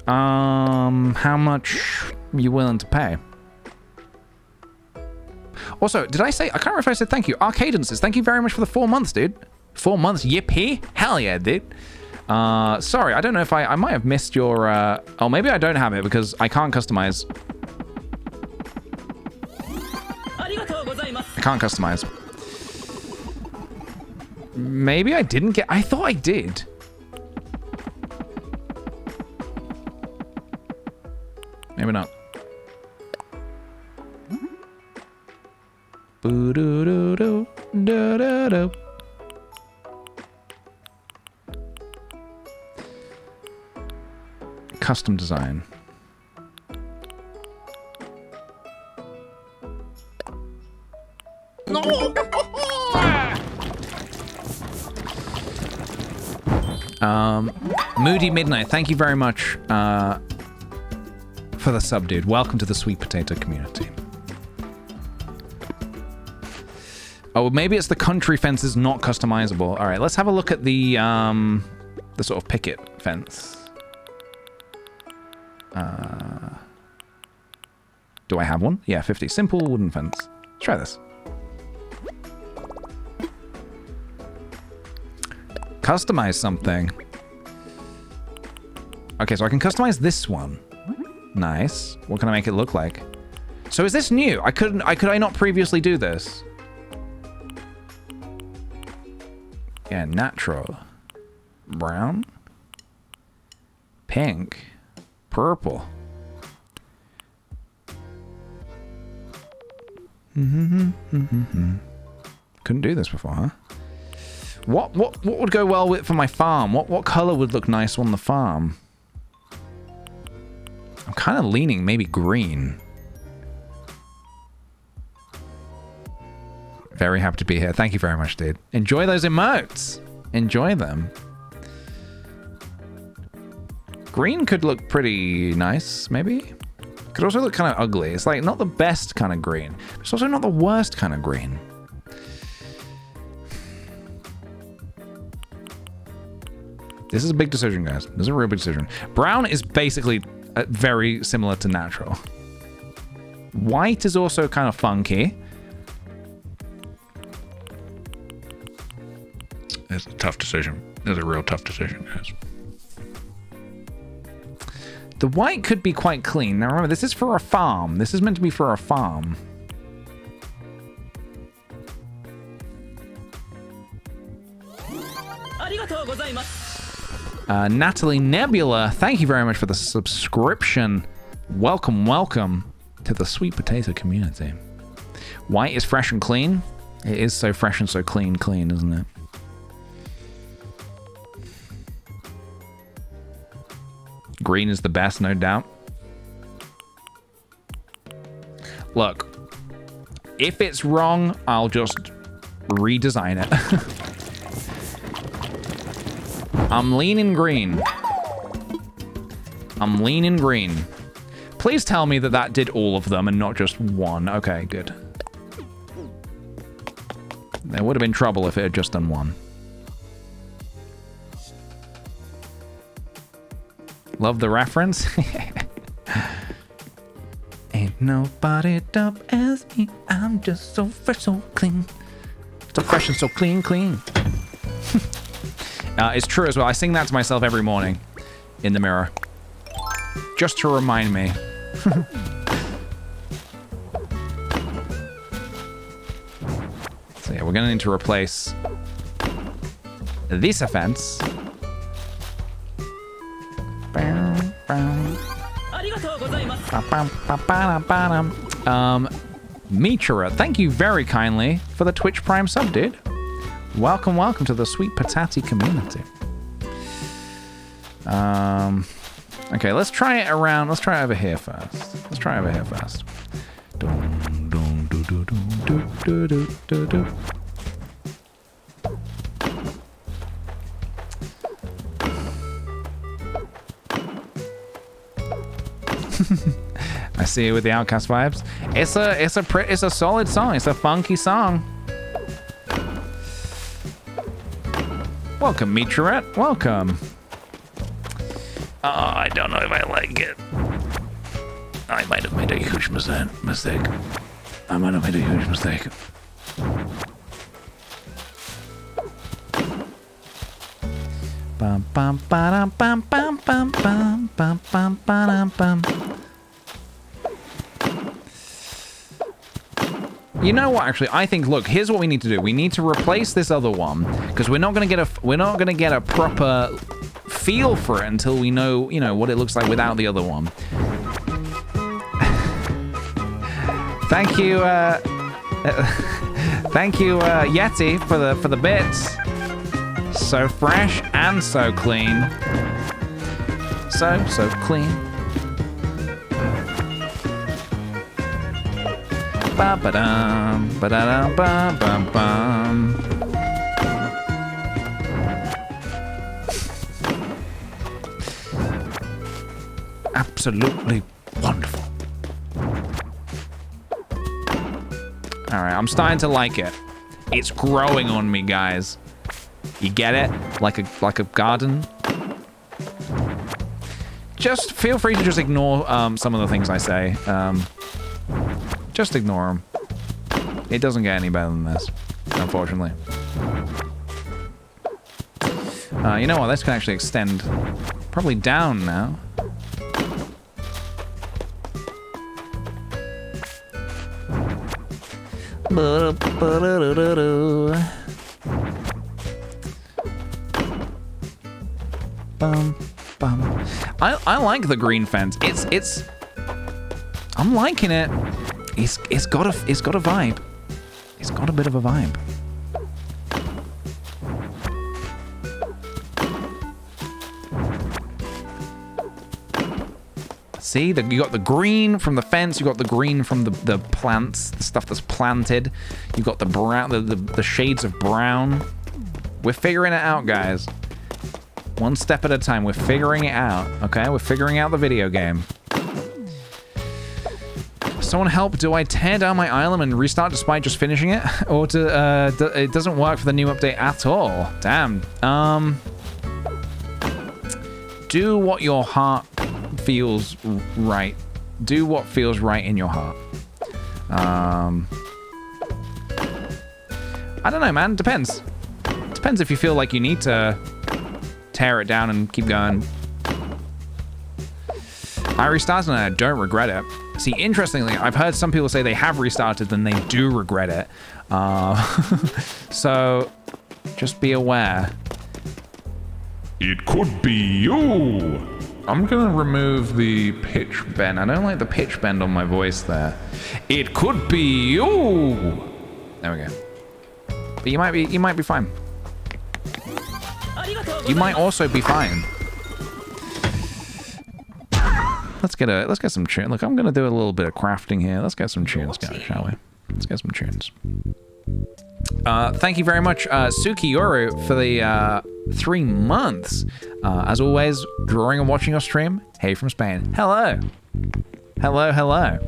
Speaker 1: How much are you willing to pay? Also, did I say... I can't remember if I said thank you. Arcadences, thank you very much for the 4 months, dude. 4 months, yippee. Hell yeah, dude. Sorry, I don't know if I might have missed your... Oh, maybe I don't have it because I can't customize. I can't customize. Maybe I didn't get... I thought I did. Maybe not. Boo-doo-doo-doo-doo-doo-doo. Custom design. Moody Midnight, thank you very much for the sub, dude. Welcome to the sweet potato community. Oh, maybe it's the country fence is not customizable. All right, let's have a look at the sort of picket fence. Do I have one? Yeah, 50. Simple wooden fence. Let's try this. Customize something. Okay, so I can customize this one. Nice. What can I make it look like? So is this new? Could I not previously do this? Yeah, natural. Brown. Pink. Purple. Couldn't do this before, huh? What would go well with for my farm? What color would look nice on the farm? I'm kind of leaning maybe green. Very happy to be here. Thank you very much, dude. Enjoy those emotes. Enjoy them. Green could look pretty nice, maybe. Could also look kind of ugly. It's like not the best kind of green. It's also not the worst kind of green. This is a big decision, guys. This is a real big decision. Brown is basically very similar to natural. White is also kind of funky. It's a tough decision. It's a real tough decision, guys. The white could be quite clean. Now remember, this is for a farm. This is meant to be for a farm. Natalie Nebula, thank you very much for the subscription. Welcome, welcome to the sweet potato community. White is fresh and clean. It is so fresh and so clean, isn't it? Green is the best, no doubt. Look, if it's wrong, I'll just redesign it. I'm leaning green. I'm leaning green. Please tell me that that did all of them and not just one. Okay, good. There would have been trouble if it had just done one. Love the reference. Ain't nobody dumb as me. I'm just so fresh, so clean. So fresh and so clean. It's true as well. I sing that to myself every morning in the mirror. Just to remind me. So yeah, we're gonna need to replace this offense. Mitra, thank you very kindly for the Twitch Prime sub, dude. Welcome to the sweet patati community. Okay, let's try it around. Let's try it over here first. I see you with the Outcast vibes. It's a solid song. It's a funky song. Welcome, Meteorette. Welcome. Oh, I don't know if I like it. I might have made a huge mistake. Bum bum ba bum bum bum bum bum bum ba bum. You know what? Actually, I think. Look, here's what we need to do. We need to replace this other one because we're not gonna get a proper feel for it until we know, what it looks like without the other one. Thank you, Yeti for the bits. So fresh and so clean. So clean. Ba ba dum ba da dum ba bum bum. Absolutely wonderful. All right, I'm starting to like it. It's growing on me, guys. You get it? Like a garden. Just feel free to just ignore some of the things I say. Just ignore them. It doesn't get any better than this, unfortunately. You know what? This can actually extend Probably down now. Bum, bum. I like the green fence. It's I'm liking it. It's got a vibe. It's got a bit of a vibe. See, you got the green from the fence, you got the green from the plants, the stuff that's planted. You got the brown, the shades of brown. We're figuring it out, guys. One step at a time. We're figuring it out, okay? We're figuring out the video game. Someone help, do I tear down my island and restart despite just finishing it? Or it doesn't work for the new update at all? Damn. Do what your heart feels right. Do what feels right in your heart. I don't know, man. Depends. Depends if you feel like you need to tear it down and keep going. I restarted and I don't regret it. See, interestingly, I've heard some people say they have restarted and they do regret it. So, just be aware.
Speaker 5: It could be you. I'm gonna remove the pitch bend. I don't like the pitch bend on my voice there.
Speaker 1: It could be you. There we go. But you might be fine. You might also be fine. Let's get some tunes. Look, I'm gonna do a little bit of crafting here. Let's get some tunes going, shall we? Let's get some tunes. Thank you very much, Sukiyoru, for the 3 months. As always, drawing and watching your stream. Hey from Spain. Hello. Hello, hello.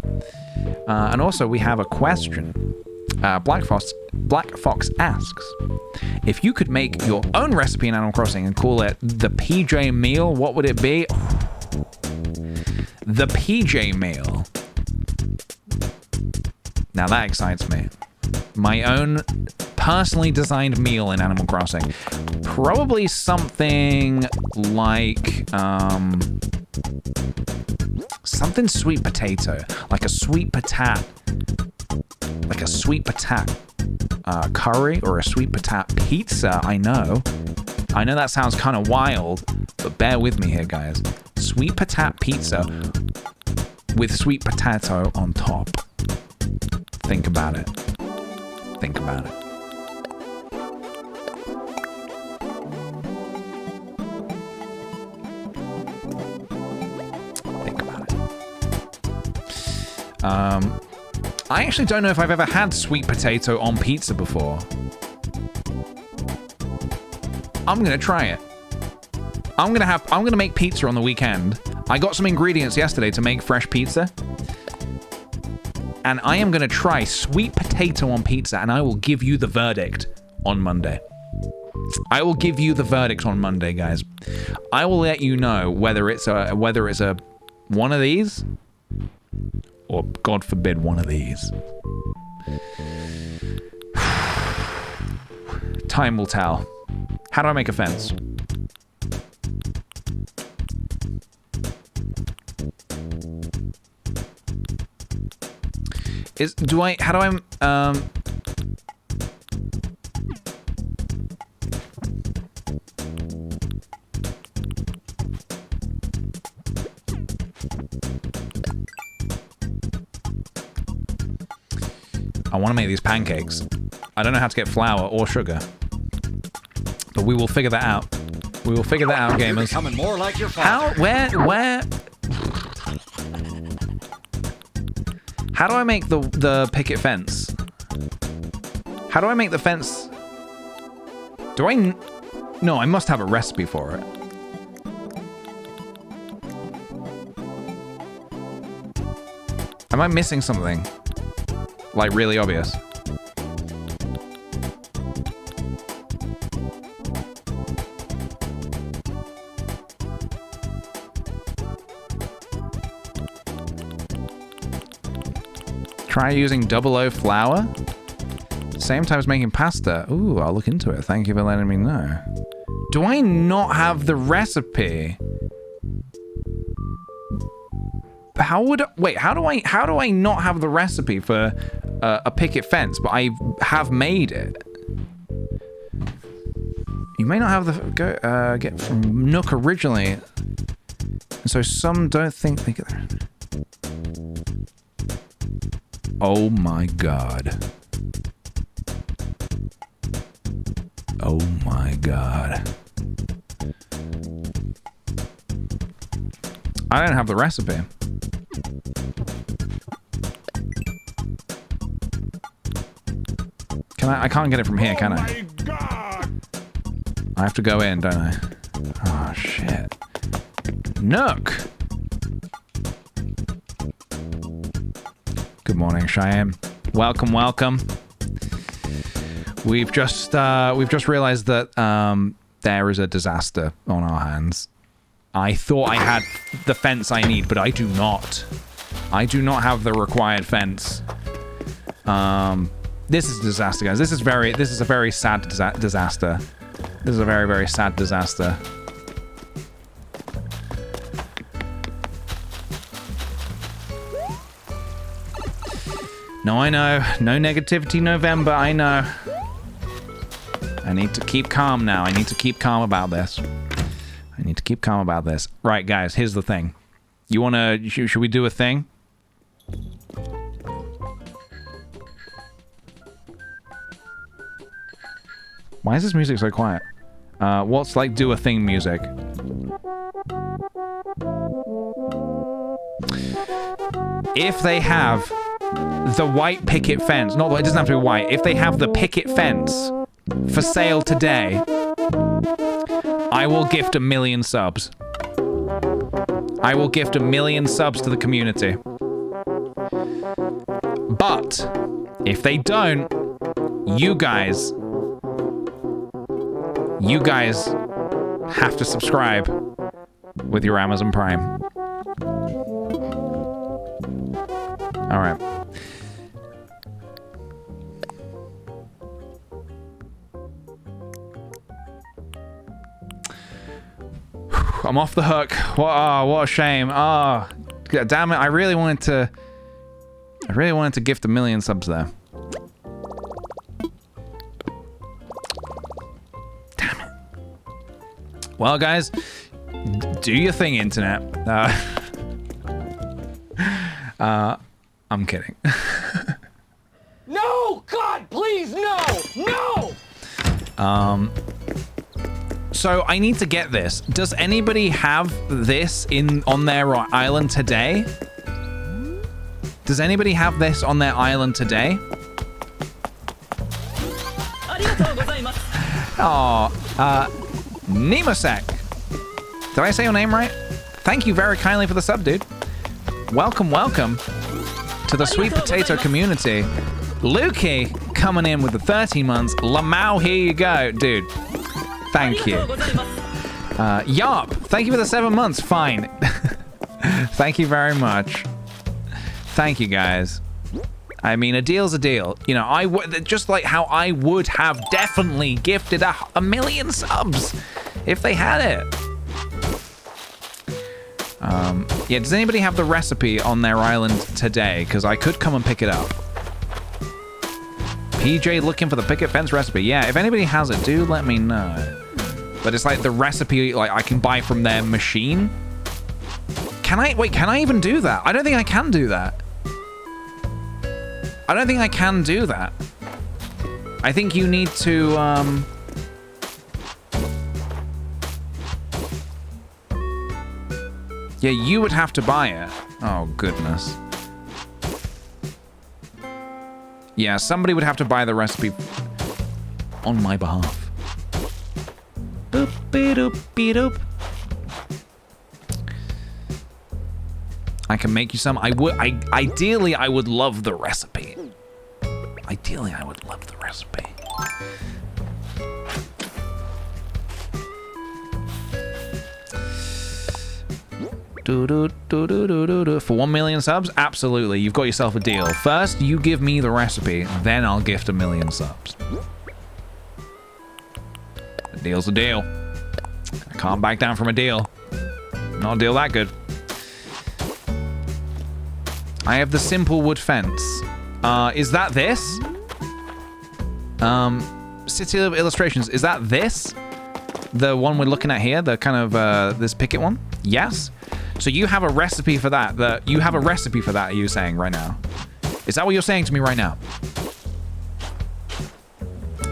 Speaker 1: And also, we have a question. Black Fox asks, if you could make your own recipe in Animal Crossing and call it the PJ meal, what would it be? The PJ meal. Now that excites me. My own personally designed meal in Animal Crossing. Probably something like, something sweet potato. Like a sweet potat. Like a sweet potat curry or a sweet potat pizza, I know. I know that sounds kind of wild, but bear with me here, guys. Sweet potat pizza with sweet potato on top. Think about it. Think about it. Think about it. I actually don't know if I've ever had sweet potato on pizza before. I'm gonna try it. I'm gonna make pizza on the weekend. I got some ingredients yesterday to make fresh pizza. And I am gonna try sweet potato on pizza, and I will give you the verdict on Monday. I will give you the verdict on Monday, guys. I will let you know whether it's a one of these, or God forbid, one of these. Time will tell. How do I make a fence? How do I, I want to make these pancakes. I don't know how to get flour or sugar. But we will figure that out. We will figure that out, gamers.
Speaker 9: You're becoming more like your father.
Speaker 1: Where? How do I make the picket fence? How do I make the fence? No, I must have a recipe for it. Am I missing something? Like, really obvious? Try using 00 flour? Same time as making pasta. Ooh, I'll look into it. Thank you for letting me know. Do I not have the recipe? Wait, how do I not have the recipe for a picket fence, but I have made it? You may not have the get from Nook originally, and so some don't think they get there. Oh my god. Oh my god. I don't have the recipe. I can't get it from here, can I? I have to go in, don't I? Oh, shit. Nook! Good morning, Cheyenne. Welcome, welcome. We've just realized that there is a disaster on our hands. I thought I had the fence I need, but I do not. I do not have the required fence. This is a disaster, guys. This is a very sad disaster. This is a very, very sad disaster. No, I know. No negativity November, I know. I need to keep calm now. I need to keep calm about this. I need to keep calm about this. Right, guys, here's the thing. You wanna... Should we do a thing? Why is this music so quiet? What's like do a thing music? If they have the white picket fence, not it doesn't have to be white. If they have the picket fence for sale today, I will gift 1 million subs. I will gift 1 million subs to the community. But if they don't, you guys have to subscribe with your Amazon Prime. All right. I'm off the hook. What a shame. Oh, damn it. I really wanted to gift 1 million subs there. Damn it. Well, guys, do your thing, internet. I'm kidding.
Speaker 4: No! God, please, no! No!
Speaker 1: So I need to get this. Does anybody have this on their island today? Does anybody have this on their island today? Oh, Nemosek. Did I say your name right? Thank you very kindly for the sub, dude. Welcome, welcome to the sweet potato community. Lukey coming in with the 13 months. Lamau, here you go, dude. Thank you. Yarp, thank you for the 7 months. Fine. Thank you very much. Thank you, guys. I mean, a deal's a deal. You know, just like how I would have definitely gifted 1 million subs if they had it. Yeah, does anybody have the recipe on their island today? Because I could come and pick it up. PJ looking for the picket fence recipe. Yeah, if anybody has it, do let me know. But it's like the recipe, like I can buy from their machine. Can I even do that? I don't think I can do that. I don't think I can do that. I think you need to, yeah, you would have to buy it. Oh, goodness. Yeah, somebody would have to buy the recipe on my behalf. Boop-be-doop-be-doop. I can make you some. Ideally, I would love the recipe. Ideally, I would love the recipe. For 1 million subs? Absolutely. You've got yourself a deal. First, you give me the recipe, then I'll gift 1 million subs. A deal's a deal. I can't back down from a deal. Not a deal that good. I have the simple wood fence. Is that this? City of Illustrations, is that this? The one we're looking at here, the kind of, this picket one? Yes? So you have a recipe for that, you have a recipe for that, are you saying right now? Is that what you're saying to me right now?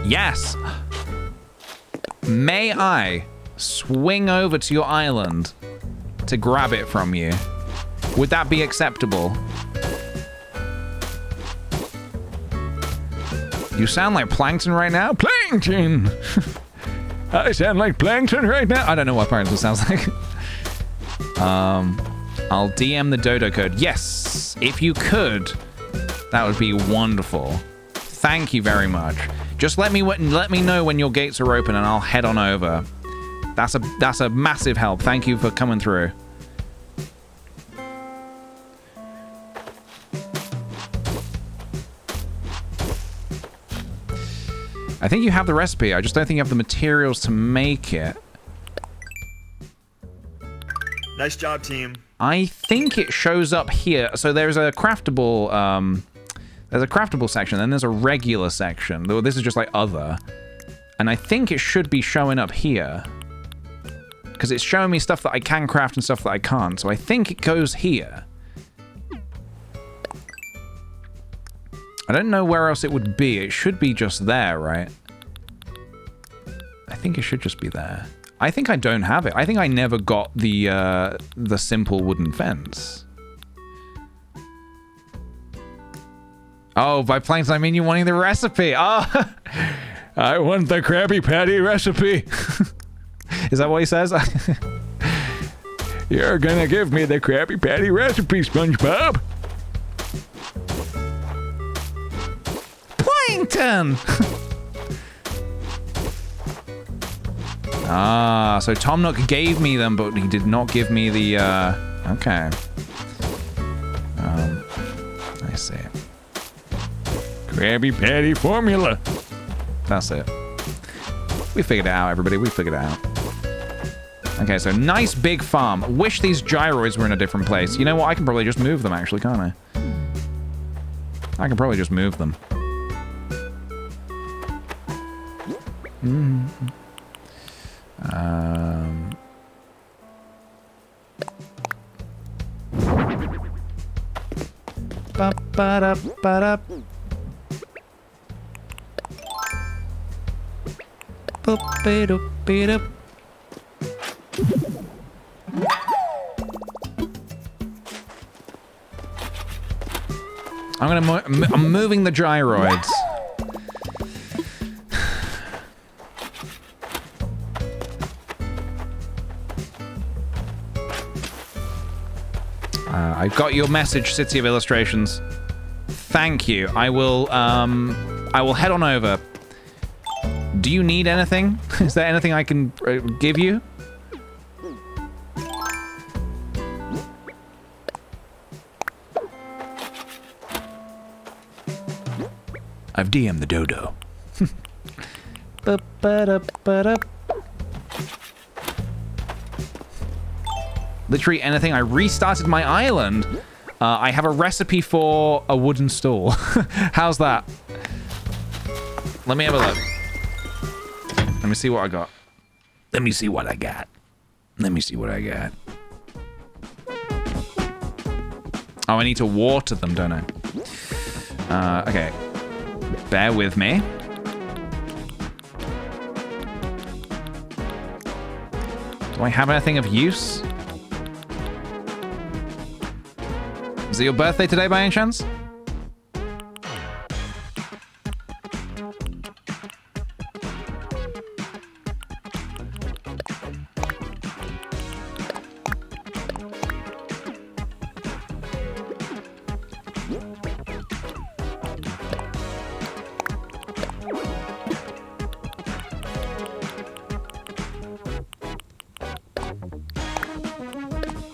Speaker 1: Yes. May I swing over to your island to grab it from you? Would that be acceptable? You sound like Plankton right now? Plankton! I sound like Plankton right now? I don't know what Plankton sounds like. I'll DM the dodo code. Yes, if you could, that would be wonderful. Thank you very much. Just let me know when your gates are open and I'll head on over. That's a massive help. Thank you for coming through. I think you have the recipe. I just don't think you have the materials to make it.
Speaker 2: Nice job, team.
Speaker 1: I think it shows up here. So there's a craftable, section, then there's a regular section. Though this is just like other. And I think it should be showing up here. Because it's showing me stuff that I can craft and stuff that I can't. So I think it goes here. I don't know where else it would be. It should be just there, right? I think it should just be there. I think I don't have it. I think I never got the simple wooden fence. Oh, by plankton I mean you wanting the recipe. Oh, I want the Krabby Patty recipe. Is that what he says? You're gonna give me the Krabby Patty recipe, SpongeBob. Plankton! Ah, so Tom Nook gave me them, but he did not give me the, okay. I see. Krabby Patty formula. That's it. We figured it out, everybody. We figured it out. Okay, so nice big farm. Wish these gyroids were in a different place. You know what? I can probably just move them, actually, can't I? I can probably just move them. Ba-ba-da-ba-da. Boop-be-doop-be-doop. I'm moving the gyroids. I got your message, City of Illustrations. Thank you. I will head on over. Do you need anything? Is there anything I can give you? I've DM'd the dodo. Literally anything. I restarted my island. I have a recipe for a wooden stool. How's that? Let me have a look. Let me see what I got. Let me see what I got. Let me see what I got. Oh, I need to water them, don't I? Okay. Bear with me. Do I have anything of use? Is it your birthday today by any chance?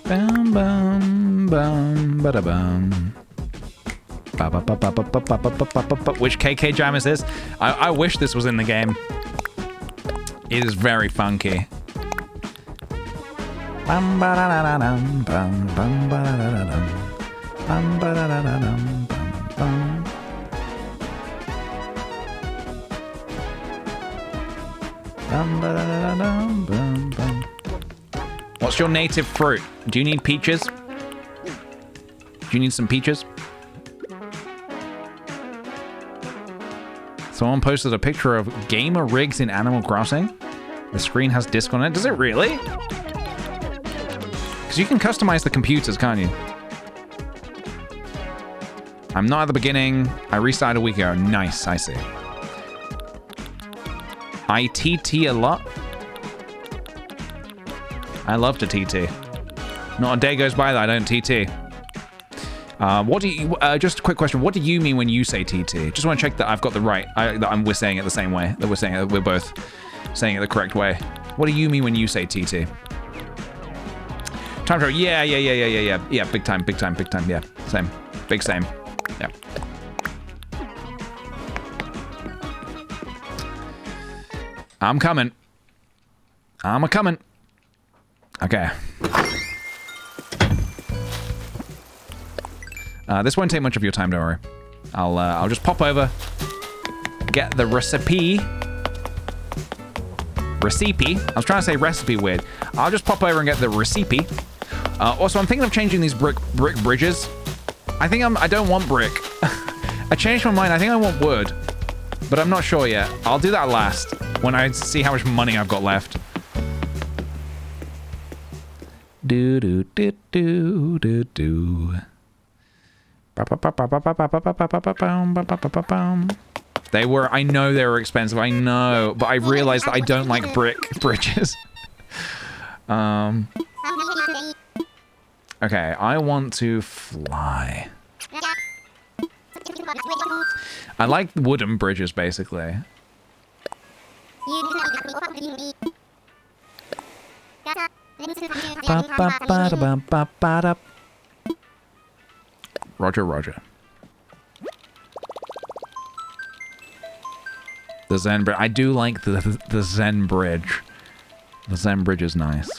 Speaker 1: Bum bum bum bada bum. Which KK Jam is this? I wish this was in the game. It is very funky. Bum ba da da da dum bum bum ba da da da dum. Bum, ba-da-da-da-dum, bum, bum. Bum, ba-da-da-da-dum, bum, bum. What's your native fruit? Do you need peaches? Do you need some peaches? Someone posted a picture of gamer rigs in Animal Crossing. The screen has disc on it. Does it really? Because you can customize the computers, can't you? I'm not at the beginning. I restarted a week ago. Nice, I see. I TT a lot. I love to TT. Not a day goes by that I don't TT. What do you? Just a quick question. What do you mean when you say TT? Just want to check that I've got the right. We're saying it the same way. That we're saying it. We're both saying it the correct way. What do you mean when you say TT? Time travel. Yeah. Big time. Yeah. Same. Big same. Yeah. I'm coming. I'm a coming. Okay. This won't take much of your time, don't worry. I'll just pop over, get the recipe. Recipe. I was trying to say recipe weird. I'll just pop over and get the recipe. Also, I'm thinking of changing these brick bridges. I don't want brick. I changed my mind. I think I want wood, but I'm not sure yet. I'll do that last when I see how much money I've got left. Do do do do do do. They were, I know they were expensive, I know, but I realized that I don't like brick bridges. Okay, I want to fly. I like wooden bridges, basically. Roger. The Zen bridge. I do like the Zen bridge. The Zen bridge is nice.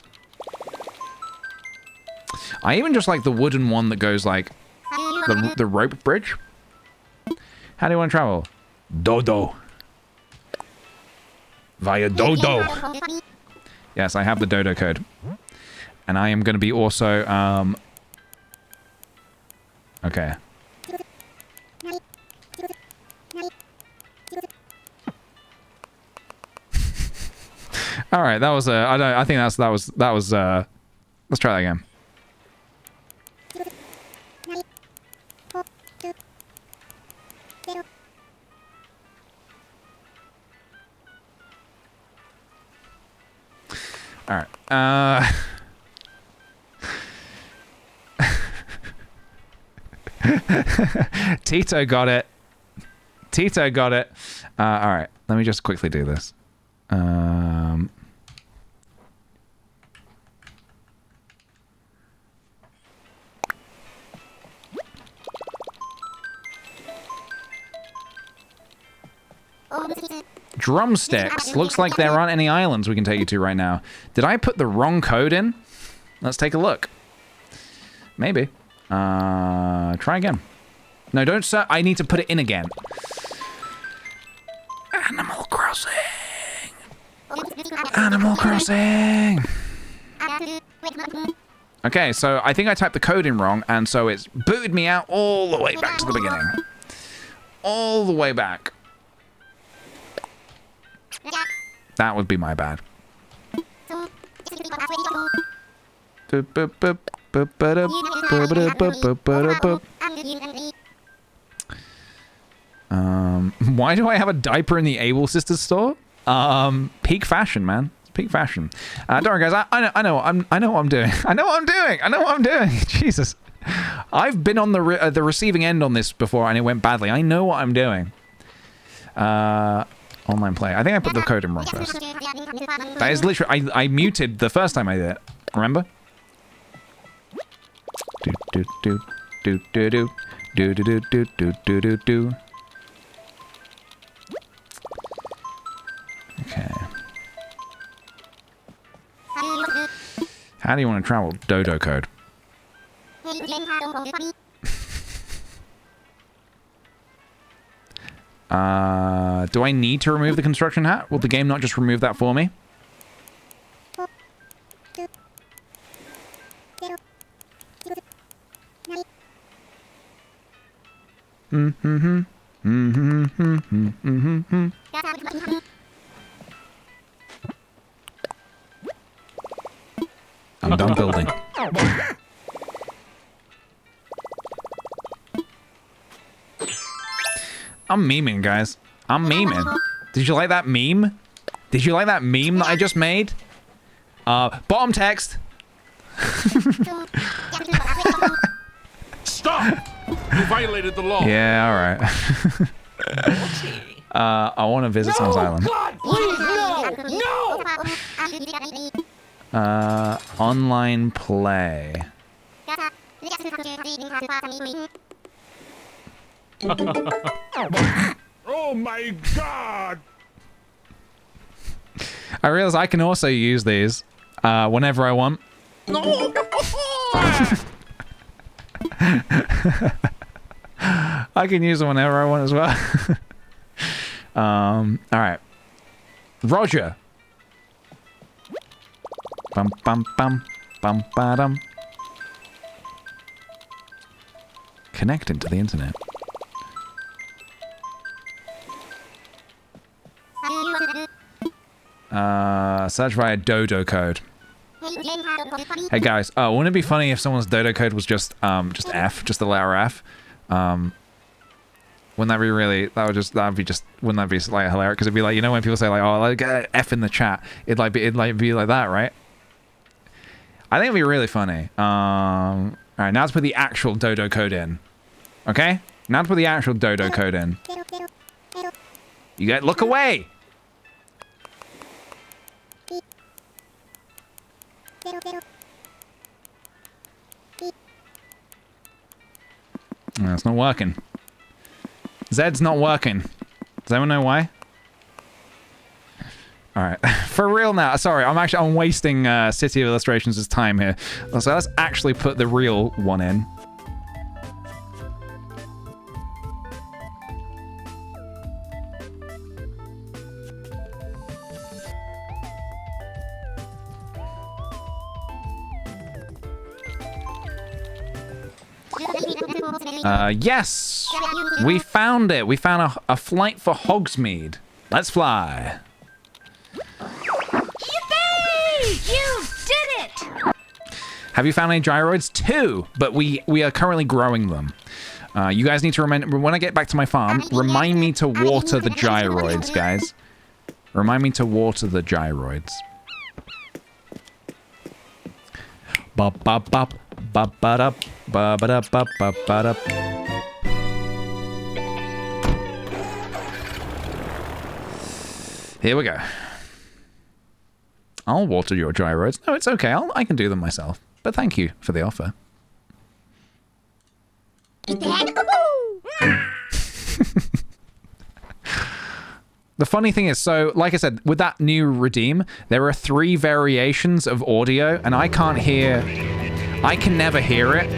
Speaker 1: I even just like the wooden one that goes like the rope bridge. How do you want to travel? Dodo. Via Dodo. Yes, I have the Dodo code. And I am going to be also, okay. All right, that was I think that was let's try that again. All right. Tito got it. All right, let me just quickly do this. Drumsticks. Looks like there aren't any islands we can take you to right now. Did I put the wrong code in? Let's take a look. Maybe. Try again. No, don't search. I need to put it in again. Animal Crossing. Animal Crossing. Okay, so I think I typed the code in wrong, and so it's booted me out all the way back to the beginning. All the way back. That would be my bad. Why do I have a diaper in the Able Sisters store? Peak fashion, man. Peak fashion. Don't worry, guys. I know what I'm doing. I know what I'm doing. Jesus. I've been on the receiving end on this before, and it went badly. I know what I'm doing. Online play. I think I put the code in wrong first. That is literally... I muted the first time I did it. Remember? Okay. How do you want to travel? Dodo code. Do I need to remove the construction hat? Will the game not just remove that for me? I'm done building. I'm memeing, guys. I'm memeing. Did you like that meme? Did you like that meme that I just made? Bottom text.
Speaker 9: Stop! You violated the law.
Speaker 1: Yeah, all right. I want to visit someone's island.
Speaker 4: God, please, no!
Speaker 1: Online play.
Speaker 9: Oh my god!
Speaker 1: I realize I can also use these whenever I want.
Speaker 9: No!
Speaker 1: I can use them whenever I want as well. All right. Roger. Bum bum bum bum ba-dum. Connecting to the internet. Search via dodo code. Hey guys, wouldn't it be funny if someone's dodo code was just F, just the letter F? Wouldn't that be really? Wouldn't that be like hilarious? Because it'd be like, you know, when people say like, oh, like F in the chat, it'd be like that, right? I think it'd be really funny. All right, now to put the actual dodo code in. Okay, now to put the actual dodo code in. You get look away. No, it's not working. Zed's not working. Does anyone know why? All right, for real now. Sorry, I'm wasting City of Illustrations' time here. So let's actually put the real one in. Yes! We found it! We found a flight for Hogsmeade. Let's fly.
Speaker 7: Yippee! You did it!
Speaker 1: Have you found any gyroids? 2, but we are currently growing them. You guys need to remember, when I get back to my farm, remind me to water the gyroids, guys. Remind me to water the gyroids. Bop bop bop bop ba da ba ba da ba ba ba da. Here we go. I'll water your gyroids. No, it's okay. I can do them myself. But thank you for the offer. The funny thing is, so, like I said, with that new redeem, there are 3 variations of audio, and I can't hear... I can never hear it.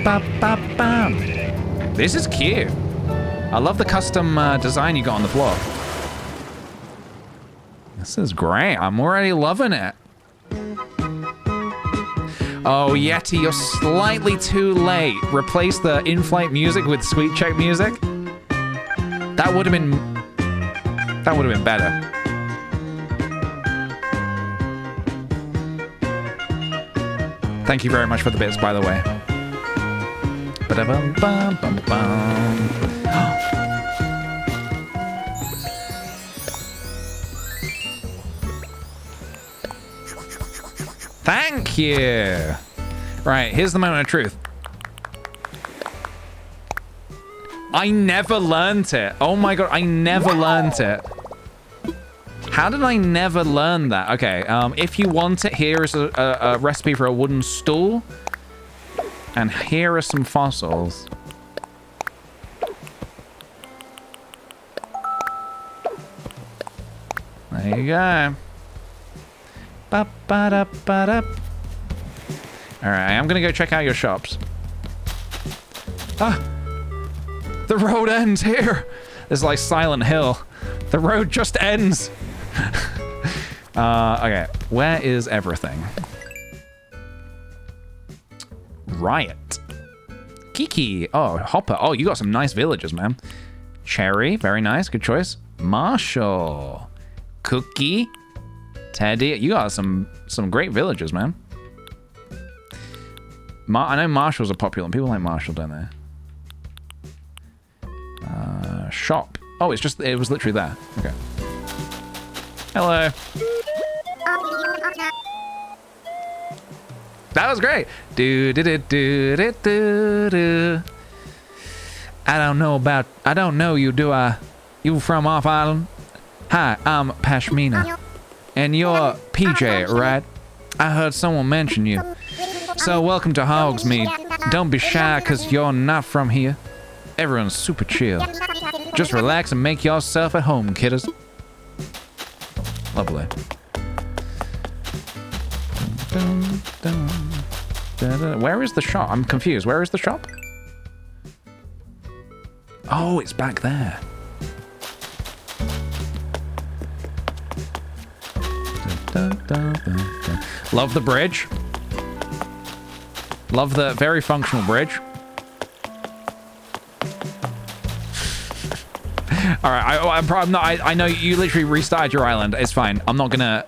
Speaker 1: Ba-ba-bam. This is cute. I love the custom design you got on the block. This is great. I'm already loving it. Oh, Yeti, you're slightly too late. Replace the in-flight music with sweet check music. That would have been better. Thank you very much for the bits, by the way. Ba-da-bum-bum-bum-bum. Thank you. Right, here's the moment of truth. I never learned it. Oh my god, I never learned it. How did I never learn that? Okay, if you want it, here is a recipe for a wooden stool. And here are some fossils. There you go. Ba-ba-da-ba-da. Alright, I'm gonna go check out your shops. Ah! The road ends here! This is like Silent Hill. The road just ends! Okay, where is everything? Riot. Kiki. Oh, Hopper. Oh, you got some nice villagers, man. Cherry. Very nice. Good choice. Marshall. Cookie. Teddy. You got some great villagers, man. I know Marshalls are popular. People like Marshall, don't they? Shop. Oh, it was literally there. Okay. Hello. That was great. Do do do do do do do. I don't know you, do I? You from off island? Hi, I'm Pashmina. And you're PJ, right? I heard someone mention you. So welcome to Hogsmeade. Don't be shy cause you're not from here. Everyone's super chill. Just relax and make yourself at home, kiddos. Lovely. Where is the shop? I'm confused. Where is the shop? Oh, it's back there. Love the bridge. Love the very functional bridge. All right, I'm not. I know you literally restarted your island. It's fine. I'm not gonna.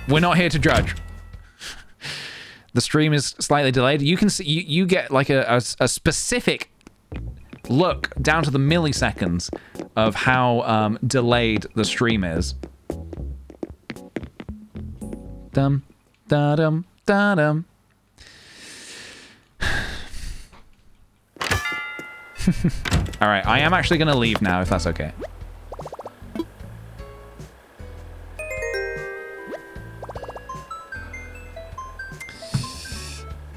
Speaker 1: We're not here to judge. The stream is slightly delayed. You can see. You get like a specific look down to the milliseconds of how delayed the stream is. Dum da dum da dum. All right, I am actually gonna leave now, if that's okay.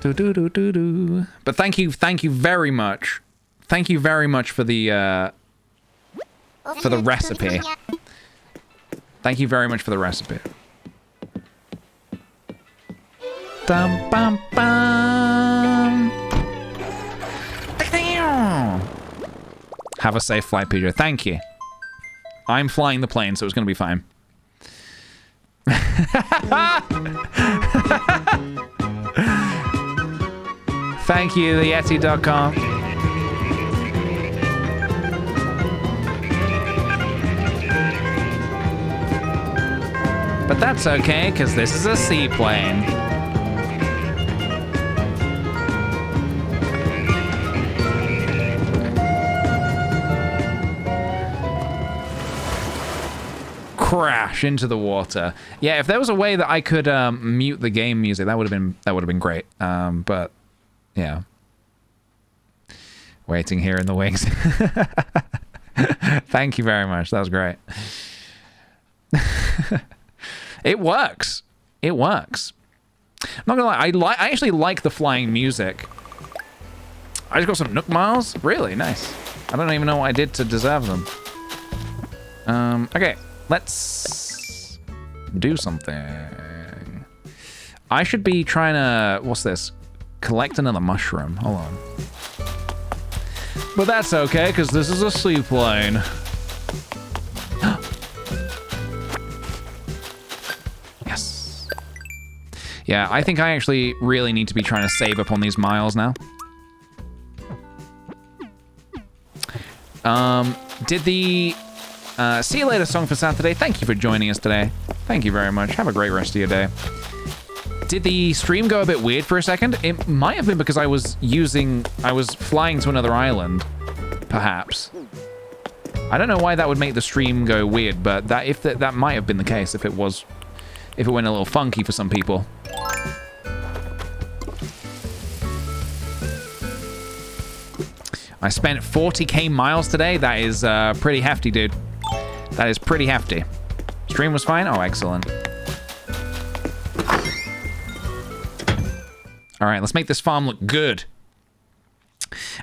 Speaker 1: Do do do do do. But thank you very much. Thank you very much for the recipe. Thank you very much for the recipe. Dum bum bum. Have a safe flight, PJ. Thank you. I'm flying the plane, so it's going to be fine. Thank you, theyeti.com. But that's okay, because this is a seaplane. Crash into the water. Yeah, if there was a way that I could mute the game music, that would have been great. But yeah, waiting here in the wings. Thank you very much. That was great. It works. It works. I'm not gonna lie. I actually like the flying music. I just got some Nook Miles. Really nice. I don't even know what I did to deserve them. Okay. Let's do something. I should be trying to... What's this? Collect another mushroom. Hold on. But that's okay, because this is a seaplane. Yes. Yeah, I think I actually really need to be trying to save up on these miles now. Did the... see you later song for Saturday. Thank you for joining us today. Thank you very much. Have a great rest of your day. Did the stream go a bit weird for a second? It might have been because I was flying to another island, perhaps. I don't know why that would make the stream go weird, but that might have been the case if it went a little funky for some people. I spent 40k miles today. That is pretty hefty, dude. That is pretty hefty. Stream was fine? Oh, excellent. All right, let's make this farm look good.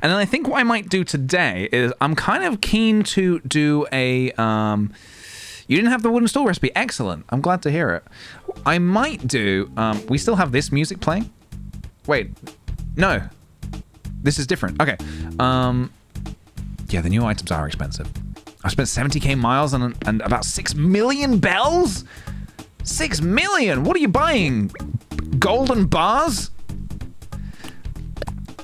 Speaker 1: And then I think what I might do today is I'm kind of keen to do a, You didn't have the wooden stool recipe. Excellent. I'm glad to hear it. I might do... we still have this music playing? Wait. No. This is different. Okay. Yeah, the new items are expensive. I spent 70k miles and about 6 million bells? 6 million? What are you buying? Golden bars?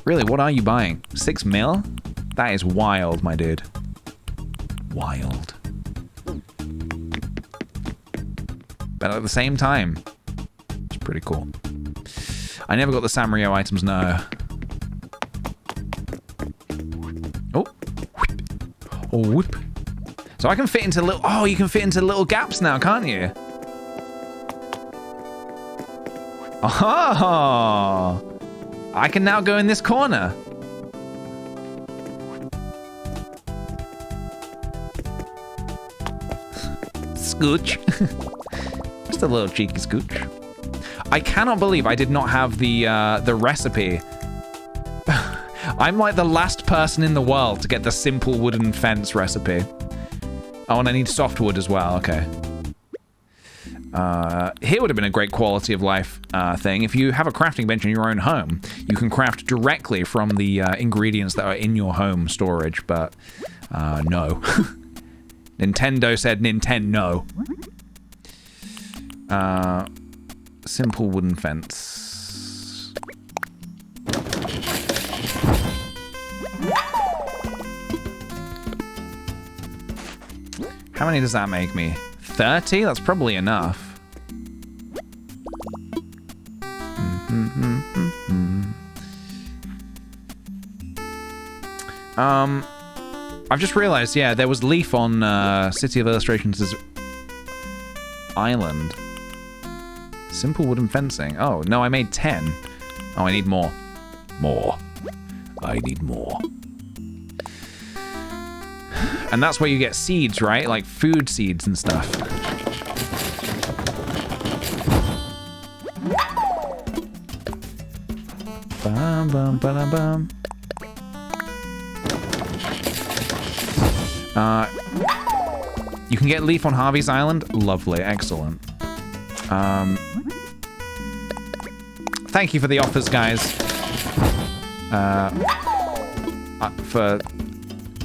Speaker 1: Really, what are you buying? 6 mil? That is wild, my dude. Wild. But at the same time, it's pretty cool. I never got the Sanrio items, no. Oh. Oh, whoop. So I can fit into little... Oh, you can fit into little gaps now, can't you? Oh! I can now go in this corner. Scooch. Just a little cheeky scooch. I cannot believe I did not have the recipe. I'm like the last person in the world to get the simple wooden fence recipe. Oh, and I need softwood as well. Okay. Here would have been a great quality of life thing. If you have a crafting bench in your own home, you can craft directly from the ingredients that are in your home storage, but no. Nintendo said Nintendo. Simple wooden fence. How many does that make me? 30? That's probably enough. I've just realized, yeah, there was Leaf on City of Illustrations' island. Simple wooden fencing. Oh, no, I made 10. Oh, I need more. More. I need more. And that's where you get seeds, right? Like food seeds and stuff. Bum, bum, ba-dum, bum. You can get Leaf on Harvey's Island. Lovely, excellent. Thank you for the offers, guys. For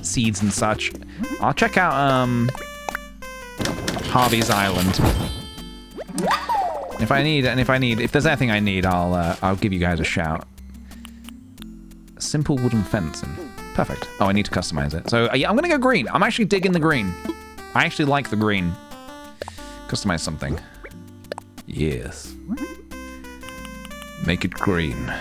Speaker 1: seeds and such. I'll check out Harvey's Island. If there's anything I need, I'll give you guys a shout. Simple wooden fencing. Perfect. Oh, I need to customize it. So yeah, I'm gonna go green. I'm actually digging the green. I actually like the green. Customize something. Yes. Make it green.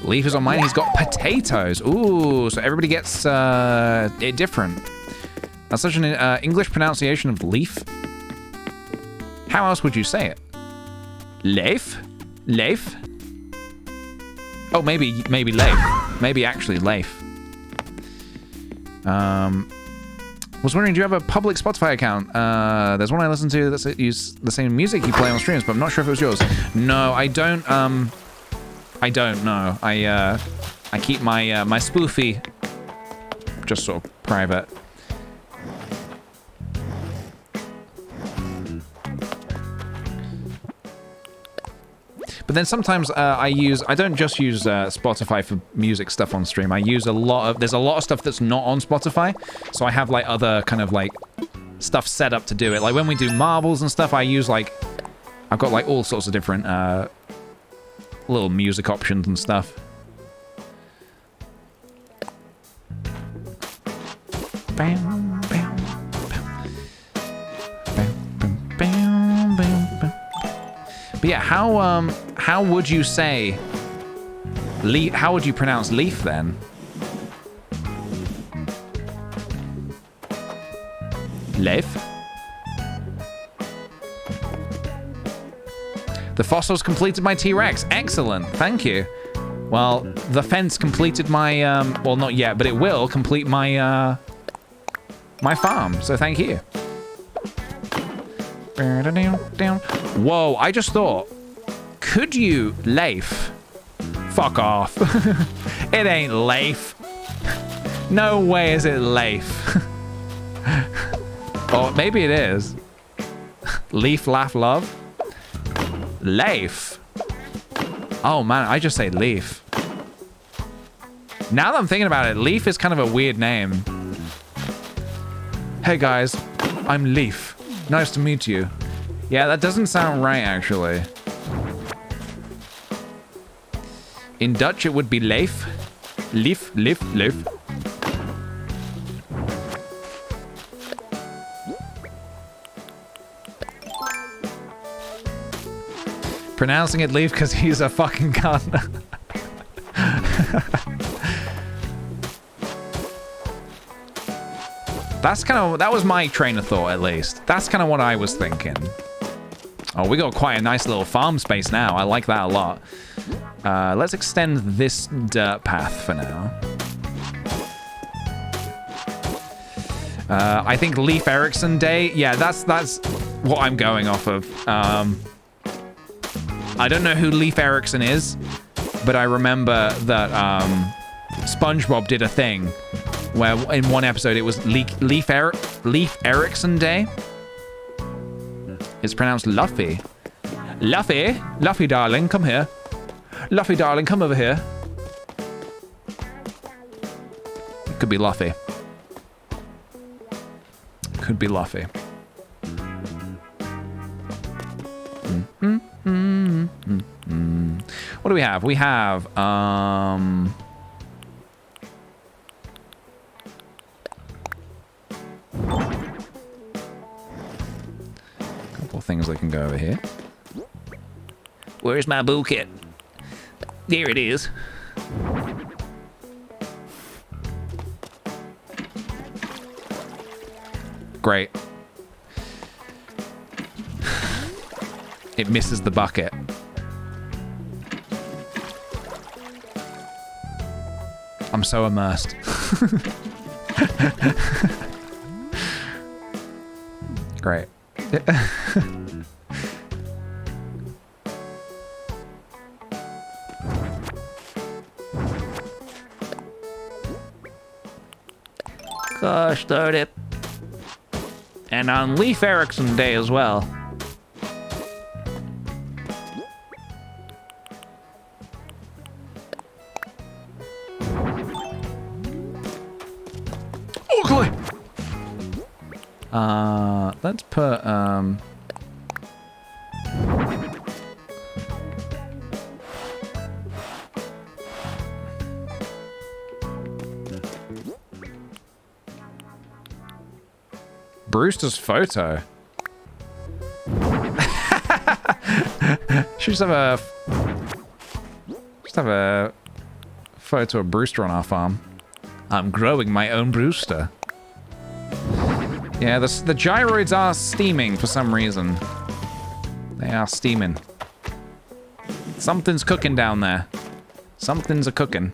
Speaker 1: Leaf is on mine. He's got potatoes. Ooh, so everybody gets it different. That's such an English pronunciation of leaf. How else would you say it? Leif? Leif? Oh, maybe Leif. Maybe actually Leif. Was wondering, do you have a public Spotify account? There's one I listen to that's use the same music you play on streams, but I'm not sure if it was yours. No, I don't. I don't know. I keep my my spoofy just sort of private. But then sometimes I don't just use Spotify for music stuff on stream. I use there's a lot of stuff that's not on Spotify. So I have like other kind of like stuff set up to do it. Like when we do marbles and stuff, I've got like all sorts of different little music options and stuff. Bam, bam, bam. Bam, bam, bam, bam, bam. But yeah, how would you say leaf? How would you pronounce leaf then? Leaf. The fossils completed my T-Rex. Excellent, thank you. Well, the fence completed my well, not yet, but it will complete my my farm. So thank you. Whoa, I just thought, could you Leif? Fuck off. It ain't Leif. No way is it Leif. Or maybe it is. Leaf, laugh, love. Leif. Oh man, I just say Leaf. Now that I'm thinking about it, Leaf is kind of a weird name. Hey guys, I'm Leaf. Nice to meet you. Yeah, that doesn't sound right actually. In Dutch it would be Leif. Leaf, Leif, Leif. Pronouncing it Leaf because he's a fucking gun. That was my train of thought, at least. That's kind of what I was thinking. Oh, we got quite a nice little farm space now. I like that a lot. Let's extend this dirt path for now. I think Leif Erikson Day. Yeah, that's what I'm going off of. I don't know who Leif Erikson is, but I remember that SpongeBob did a thing where in one episode it was Leif Erikson Day. It's pronounced Luffy. Luffy? Luffy, darling, come here. Luffy, darling, come over here. It could be Luffy. Could be Luffy. What do we have? We have, a couple of things that can go over here. Where's my bullkit? There it is. Great. It misses the bucket. I'm so immersed. Great. Gosh darn it. And on Leif Erikson Day as well. Let's put, Brewster's photo. Should just have a photo of Brewster on our farm. I'm growing my own Brewster. Yeah, the gyroids are steaming for some reason. They are steaming. Something's cooking down there. Something's a cooking.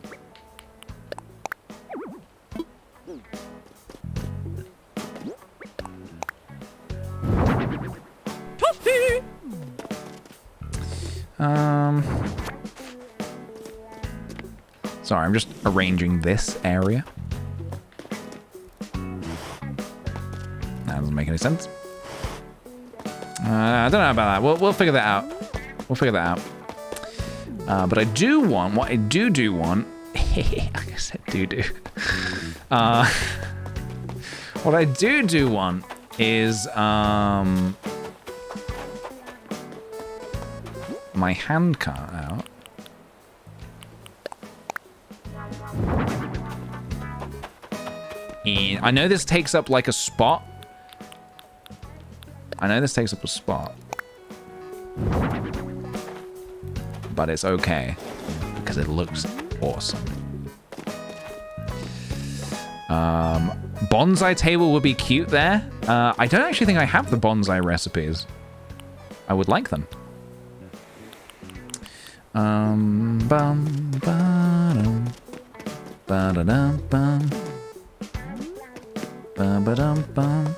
Speaker 1: Sorry, I'm just arranging this area. That doesn't make any sense. I don't know about that. We'll figure that out. We'll figure that out. But I do want, what I do want, I guess I do. What I do want is, my hand cart out. And I know this takes up like a spot. But it's okay because it looks awesome. Bonsai table would be cute there. I don't actually think I have the bonsai recipes. I would like them. Bum ba-dum, ba-da-dum, bum. Ba-ba-dum, bum.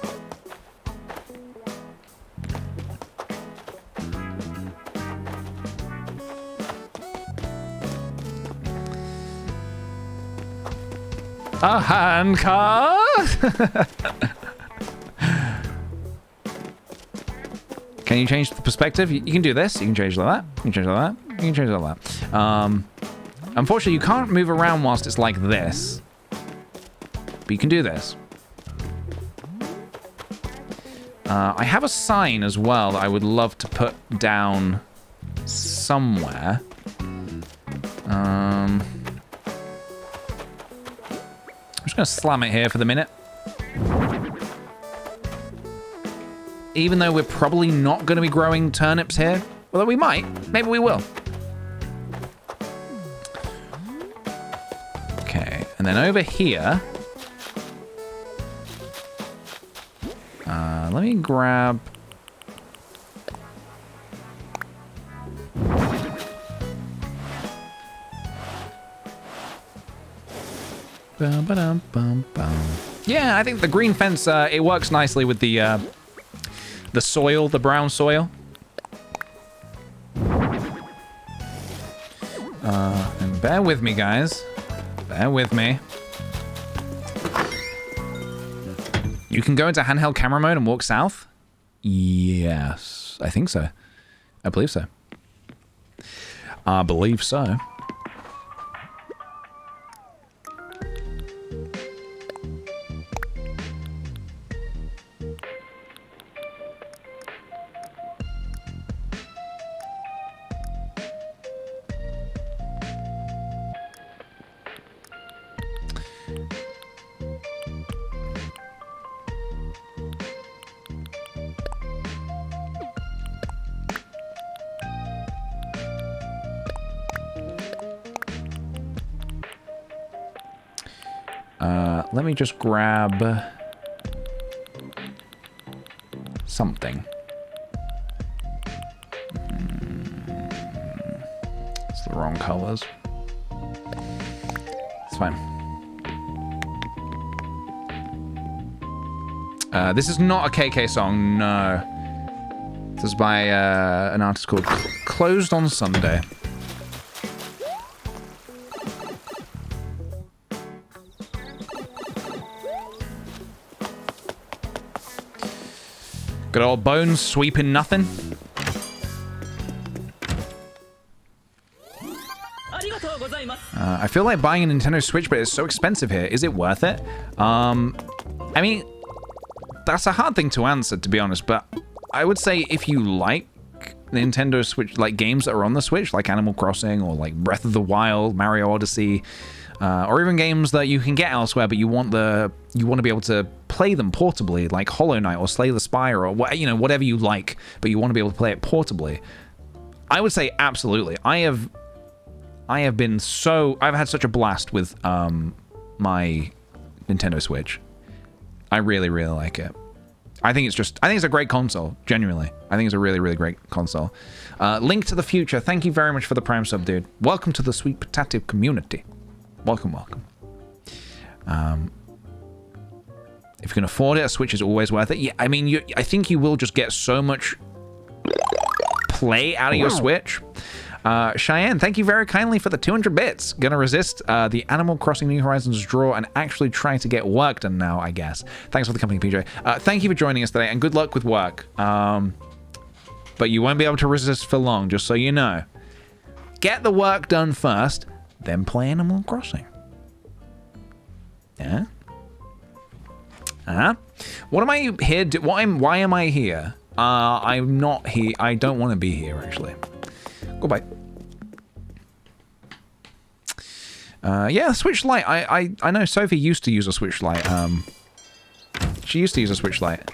Speaker 1: A hand card. Can you change the perspective? You can do this. You can change it like that. You can change it like that. You can change it like that. Unfortunately, you can't move around whilst it's like this. But you can do this. I have a sign as well that I would love to put down somewhere. I'm just going to slam it here for the minute. Even though we're probably not going to be growing turnips here. Although we might. Maybe we will. Okay. And then over here... let me grab... Yeah, I think the green fence, it works nicely with the soil, the brown soil. And bear with me, guys. Bear with me. You can go into handheld camera mode and walk south? Yes, I think so. I believe so. I believe so. Let me just grab something. It's the wrong colors. It's fine. This is not a KK song, no. This is by an artist called Closed on Sunday. Good old Bones sweeping nothing. I feel like buying a Nintendo Switch, but it's so expensive here. Is it worth it? I mean, that's a hard thing to answer, to be honest, but I would say if you like Nintendo Switch, like games that are on the Switch, like Animal Crossing or like Breath of the Wild, Mario Odyssey, or even games that you can get elsewhere, but you want to be able to play them portably, like Hollow Knight or Slay the Spire or whatever you like, but you want to be able to play it portably. I would say absolutely. I've had such a blast with my Nintendo Switch. I really, really like it. I think it's a great console, genuinely. I think it's a really, really great console. Link to the Future, thank you very much for the Prime sub, dude. Welcome to the Sweet Potato community. Welcome, welcome. If you can afford it, a Switch is always worth it. Yeah, I mean, I think you will just get so much play out of your Switch. Cheyenne, thank you very kindly for the 200 bits. Gonna resist the Animal Crossing New Horizons draw and actually try to get work done now, I guess. Thanks for the company, PJ. Thank you for joining us today, and good luck with work. But you won't be able to resist for long, just so you know. Get the work done first, then play Animal Crossing. Yeah? What am I here? Why am I here? I'm not here. I don't want to be here, actually. Goodbye. Yeah, Switch Lite. I know Sophie used to use a Switch Lite. She used to use a Switch Lite.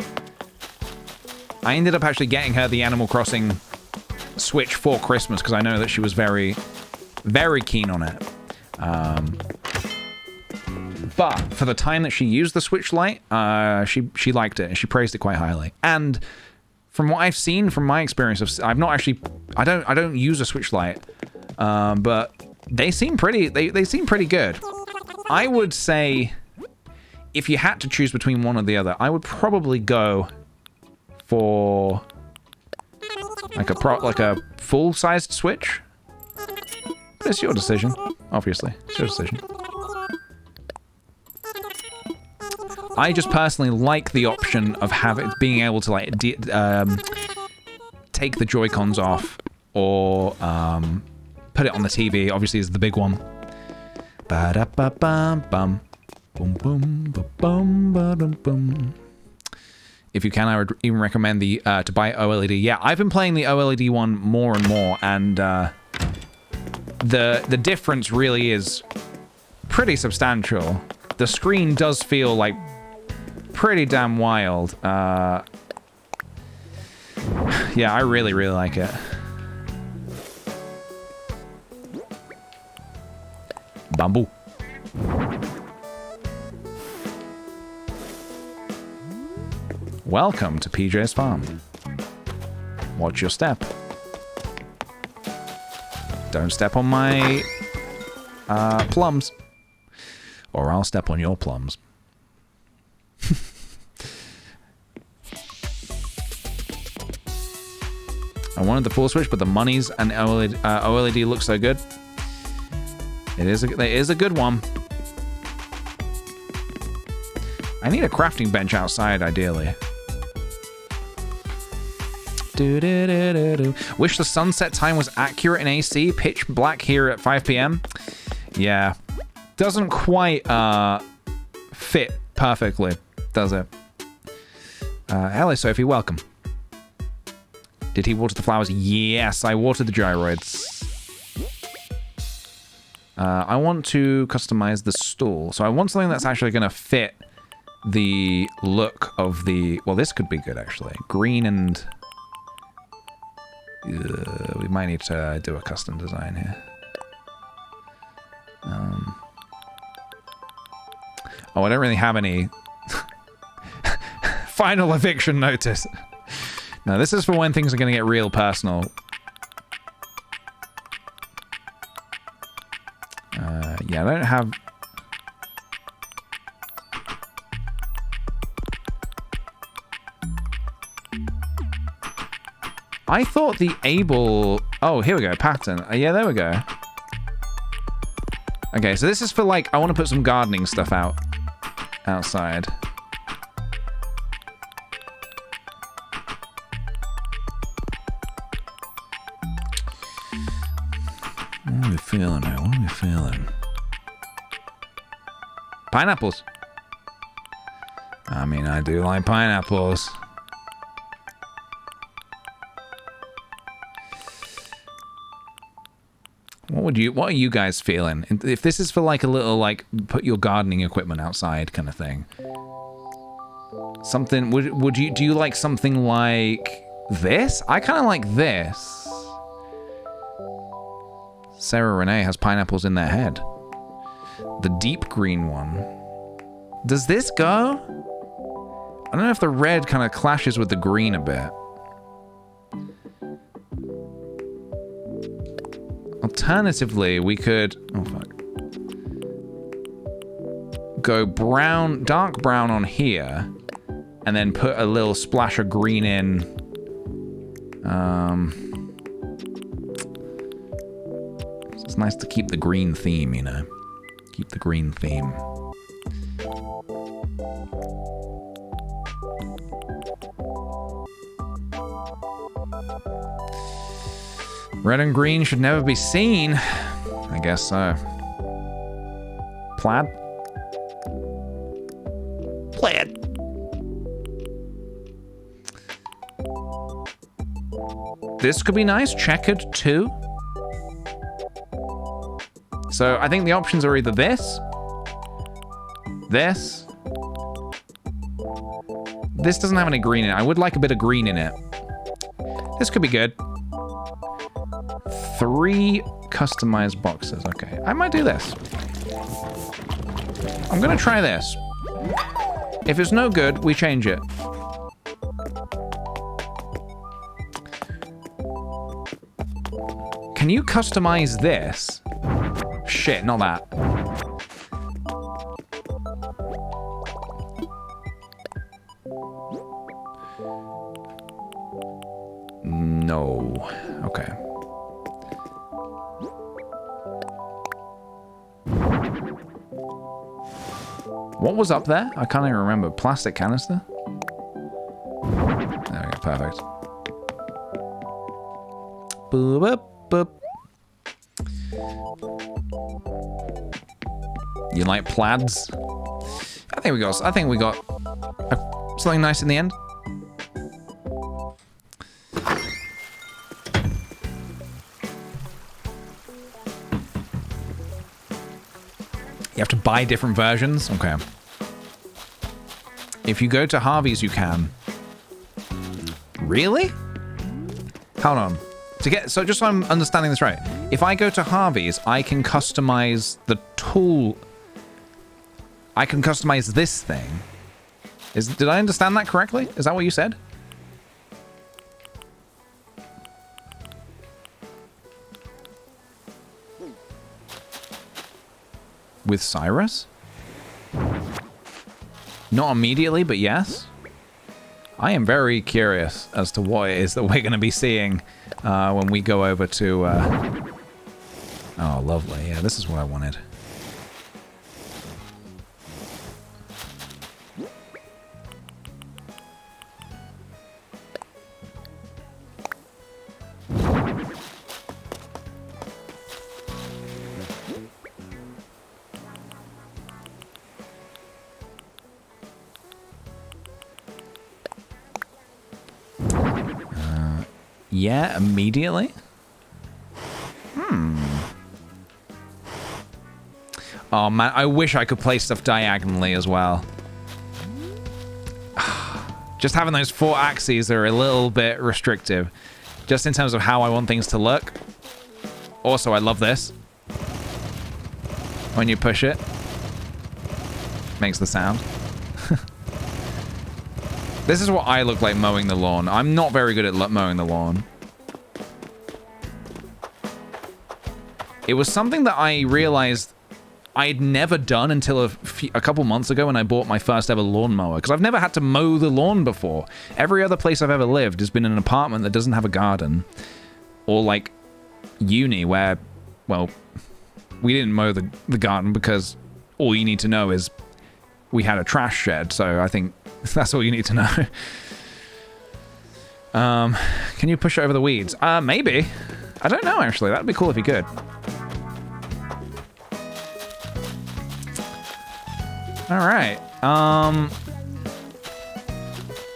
Speaker 1: I ended up actually getting her the Animal Crossing Switch for Christmas because I know that she was very, very keen on it. But for the time that she used the Switch Lite, she liked it and she praised it quite highly. And from what I've seen, from my experience, I've not actually, I don't use a Switch Lite, but they seem pretty, they seem pretty good. I would say, if you had to choose between one or the other, I would probably go for like a full-sized Switch. But it's your decision, obviously. It's your decision. I just personally like the option of being able to like take the Joy-Cons off or put it on the TV. Obviously, is the big one. Ba-da-ba-bum-bum. Boom, boom, ba-bum, ba-dum-bum. If you can, I would even recommend to buy OLED. Yeah, I've been playing the OLED one more and more, and the difference really is pretty substantial. The screen does feel like pretty damn wild. Yeah, I really, really like it. Bamboo. Welcome to PJ's farm. Watch your step. Don't step on my plums, or I'll step on your plums. I wanted the full switch, but the monies and OLED look so good. It is a good one. I need a crafting bench outside, ideally. Wish the sunset time was accurate in AC. Pitch black here at 5 p.m. Yeah. Doesn't quite fit perfectly, does it? Hello, Sophie. Welcome. Did he water the flowers? Yes, I watered the gyroids. I want to customize the stool. So I want something that's actually going to fit the look of the... Well, this could be good, actually. Green and... we might need to do a custom design here. Oh, I don't really have any... Final eviction notice. No, this is for when things are going to get real personal. Yeah, I don't have... I thought the able... Oh, here we go. Pattern. Yeah, there we go. Okay, so this is for, like, I want to put some gardening stuff outside. What are we feeling now? What are we feeling? Pineapples. I mean, I do like pineapples. What are you guys feeling? If this is for like a little, like, put your gardening equipment outside kind of thing. Something, do you like something like this? I kind of like this. Sarah Renee has pineapples in their head. The deep green one. Does this go? I don't know if the red kind of clashes with the green a bit. Alternatively, we could... Oh, fuck. Go brown, dark brown on here, and then put a little splash of green in. It's nice to keep the green theme, you know. Keep the green theme. Red and green should never be seen. I guess so. Plaid? Plaid. This could be nice. Checkered too. So I think the options are either this. This. This doesn't have any green in it. I would like a bit of green in it. This could be good. 3 customized boxes. Okay, I might do this. I'm gonna try this. If it's no good, we change it. Can you customize this? Shit, not that. No. Okay. What was up there? I can't even remember. Plastic canister? There we go, perfect. Boop, boop, boop. You like plaids? I think we got something nice in the end. You have to buy different versions? Okay. If you go to Harvey's, you can. Really? Hold on. So just so I'm understanding this right. If I go to Harvey's, I can customize the tool. I can customize this thing. Did I understand that correctly? Is that what you said? With Cyrus? Not immediately, but yes. I am very curious as to what it is that we're going to be seeing when we go over to... Oh, lovely. Yeah, this is what I wanted. Yeah, immediately? Oh man, I wish I could place stuff diagonally as well. Just having those 4 axes are a little bit restrictive. Just in terms of how I want things to look. Also, I love this. When you push it. Makes the sound. This is what I look like mowing the lawn. I'm not very good at mowing the lawn. It was something that I realized I'd never done until a couple months ago when I bought my first ever lawnmower. Because I've never had to mow the lawn before. Every other place I've ever lived has been in an apartment that doesn't have a garden. Or like uni where, well, we didn't mow the garden because all you need to know is we had a trash shed. So I think that's all you need to know. Can you push over the weeds? Maybe. I don't know, actually. That'd be cool if you could. All right.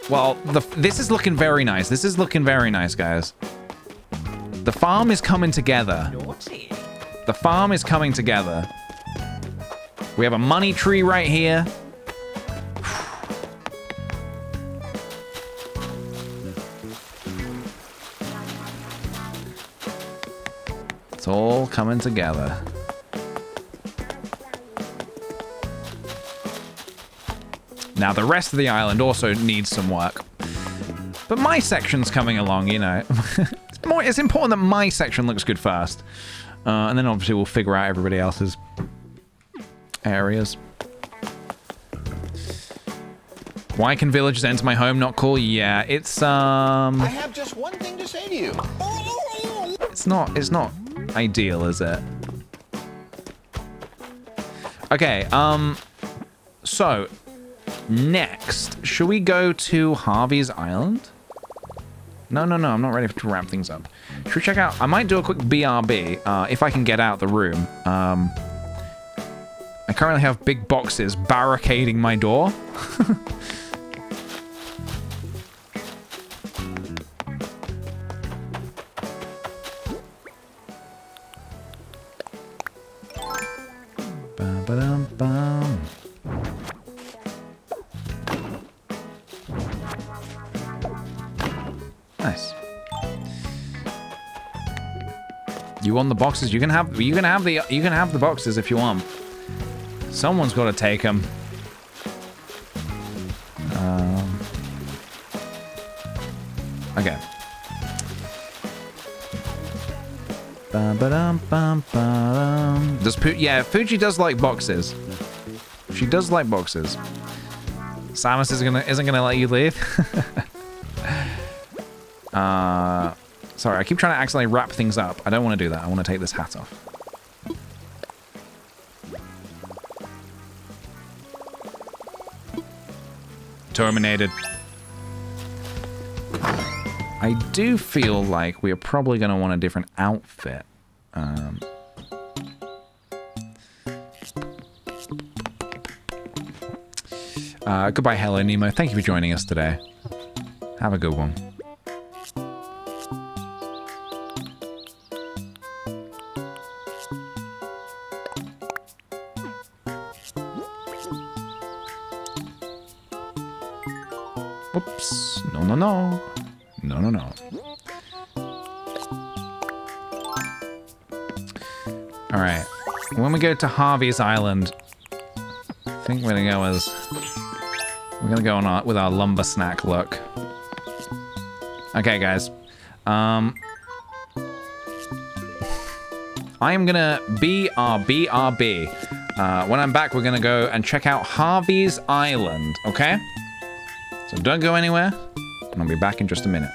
Speaker 1: Well, this is looking very nice. This is looking very nice, guys. The farm is coming together.
Speaker 6: Naughty.
Speaker 1: The farm is coming together. We have a money tree right here. It's all coming together. Now, the rest of the island also needs some work. But my section's coming along, you know. It's important that my section looks good first. And then obviously we'll figure out everybody else's areas. Why can villagers enter my home? Not cool? Yeah, it's
Speaker 8: I have just one thing to say to you.
Speaker 1: It's not ideal, is it? Okay, so next, should we go to Harvey's Island? No, I'm not ready to wrap things up. Should we check out? I might do a quick BRB if I can get out the room. I currently have big boxes barricading my door. Ba-ba-dum-bum. Nice. You want the boxes? You can have the boxes if you want. Someone's got to take them. Okay. Yeah, Fuji does like boxes. She does like boxes. Samus isn't gonna let you leave. Sorry, I keep trying to accidentally wrap things up. I don't want to do that. I want to take this hat off. terminated. I do feel like we are probably going to want a different outfit. Goodbye, Hello Nemo. Thank you for joining us today. Have a good one. Whoops. No, no, no. No, no, no. Alright. When we go to Harvey's Island, I think we're gonna go as... We're gonna go on with our lumber snack look. Okay, guys. I am gonna BRB. When I'm back, we're gonna go and check out Harvey's Island, okay? So don't go anywhere, and I'll be back in just a minute.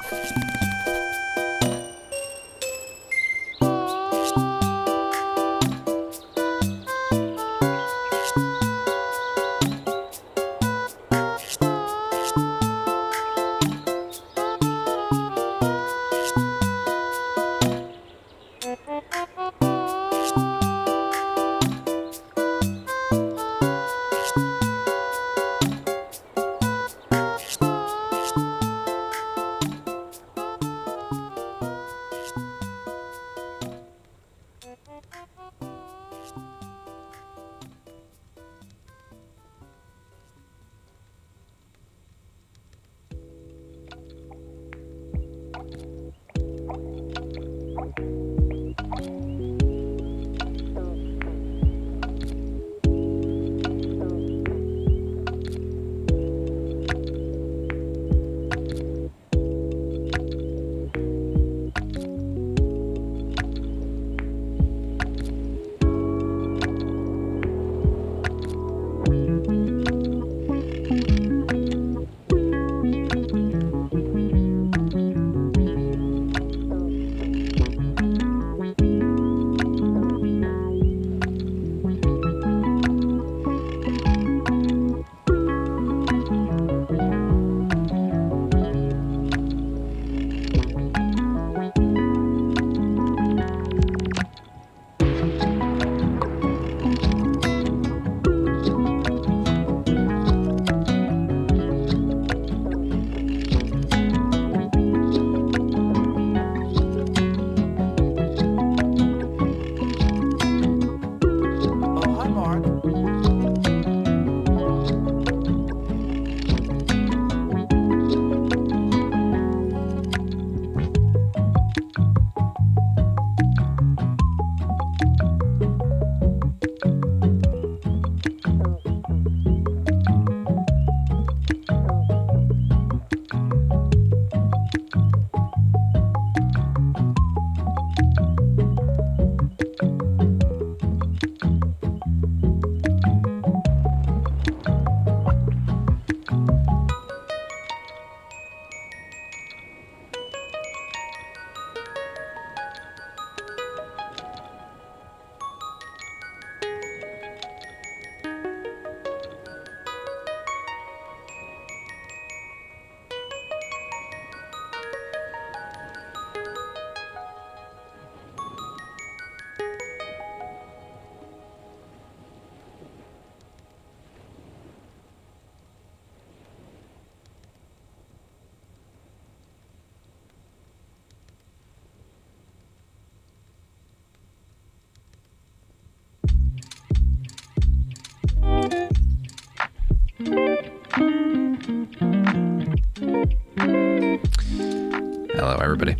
Speaker 1: Hello, everybody.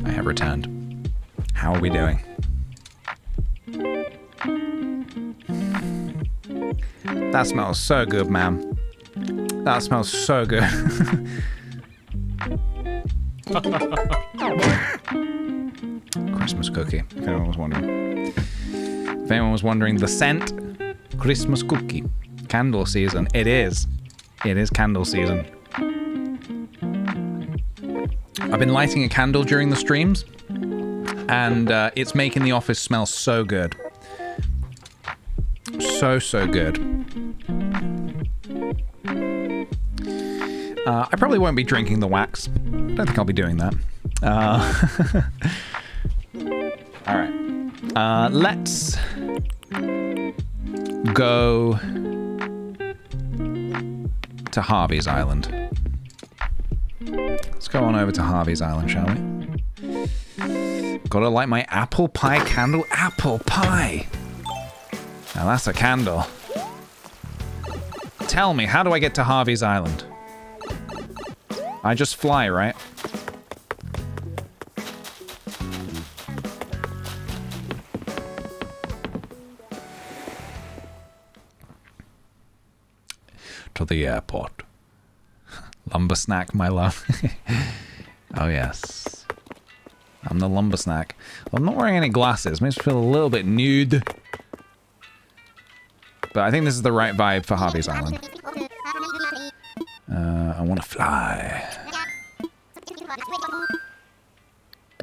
Speaker 1: I have returned. How are we doing? That smells so good, ma'am. That smells so good. Christmas cookie, if anyone was wondering. If anyone was wondering, the scent, Christmas cookie. Candle season. It is. It is candle season. I've been lighting a candle during the streams, and it's making the office smell so good. So good. I probably won't be drinking the wax. I don't think I'll be doing that. All right. Let's go to Harvey's Island. Let's go on over to Harvey's Island, shall we? Gotta light my apple pie candle. Apple pie! Now that's a candle. Tell me, how do I get to Harvey's Island? I just fly, right? To the airport. Lumber snack, my love. Oh, yes. I'm the lumber snack. Well, I'm not wearing any glasses. Makes me feel a little bit nude. But I think this is the right vibe for Harvey's Island. I want to fly.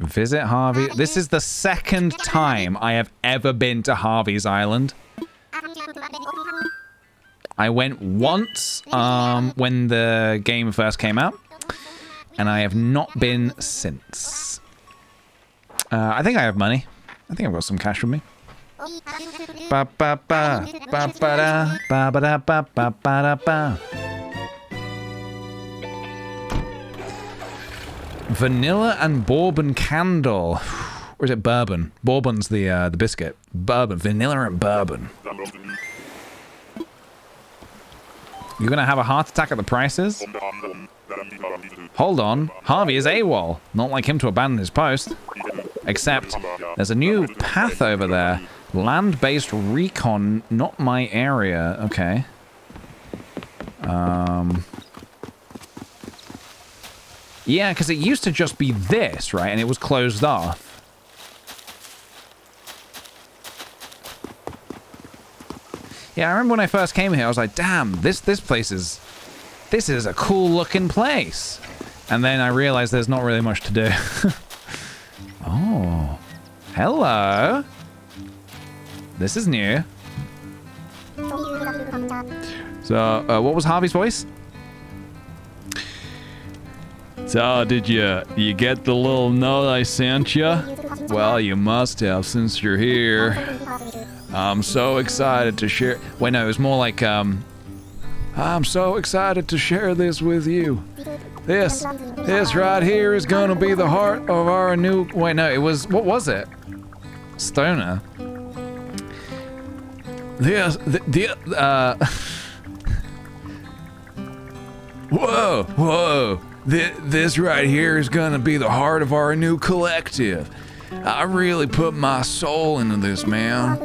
Speaker 1: Visit Harvey. This is the second time I have ever been to Harvey's Island. I went once when the game first came out, and I have not been since. I think I have money. I think I've got some cash with me. Ba ba ba ba ba da ba ba da ba ba ba da ba. Vanilla and bourbon candle. Or is it bourbon? Bourbon's the biscuit. Bourbon. Vanilla and bourbon. You're gonna have a heart attack at the prices? Hold on. Harvey is AWOL. Not like him to abandon his post. Except, there's a new path over there. Land-based recon, not my area. Okay. Yeah, because it used to just be this, right? And it was closed off. Yeah, I remember when I first came here, I was like, damn, this place is... This is a cool-looking place. And then I realized there's not really much to do. Oh. Hello. This is new. So, what was Harvey's voice? So, did you get the little note I sent you? Well, you must have since you're here. I'm so excited to share... Wait, no, it was more like, I'm so excited to share this with you. This right here is gonna be the heart of our new... Wait, no, it was... What was it? Stoner. Whoa. This right here is gonna be the heart of our new collective. I really put my soul into this, man.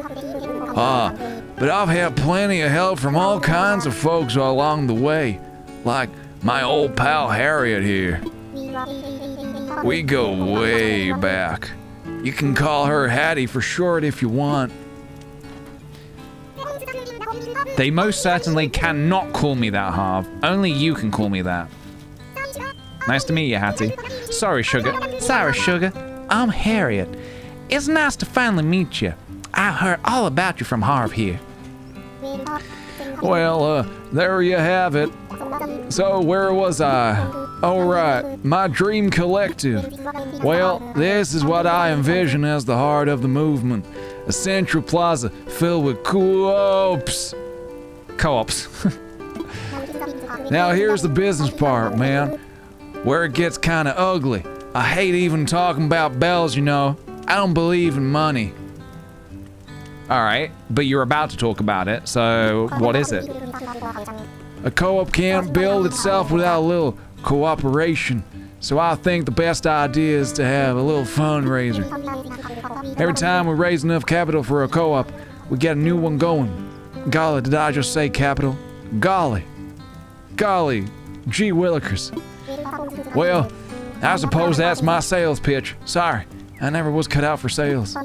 Speaker 1: But I've had plenty of help from all kinds of folks along the way. Like my old pal Harriet here. We go way back. You can call her Hattie for short if you want. They most certainly cannot call me that, Harv. Only you can call me that. Nice to meet you, Hattie. Sorry, Sugar. I'm Harriet. It's nice to finally meet you. I heard all about you from Harv here. Well, there you have it. So, where was I? Oh, right, my dream collective. Well, this is what I envision as the heart of the movement. A central plaza filled with co-ops. Now, here's the business part, man. Where it gets kind of ugly. I hate even talking about bells, you know. I don't believe in money. Alright, but you're about to talk about it, so what is it? A co-op can't build itself without a little cooperation. So I think the best idea is to have a little fundraiser. Every time we raise enough capital for a co-op, we get a new one going. Golly, did I just say capital? Golly, gee willikers. Well, I suppose that's my sales pitch. Sorry, I never was cut out for sales.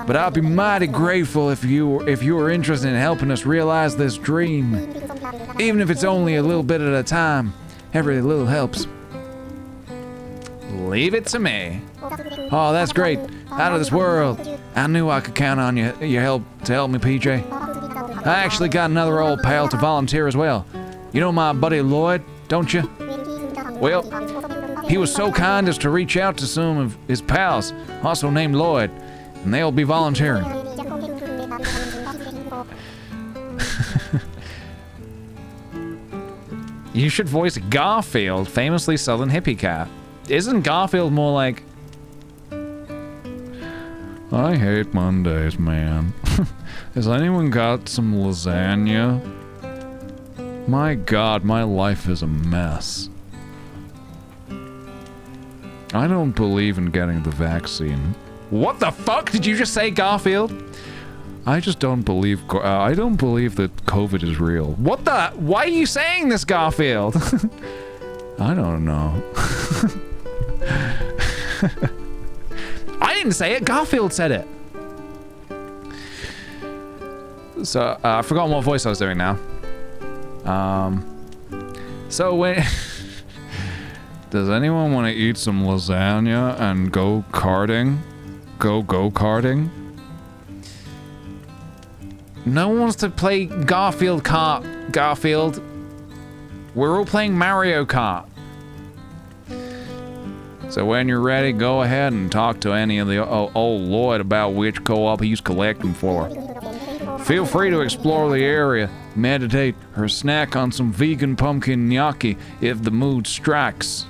Speaker 1: But I'd be mighty grateful if you were interested in helping us realize this dream. Even if it's only a little bit at a time, every little helps. Leave it to me. Oh, that's great. Out of this world. I knew I could count on your help to help me, PJ. I actually got another old pal to volunteer as well. You know my buddy Lloyd? don't you? Well, he was so kind as to reach out to some of his pals, also named Lloyd, and they'll be volunteering. You should voice Garfield, famously Southern hippie cat. Isn't Garfield more like... I hate Mondays, man. Has anyone got some lasagna? My God, my life is a mess. I don't believe in getting the vaccine. What the fuck did you just say, Garfield? I just don't believe, I don't believe that COVID is real. What the? Why are you saying this, Garfield? I don't know. I didn't say it, Garfield said it. So, I've forgotten what voice I was doing now. So when... Does anyone want to eat some lasagna and go karting? Go karting? No one wants to play Garfield Kart, Garfield. We're all playing Mario Kart. So when you're ready, go ahead and talk to any of the old Lloyd about which co-op he's collecting for. Feel free to explore the area, meditate, or snack on some vegan pumpkin gnocchi if the mood strikes.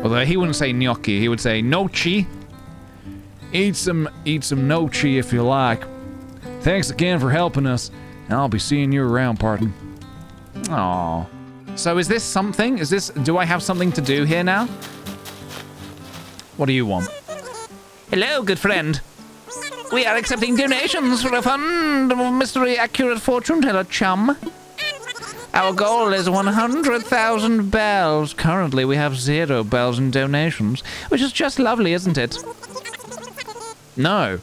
Speaker 1: Although he wouldn't say gnocchi, he would say nochi. Eat some nochi if you like. Thanks again for helping us, and I'll be seeing you around, pardon. Aww. So is this something? Do I have something to do here now? What do you want? Hello, good friend. We are accepting donations for a fund of mystery accurate fortune teller chum. Our goal is 100,000 bells. Currently, we have 0 bells in donations, which is just lovely, isn't it? No,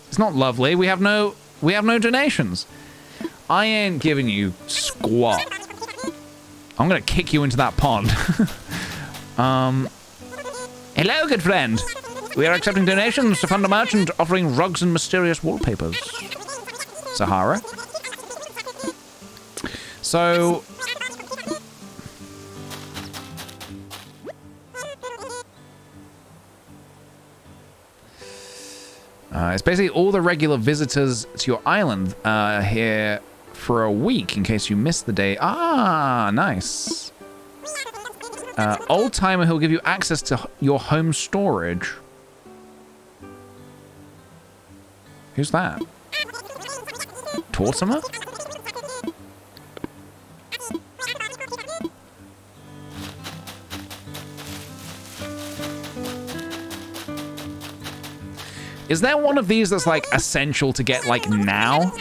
Speaker 1: it's not lovely. We have no donations. I ain't giving you squat. I'm gonna kick you into that pond. Hello, good friend. We are accepting donations to fund a merchant offering rugs and mysterious wallpapers. Sahara. So... it's basically all the regular visitors to your island here for a week in case you missed the day. Ah, nice. Old timer who'll give you access to your home storage. Who's that? Tortimer? Is there one of these that's like essential to get like now?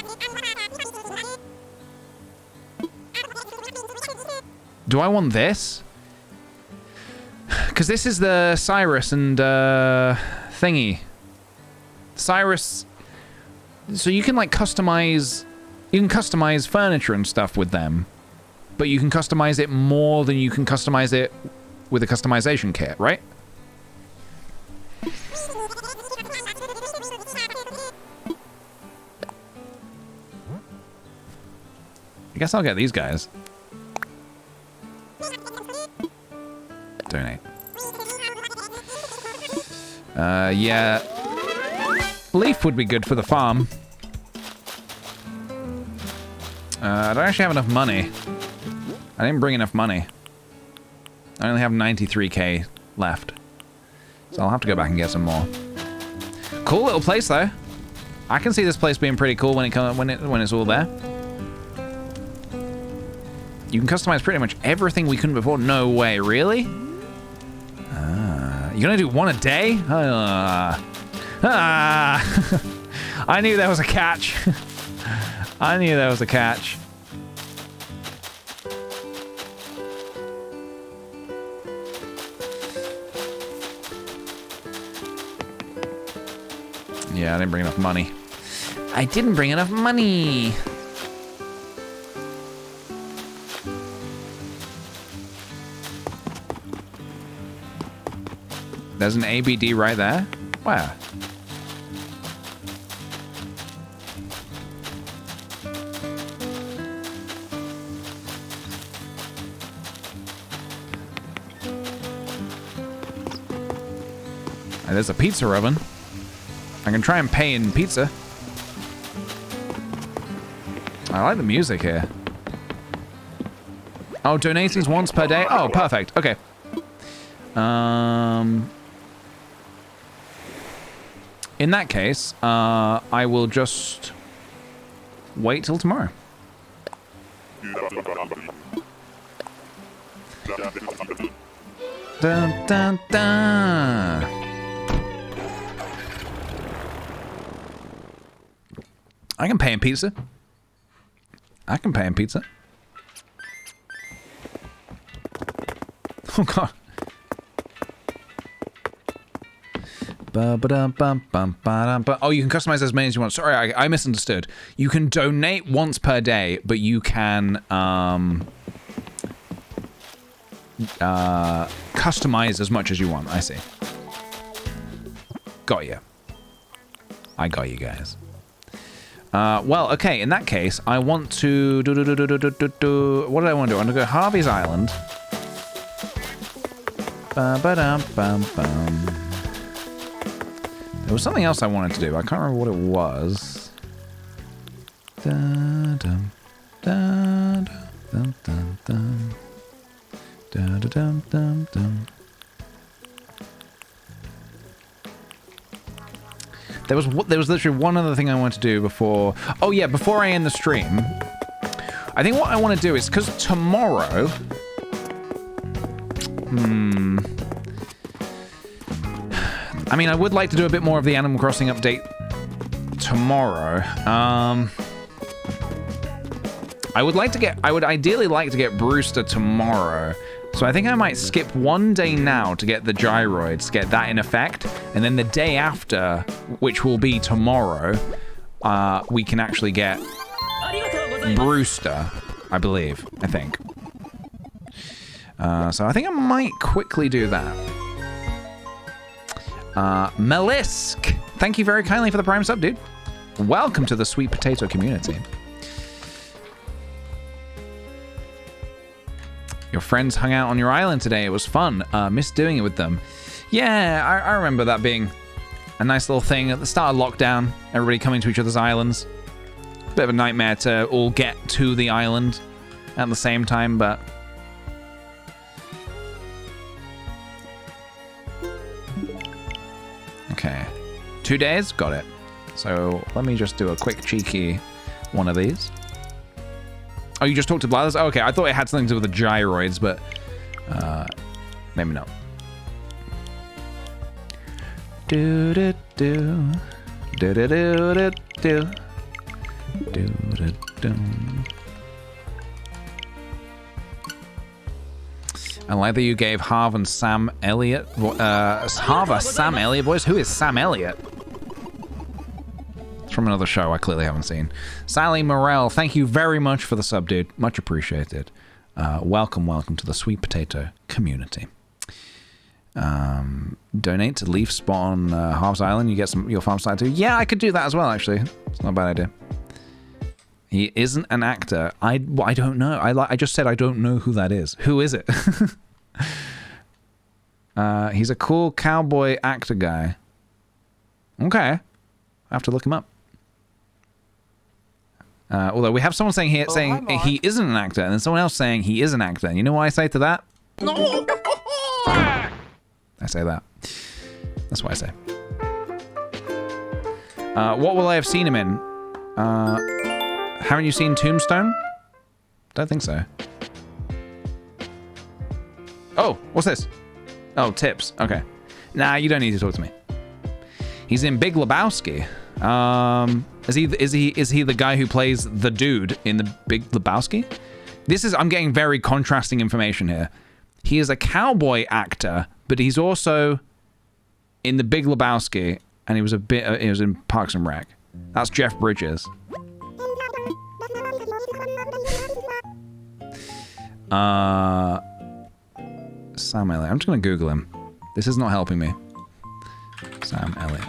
Speaker 1: Do I want this? Because this is the Cyrus and thingy. Cyrus. So you can like customize. You can customize furniture and stuff with them, but you can customize it more than you can customize it with a customization kit, right? I guess I'll get these guys. Donate. Yeah. Leaf would be good for the farm. I don't actually have enough money. I didn't bring enough money. I only have 93k left. So I'll have to go back and get some more. Cool little place though. I can see this place being pretty cool when it's all there. You can customize pretty much everything we couldn't before. No way, really? You're gonna do one a day? I knew there was a catch. I knew there was a catch. Yeah, I didn't bring enough money. I didn't bring enough money. There's an ABD right there? Where? There's a pizza oven. I can try and pay in pizza. I like the music here. Oh, donations once per day? Oh, perfect. Okay. In that case, I will just wait till tomorrow. Dun, dun, dun. I can pay in pizza. I can pay in pizza. Oh, God. Oh, you can customize as many as you want. Sorry, I misunderstood. You can donate once per day, but you can customize as much as you want. I see. Got you. I got you guys. Well, okay. In that case, I want to what do I want to do? I want to go Harvey's Island. There was something else I wanted to do. I can't remember what it was. There was literally one other thing I wanted to do before. Oh yeah, before I end the stream. I think what I want to do is, because tomorrow. I mean, I would like to do a bit more of the Animal Crossing update tomorrow. I would ideally like to get Brewster tomorrow. So I think I might skip one day now to get the gyroids, get that in effect. And then the day after, which will be tomorrow, we can actually get Brewster, I believe, I think. So I think I might quickly do that. Melisk, thank you very kindly for the Prime sub, dude. Welcome to the Sweet Potato community. Your friends hung out on your island today. It was fun. Missed doing it with them. Yeah, I remember that being a nice little thing at the start of lockdown. Everybody coming to each other's islands. Bit of a nightmare to all get to the island at the same time, but... Okay. 2 days? Got it. So let me just do a quick cheeky one of these. Oh, you just talked to Blathers? Oh, okay, I thought it had something to do with the gyroids, but maybe not. Do do do do do do do do do do. I like that you gave Harv and Sam Elliott. Harv a Sam Elliott voice? Who is Sam Elliott? It's from another show I clearly haven't seen. Sally Morell, thank you very much for the sub, dude. Much appreciated. Welcome to the Sweet Potato community. Donate to Leaf Spot on Harv's Island. You get your farm side too. Yeah, I could do that as well, actually. It's not a bad idea. He isn't an actor. I don't know. I just said I don't know who that is. Who is it? He's a cool cowboy actor guy. Okay. I have to look him up. Although we have someone saying here saying he isn't an actor, and then someone else saying he is an actor. You know what I say to that? No. I say that. That's what I say. What will I have seen him in? Haven't you seen Tombstone? Don't think so. Oh, what's this? Oh, tips. Okay. Nah, you don't need to talk to me. He's in Big Lebowski. Is he the guy who plays the dude in the Big Lebowski? I'm getting very contrasting information here. He is a cowboy actor, but he's also in the Big Lebowski, and he was in Parks and Rec. That's Jeff Bridges. Sam Elliott. I'm just gonna Google him. This is not helping me. Sam Elliott.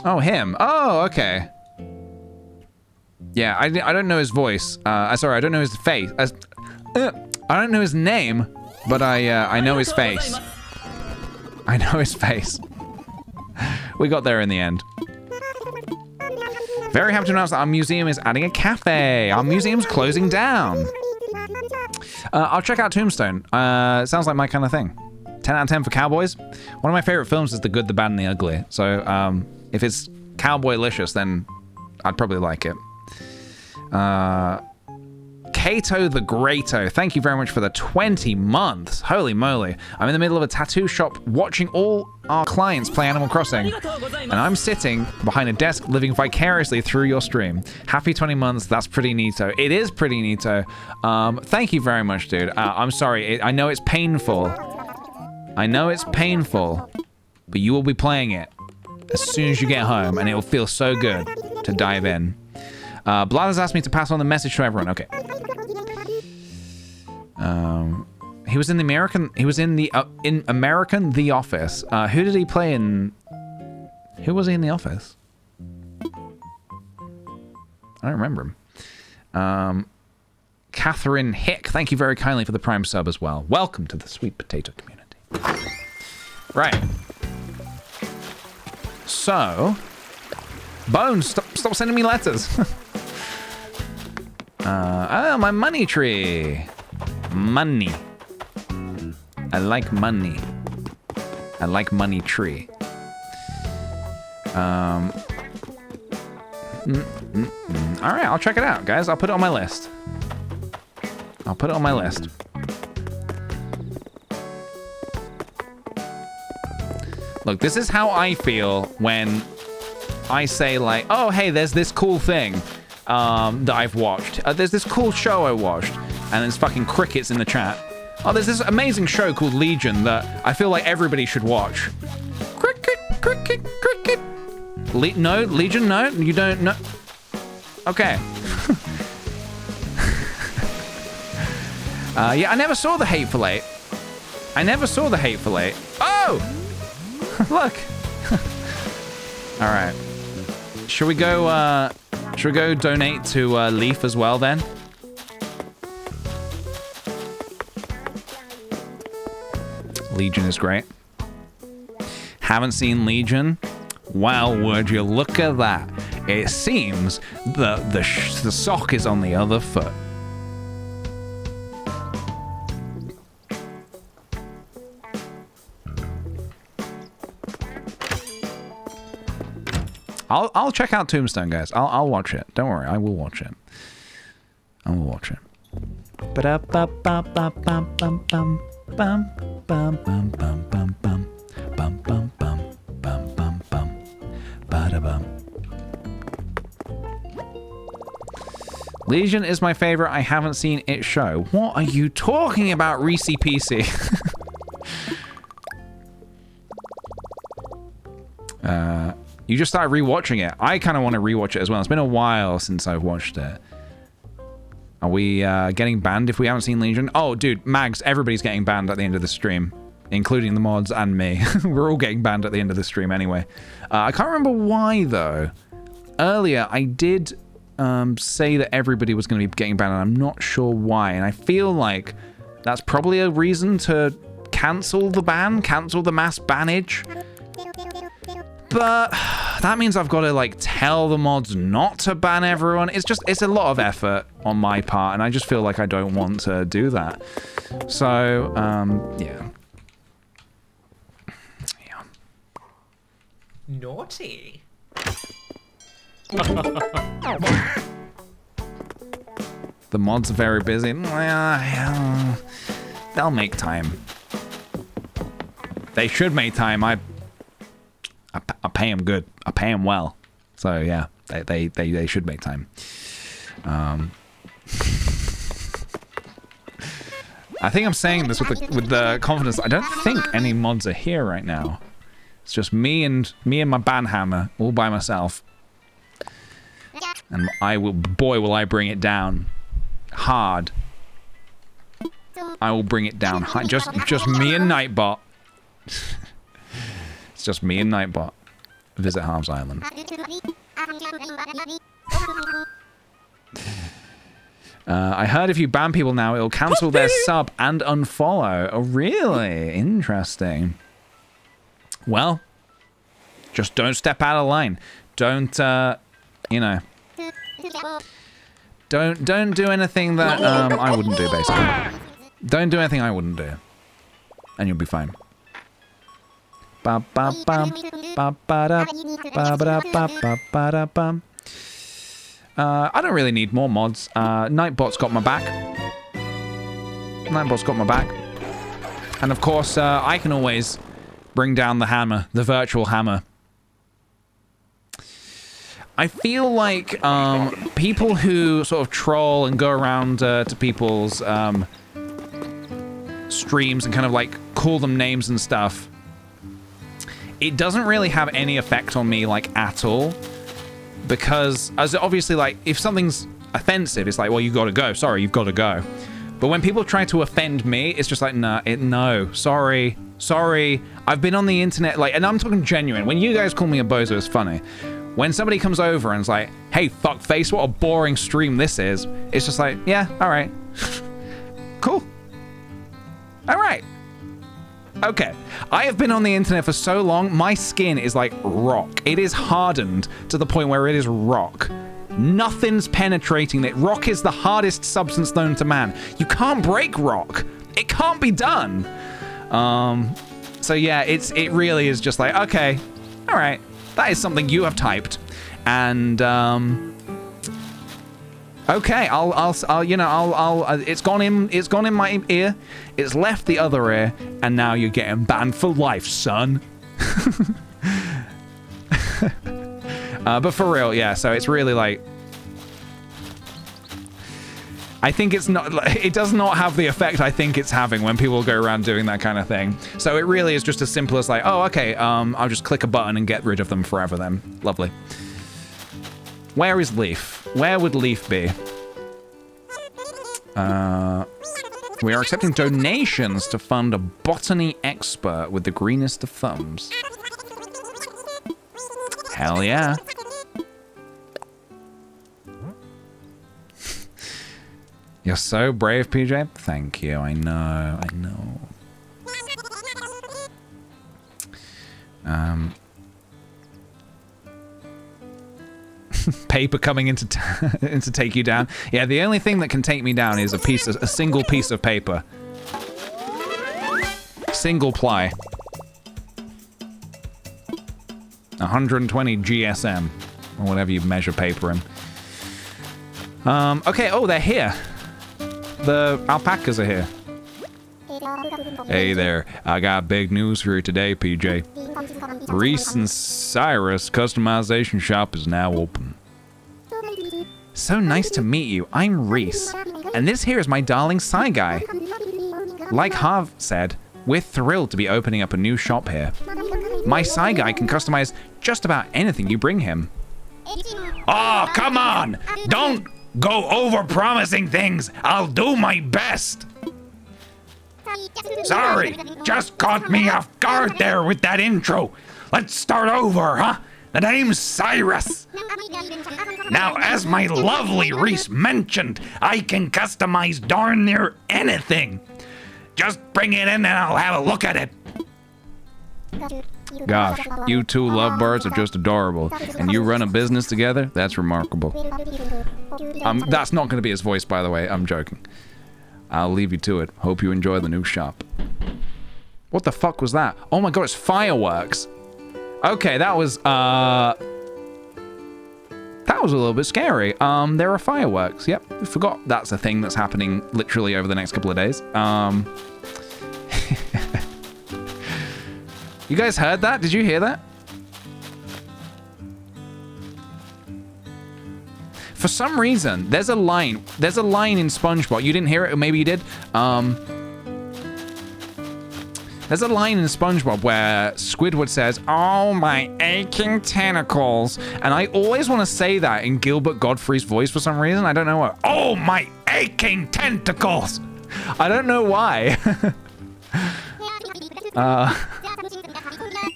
Speaker 1: Oh, him. Oh, okay. Yeah, I don't know his voice. Sorry, I don't know his face. I don't know his name, but I know his face. I know his face. We got there in the end. Very happy to announce that our museum is adding a cafe. Our museum's closing down. I'll check out Tombstone. Sounds like my kind of thing. 10 out of 10 for Cowboys. One of my favorite films is The Good, the Bad, and the Ugly. So if it's Cowboy-licious, then I'd probably like it. Kato the Greato, thank you very much for the 20 months. Holy moly. I'm in the middle of a tattoo shop watching all our clients play Animal Crossing. And I'm sitting behind a desk living vicariously through your stream. Happy 20 months. That's pretty neato. It is pretty neato. Thank you very much, dude. I'm sorry. I know it's painful. I know it's painful. But you will be playing it as soon as you get home. And it will feel so good to dive in. Blood has asked me to pass on the message to everyone. Okay. He was in the American. He was in the American The Office. Who did he play in? Who was he in The Office? I don't remember him. Catherine Hick, thank you very kindly for the Prime sub as well. Welcome to the Sweet Potato community. Right. So, Bones, stop sending me letters. Oh, my money tree. Money. I like money. I like money tree. All right, I'll check it out, guys. I'll put it on my list. I'll put it on my list. Look, this is how I feel when I say like, oh, hey, there's this cool thing that I've watched. There's this cool show I watched. And there's fucking crickets in the chat. Oh, there's this amazing show called Legion that I feel like everybody should watch. Cricket, cricket, cricket. No, Legion, no, you don't know. Okay. Yeah, I never saw The Hateful Eight. I never saw The Hateful Eight. Oh! Look. All right. Should we go donate to Leaf as well then? Legion is great. Haven't seen Legion? Well, would you look at that? It seems the sock is on the other foot. I'll check out Tombstone, guys. I'll watch it. Don't worry, I will watch it. I will watch it. Ba-da-ba-ba-ba-bum-bum-bum. Bum bum bum bum bum bum bum bum bum bum bum bum bada bum. Legion is my favorite. I haven't seen it show. What are you talking about, Reese PC? You just started rewatching it. I kind of want to rewatch it as well. It's been a while since I've watched it. Are we getting banned if we haven't seen Legion? Oh, dude, Mags, everybody's getting banned at the end of the stream, including the mods and me. We're all getting banned at the end of the stream anyway. I can't remember why, though. Earlier, I did say that everybody was going to be getting banned, and I'm not sure why. And I feel like that's probably a reason to cancel the ban, cancel the mass bannage. But that means I've got to like tell the mods not to ban everyone. It's a lot of effort on my part, and I just feel like I don't want to do that. So, yeah. Yeah.
Speaker 6: Naughty.
Speaker 1: The mods are very busy. They'll make time. They should make time. I pay them good. I pay them well. So yeah, they should make time. I think I'm saying this with the confidence. I don't think any mods are here right now. It's just me and my banhammer all by myself. And boy, will I bring it down hard. I will bring it down hard. Just me and Nightbot. It's just me and Nightbot. Visit Harm's Island. I heard if you ban people now, it'll cancel their sub and unfollow. Oh, really? Interesting. well, just don't step out of line. Don't, you know, don't do anything that I wouldn't do, basically. Don't do anything I wouldn't do, and you'll be fine. Ba ba bum, ba ba da, ba ba da, ba ba ba da bum. I don't really need more mods. Nightbot's got my back. Nightbot's got my back. And of course, I can always bring down the hammer, the virtual hammer. I feel like people who sort of troll and go around to people's streams and kind of like call them names and stuff, it doesn't really have any effect on me, like, at all. Because, as obviously, like, if something's offensive, it's like, well, you gotta go. Sorry, you've gotta go. But when people try to offend me, it's just like, nah, no, sorry. I've been on the internet, like, and I'm talking genuine. When you guys call me a bozo, it's funny. When somebody comes over and is like, hey, fuckface, what a boring stream this is, it's just like, yeah, all right. Cool. All right. Okay, I have been on the internet for so long, my skin is like rock. It is hardened to the point where it is rock. Nothing's penetrating it. Rock is the hardest substance known to man. You can't break rock. It can't be done. So yeah, it really is just like, okay, all right, that is something you have typed, and okay, I'll you know, it's gone in my ear, it's left the other ear, and now you're getting banned for life, son. But for real, yeah, so it's really like, I think it's not, it does not have the effect I think it's having when people go around doing that kind of thing. So it really is just as simple as like, oh, okay, I'll just click a button and get rid of them forever then. Lovely. Where is Leaf? Where would Leaf be? We are accepting donations to fund a botany expert with the greenest of thumbs. Hell yeah. You're so brave, PJ. Thank you. I know. Paper coming in to take you down. Yeah, the only thing that can take me down is a single piece of paper. Single ply. 120 GSM, or whatever you measure paper in. Okay, oh, they're here. The alpacas are here. Hey there, I got big news for you today, PJ. Reese and Cyrus customization shop is now open. So nice to meet you. I'm Reese, and this here is my darling Psy Guy. Like Harv said, we're thrilled to be opening up a new shop here. My Psy Guy can customize just about anything you bring him.
Speaker 3: Oh, come on! Don't go over-promising things. I'll do my best. Sorry, just caught me off guard there with that intro. Let's start over, huh? The name's Cyrus. Now, as my lovely Reese mentioned, I can customize darn near anything. Just bring it in and I'll have a look at it.
Speaker 1: Gosh, you two lovebirds are just adorable, and you run a business together? That's remarkable. That's not going to be his voice, by the way. I'm joking. I'll leave you to it. Hope you enjoy the new shop. What the fuck was that? Oh my god, it's fireworks. Okay, that was a little bit scary. There are fireworks. Yep, I forgot that's a thing that's happening literally over the next couple of days. You guys heard that? Did you hear that? For some reason, there's a line in SpongeBob. You didn't hear it, or maybe you did. There's a line in SpongeBob where Squidward says, "Oh, my aching tentacles." And I always want to say that in Gilbert Godfrey's voice for some reason. I don't know why.
Speaker 3: Oh, my aching tentacles.
Speaker 1: I don't know why.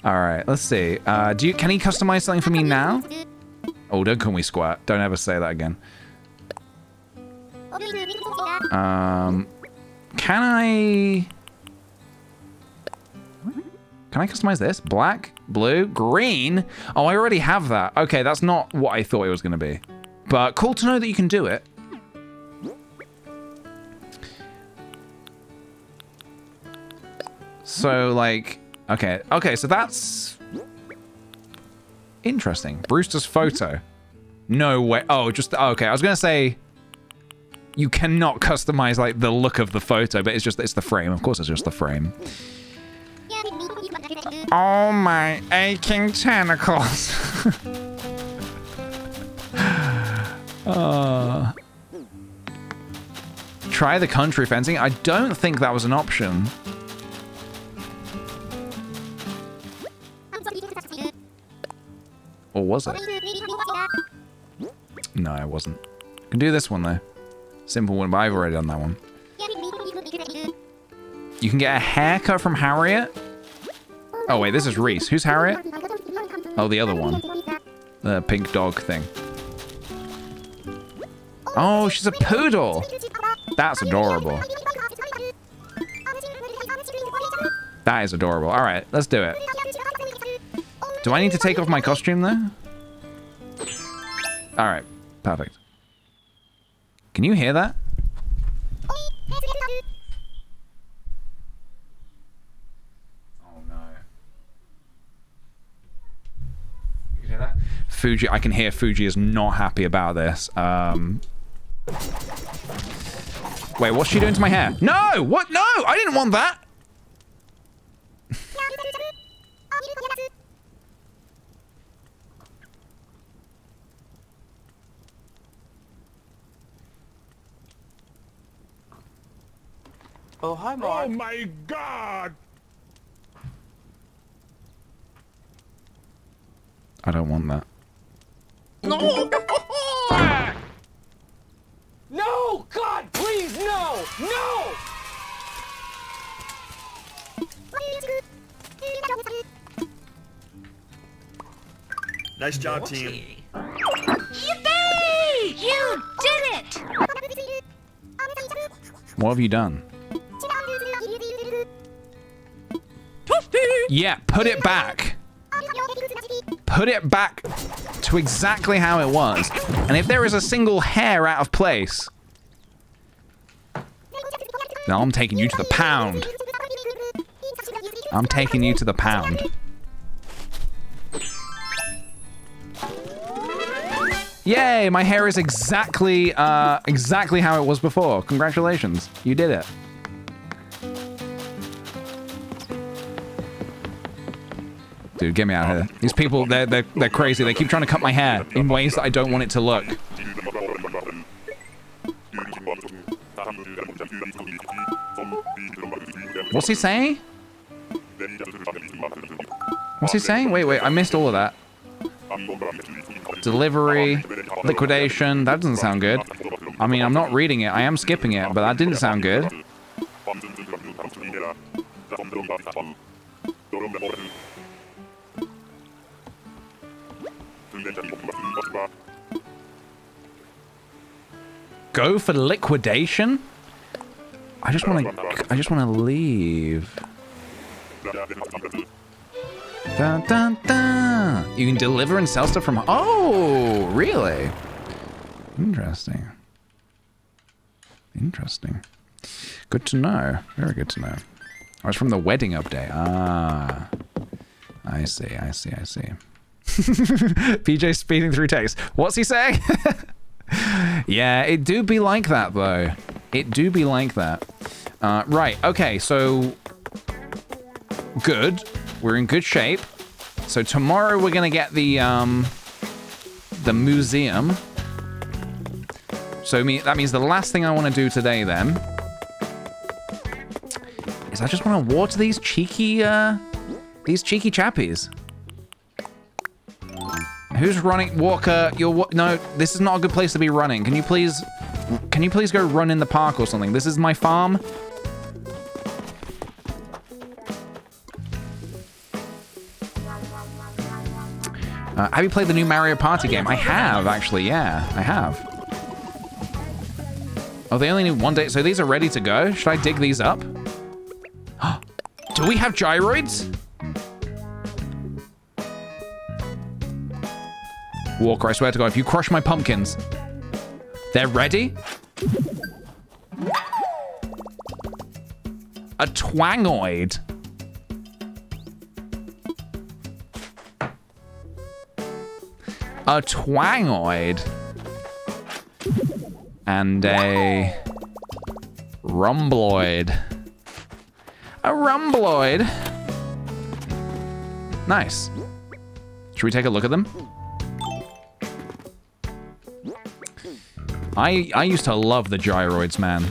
Speaker 1: All right, let's see. Can he customize something for me now? Oh, don't call me squat. Don't ever say that again. Can Can I customize this? Black, blue, green? Oh, I already have that. Okay, that's not what I thought it was going to be. But cool to know that you can do it. So, like, okay, so that's interesting. Brewster's photo. No way. Oh, just, okay, I was going to say you cannot customize, like, the look of the photo, but it's the frame. Of course, it's just the frame. Oh, my aching tentacles. Try the country fencing. I don't think that was an option. Or was it? No, it wasn't. Can do this one though. Simple one, but I've already done that one. You can get a haircut from Harriet. Oh wait, this is Reese. Who's Harriet? Oh, the other one. The pink dog thing. Oh, she's a poodle. That's adorable. That is adorable. All right, let's do it. Do I need to take off my costume though? All right, perfect. Can you hear that? Oh no. You can hear that? Fuji, I can hear Fuji is not happy about this. Wait, what's she doing to my hair? No! What? No! I didn't want that!
Speaker 4: Oh, hi, Mark.
Speaker 9: Oh my God!
Speaker 1: I don't want that.
Speaker 4: No! No! God, please, no! No!
Speaker 2: Nice job, team.
Speaker 7: Yippee! You did it!
Speaker 1: What have you done? Yeah, put it back. Put it back to exactly how it was. And if there is a single hair out of place, now I'm taking you to the pound. I'm taking you to the pound. Yay, my hair is exactly how it was before. Congratulations, you did it. Dude, get me out of here. These people, they're crazy. They keep trying to cut my hair in ways that I don't want it to look. What's he saying? What's he saying? Wait, I missed all of that. Delivery, liquidation, that doesn't sound good. I mean, I'm not reading it, I am skipping it, but that didn't sound good. Go for liquidation? I just want to leave. Dun, dun, dun. You can deliver and sell stuff from... Oh, really? Interesting. Interesting. Good to know. Very good to know. Oh, it's from the wedding update. Ah. I see. PJ speeding through text. What's he saying? Yeah, it do be like that, though. It do be like that. Right, okay, so... Good. We're in good shape. So tomorrow we're gonna get the museum. So that means the last thing I want to do today then is I just want to water these cheeky chappies. Who's running? Walker, no, this is not a good place to be running. Can you please go run in the park or something? This is my farm. Have you played the new Mario Party game? I have, actually, yeah, I have. Oh, they only need one day, so these are ready to go? Should I dig these up? Do we have gyroids? Walker, I swear to God, if you crush my pumpkins, they're ready? A twangoid. A twangoid. And a rumbloid. A rumbloid. Nice. Should we take a look at them? I used to love the gyroids, man.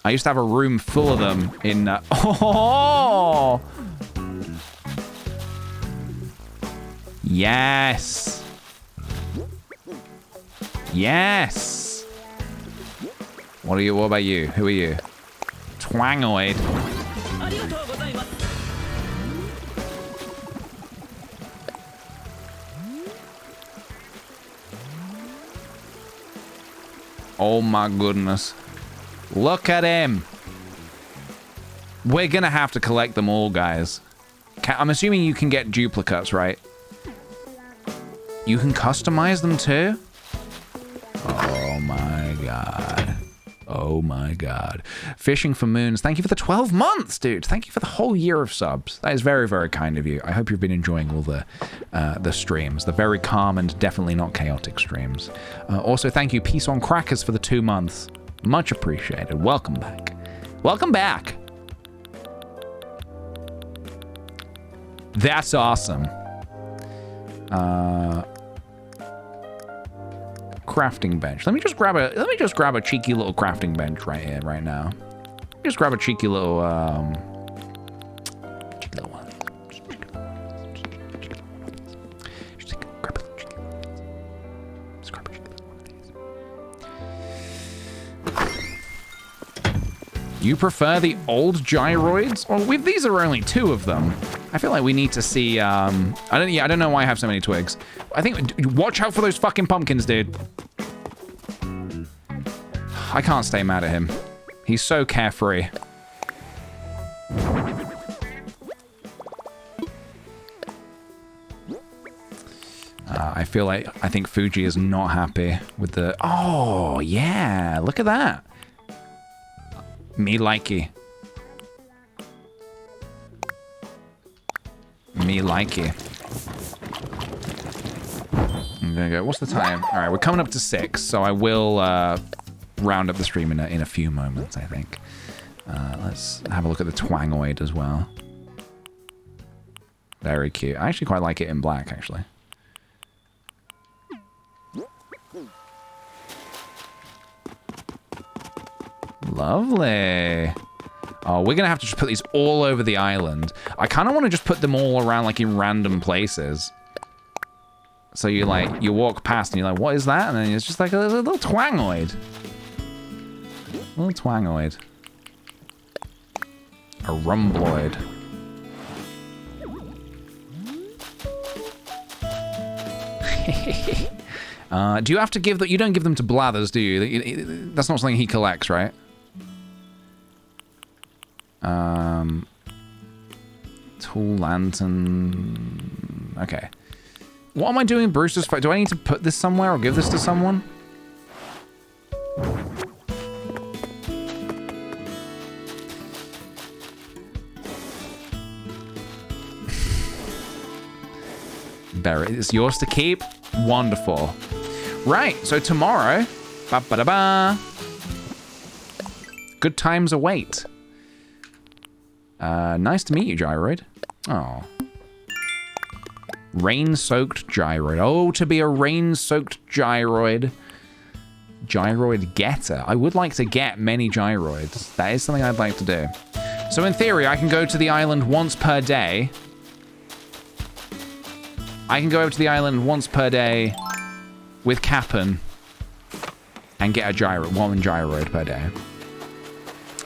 Speaker 1: I used to have a room full of them in... oh! Yes! Yes! What are you? What about you? Who are you? Twangoid. Oh my goodness. Look at him. We're gonna have to collect them all, guys. I'm assuming you can get duplicates, right? You can customize them too? Oh my god. Oh my god. Fishing for Moons, thank you for the 12 months, dude. Thank you for the whole year of subs. That is very, very kind of you. I hope you've been enjoying all the streams. The very calm and definitely not chaotic streams. Also, thank you, Peace on Crackers, for the 2 months. Much appreciated. Welcome back. Welcome back. That's awesome. Crafting bench. Let me just grab a cheeky little crafting bench right here, right now. Just grab a cheeky little one. You prefer the old gyroids? Well, these are only 2 of them. I feel like we need to see, I don't know why I have so many twigs. I think, watch out for those fucking pumpkins, dude. I can't stay mad at him. He's so carefree. I think Fuji is not happy with the, oh yeah, look at that. Me likey. Me likey. I'm gonna go, what's the time? All right, we're coming up to 6, so I will round up the stream in a few moments, I think. Let's have a look at the twangoid as well. Very cute. I actually quite like it in black, actually. Lovely. Oh, we're gonna have to just put these all over the island. I kind of want to just put them all around, like, in random places. So you walk past and you're like, what is that? And then it's just like a little twangoid. A little twangoid. A rumbloid. Do you have to give that? You don't give them to Blathers, do you? That's not something he collects, right? Tool lantern. Okay. What am I doing, Brewster's fight? Do I need to put this somewhere or give this to someone? Berry, it's yours to keep. Wonderful. Right, so tomorrow, ba-ba-da-ba. Good times await. Nice to meet you, Gyroid. Oh. Rain-soaked gyroid. Oh, to be a rain-soaked gyroid. Gyroid getter. I would like to get many gyroids. That is something I'd like to do. So in theory, I can go to the island once per day. I can go over to the island once per day with Cap'n and get a gyroid, one gyroid per day.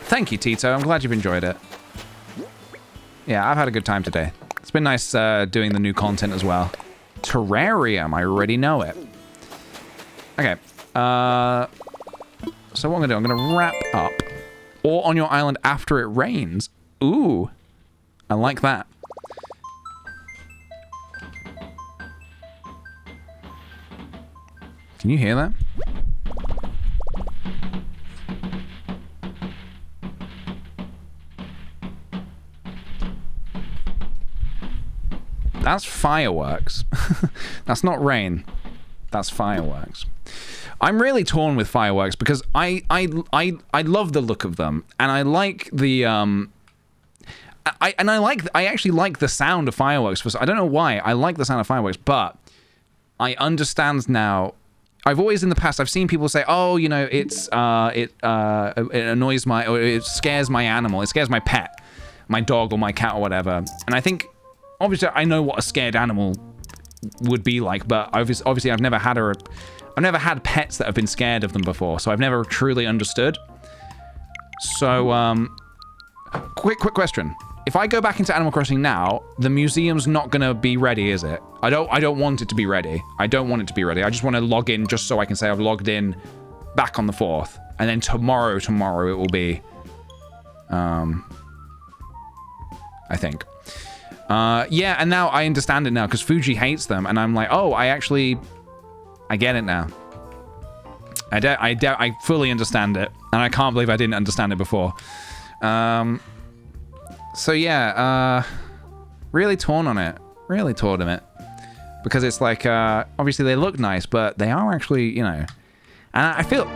Speaker 1: Thank you, Tito. I'm glad you've enjoyed it. Yeah, I've had a good time today. It's been nice doing the new content as well. Terrarium, I already know it. Okay. So what I'm gonna do, I'm gonna wrap up. Or on your island after it rains. Ooh. I like that. Can you hear that? That's fireworks. That's not rain. That's fireworks. I'm really torn with fireworks because I love the look of them, and I like the I actually like the sound of fireworks. I don't know why I like the sound of fireworks, but I understand now. I've always in the past I've seen people say, oh, you know, it annoys my, or it scares my animal, it scares my pet, my dog or my cat or whatever. And I think obviously I know what a scared animal would be like, but obviously I've never had pets that have been scared of them before, so I've never truly understood. So quick question. If I go back into Animal Crossing now, the museum's not gonna be ready, is it? I don't want it to be ready. I don't want it to be ready. I just want to log in just so I can say I've logged in back on the 4th. And then tomorrow it will be, I think. Yeah, and now I understand it now, because Fuji hates them, and I'm like, oh, I get it now. I fully understand it, and I can't believe I didn't understand it before. So yeah, really torn on it. Really torn on it. Because it's like, obviously they look nice, but they are actually, you know... And I feel...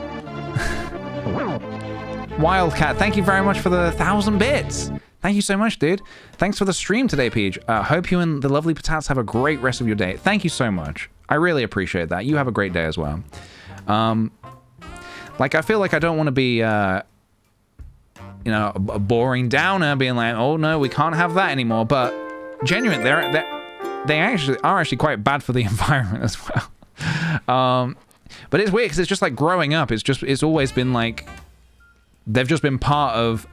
Speaker 1: Wildcat, thank you very much for the 1,000 bits. Thank you so much, dude. Thanks for the stream today, Peach. Hope you and the lovely Patats have a great rest of your day. Thank you so much. I really appreciate that. You have a great day as well. Like, I feel like I don't want to be, you know, a boring downer, being like, oh no, we can't have that anymore. But genuine, they actually are quite bad for the environment as well. But it's weird because it's just like growing up. It's always been like they've just been part of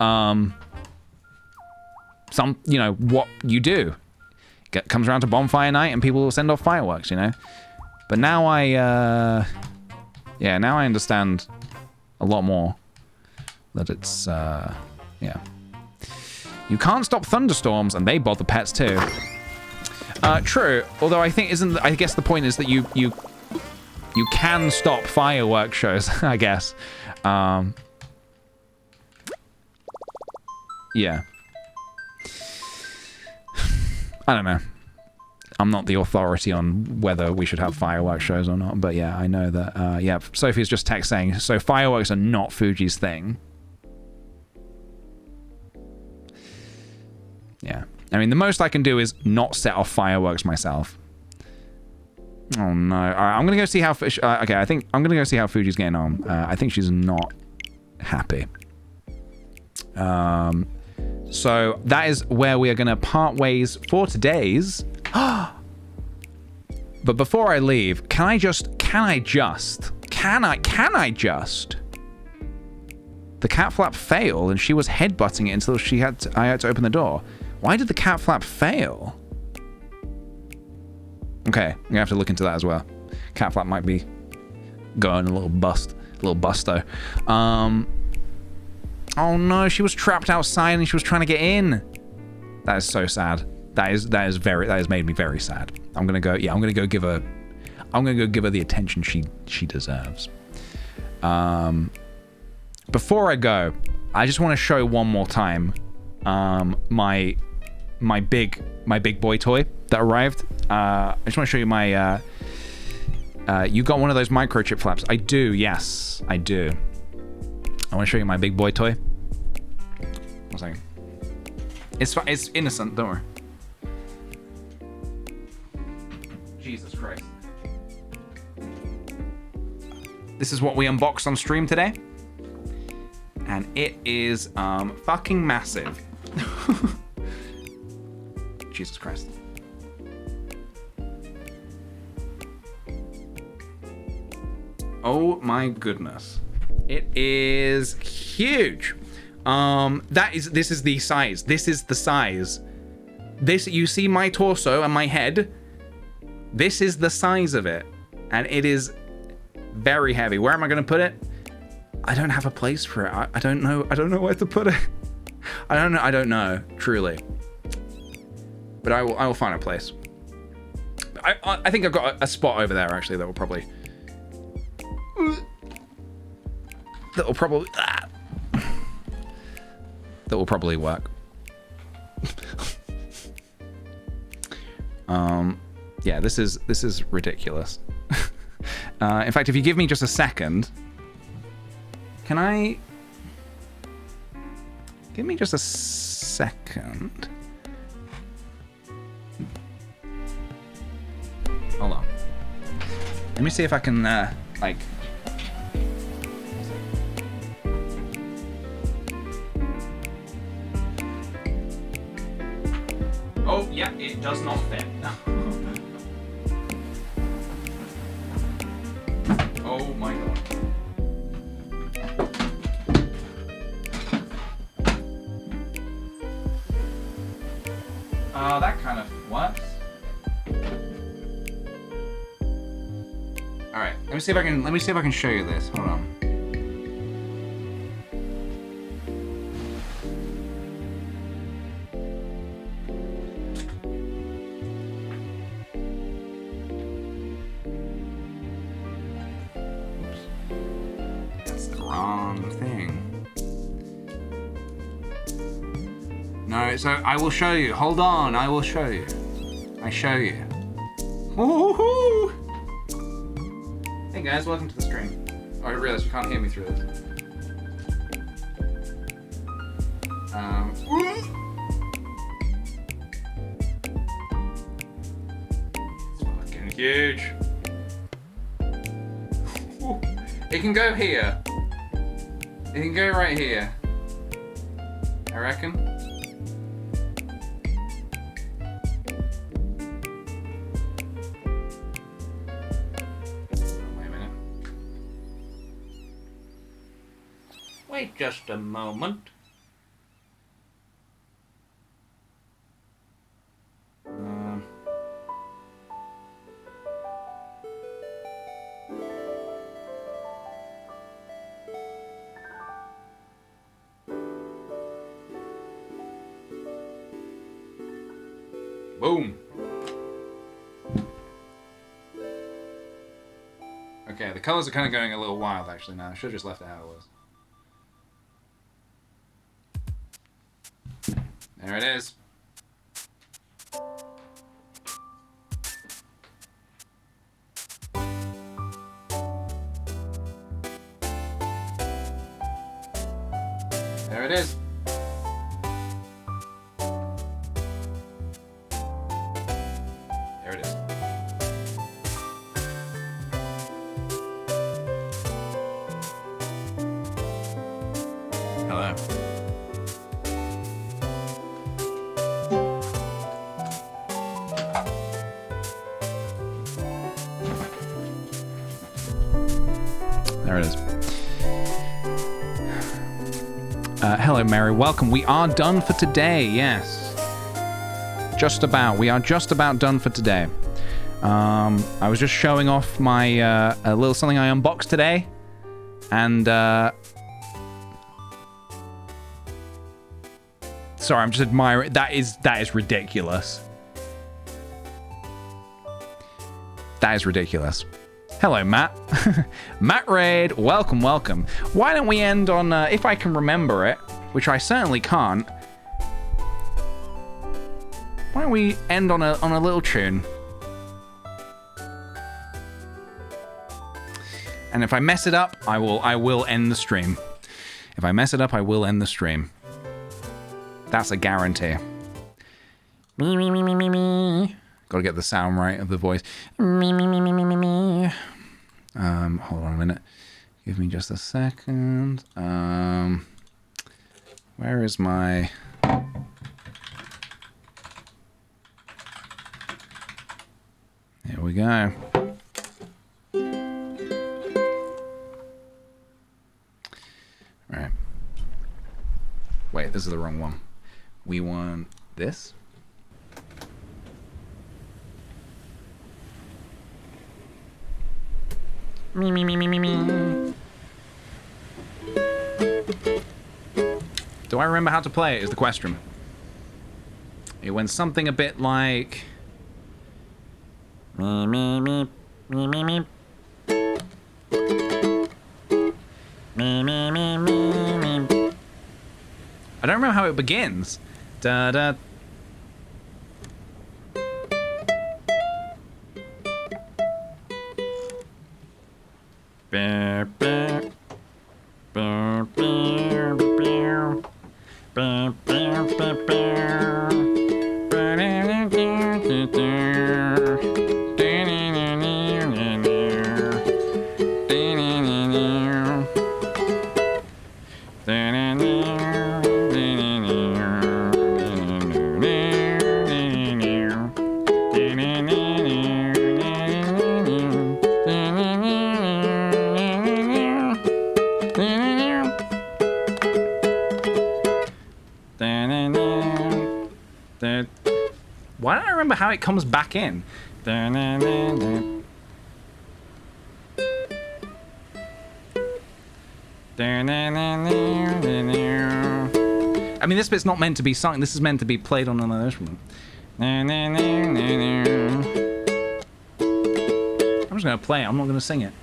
Speaker 1: some, you know, what you do. Comes around to bonfire night and people will send off fireworks, you know. But now now I understand a lot more that it's yeah. You can't stop thunderstorms, and they bother pets too. True. Although I think I guess the point is that you can stop fireworks shows, I guess. Yeah. I don't know. I'm not the authority on whether we should have fireworks shows or not, but yeah, I know that, yeah, Sophie's just text saying, so fireworks are not Fuji's thing. Yeah. I mean, the most I can do is not set off fireworks myself. Oh no. All right, I'm gonna go see how, okay, I think I'm gonna go see how Fuji's getting on. I think she's not happy. So that is where we are gonna part ways for today's. But before I leave, can I just? The cat flap failed, and she was headbutting it until I had to open the door. Why did the cat flap fail? Okay, I'm gonna have to look into that as well. Cat flap might be going a little busto. Oh no, she was trapped outside and she was trying to get in. That is so sad. That has made me very sad. I'm gonna go give her the attention she deserves. Before I go, I just want to show one more time my big boy toy that arrived. I just want to show you my you got one of those microchip flaps. I do, yes, I do. I want to show you my big boy toy. 1 second. It's innocent, don't worry. Jesus Christ. This is what we unboxed on stream today. And it is fucking massive. Jesus Christ. Oh my goodness. It is huge. This is the size. This is the size. You see my torso and my head. This is the size of it. And it is very heavy. Where am I going to put it? I don't have a place for it. I don't know where to put it. I don't know, truly. But I will find a place. I think I've got a spot over there, actually, that will probably That will probably work. Yeah, this is ridiculous. In fact, if you give me just a second, can I? Give me just a second. Hold on. Let me see if I can like. Oh, yeah, it does not fit. Oh my god. That kind of works. All right, let me see if I can show you this. Hold on. So I will show you. Hold on, I will show you. I show you. Woohoo! Hey guys, welcome to the stream. Oh, I realized you can't hear me through this. It's fucking huge. It can go here. It can go right here. I reckon. Wait just a moment. Boom. Okay, the colors are kind of going a little wild actually now. I should have just left it how it was. There it is. There it is. There it is. Hello. There it is. Hello, Mary. Welcome. We are done for today. Yes. Just about. We are just about done for today. I was just showing off my a little something I unboxed today, and sorry, I'm just admiring. That is ridiculous. That is ridiculous. Hello, Matt. Matt Raid, welcome, welcome. Why don't we end on, if I can remember it, which I certainly can't. Why don't we end on a little tune? And if I mess it up, I will end the stream. If I mess it up, I will end the stream. That's a guarantee. Me, me, me, me, me, me. Gotta get the sound right of the voice. Me, me, me, me, me, me, me. Hold on a minute. Give me just a second. Where is my... Here we go. Right. Wait, this is the wrong one. We want this. Me, me, me, me, me, me. Do I remember how to play it is the question. It went something a bit like... Me, me, me, me, me, me. I don't remember how it begins. Da da. Why don't I remember how it comes back in? I mean, this bit's not meant to be sung. This is meant to be played on another instrument. I'm just gonna play it. I'm not gonna sing it.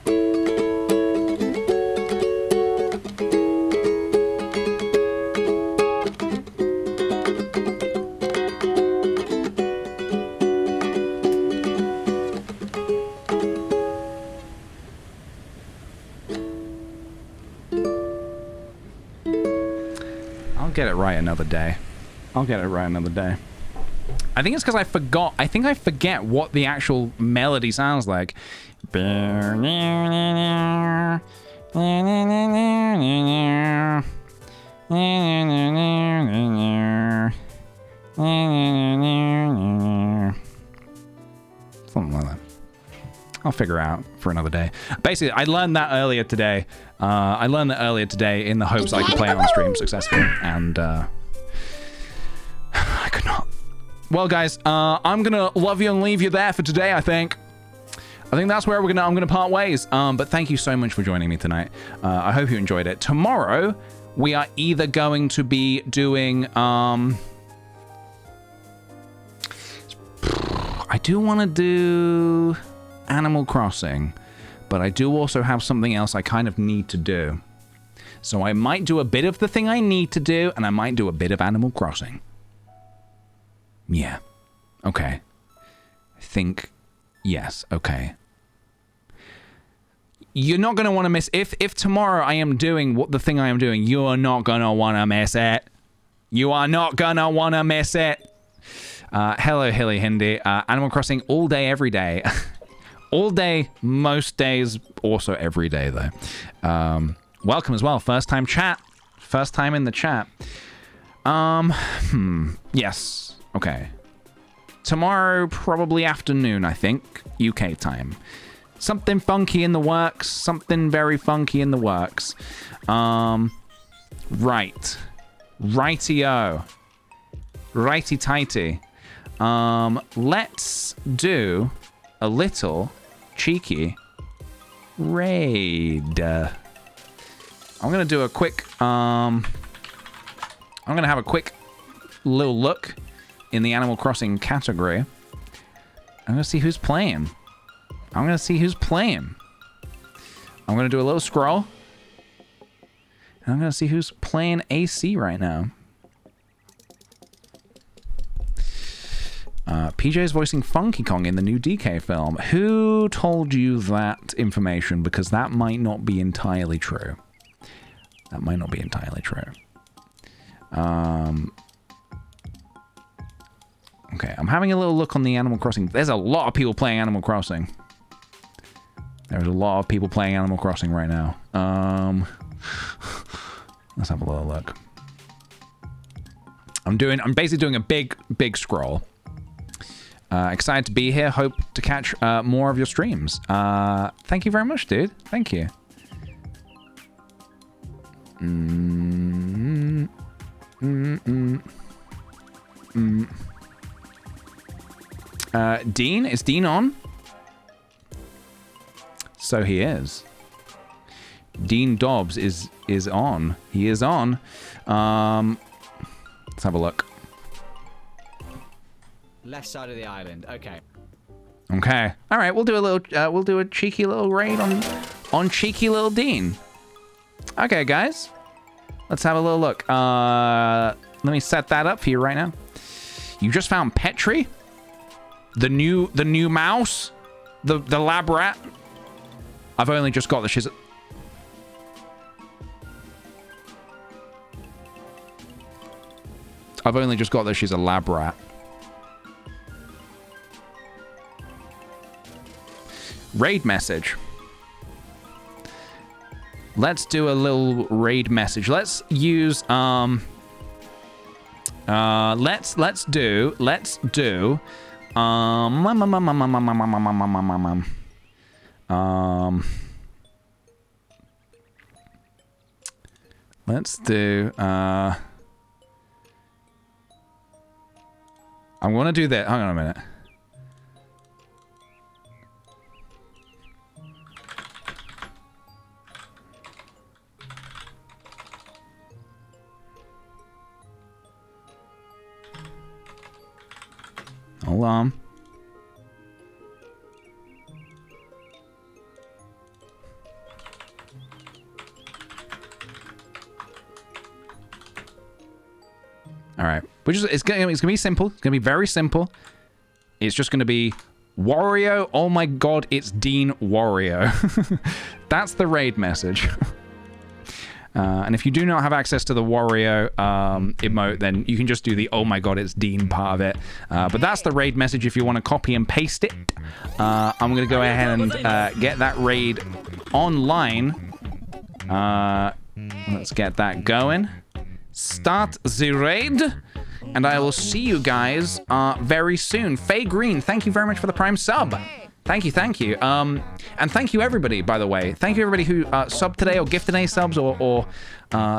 Speaker 1: I'll get it right another day. I'll get it right another day. I think it's because I forgot. I think I forget what the actual melody sounds like. Something like that. I'll figure out for another day. Basically, I learned that earlier today. In the hopes I could play it on stream successfully, and I could not. Well, guys, I'm gonna love you and leave you there for today. I think that's where I'm gonna part ways. But thank you so much for joining me tonight. I hope you enjoyed it. Tomorrow we are either going to be doing I do want to do Animal Crossing, but I do also have something else I kind of need to do. So I might do a bit of the thing I need to do, and I might do a bit of Animal Crossing. Yeah. Okay. I think, yes, okay. You're not going to want to miss, if tomorrow I am doing the thing I am doing, you are not going to want to miss it. You are not going to want to miss it. Hello, Hilly Hindi. Animal Crossing all day, every day. All day, most days, also every day, though. Welcome as well. First time chat. First time in the chat. Yes. Okay. Tomorrow, probably afternoon, I think. UK time. Something funky in the works. Something very funky in the works. Right. Righty-o. Righty-tighty. Let's do a little cheeky raid. I'm gonna do a quick I'm gonna have a quick little look in the Animal Crossing category. I'm gonna see who's playing. I'm gonna do a little scroll, and I'm gonna see who's playing AC right now. PJ's voicing Funky Kong in the new DK film. Who told you that information? Because that might not be entirely true. That might not be entirely true. Okay, I'm having a little look on the Animal Crossing. There's a lot of people playing Animal Crossing. There's a lot of people playing Animal Crossing right now. Let's have a little look. I'm basically doing a big scroll. Excited to be here. Hope to catch more of your streams. Thank you very much, dude. Thank you. Dean? Is Dean on? So he is. Dean Dobbs is on. He is on. Let's have a look.
Speaker 10: Left side of the island. Okay.
Speaker 1: Okay. All right. We'll do a cheeky little raid on cheeky little Dean. Okay, guys. Let's have a little look. Let me set that up for you right now. You just found Petri? The new mouse? The lab rat? I've only just got that she's... I've only just got that she's a lab rat. Raid message. Let's do a little raid message. Let's use let's do let's do I'm gonna do that. Hang on a minute. Hold on. All right, it's gonna be simple. It's gonna be very simple. It's just gonna be Wario. Oh my God, it's Dean Wario. That's the raid message. And if you do not have access to the Wario emote, then you can just do the oh my God, it's Dean part of it. But that's the raid message if you want to copy and paste it. I'm going to go ahead and get that raid online. Let's get that going. Start the raid. And I will see you guys very soon. Faye Green, thank you very much for the Prime sub. Thank you, thank you. And thank you everybody, by the way. Thank you everybody who subbed today or gifted any subs or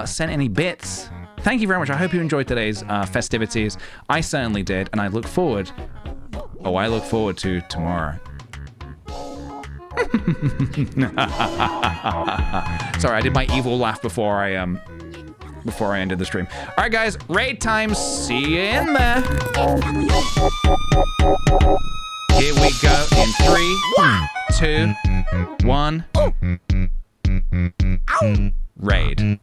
Speaker 1: sent any bits. Thank you very much. I hope you enjoyed today's festivities. I certainly did, and I look forward to tomorrow. Sorry, I did my evil laugh before I ended the stream. All right, guys, raid time. See you in there. Here we go in 3, 2, 1. Raid.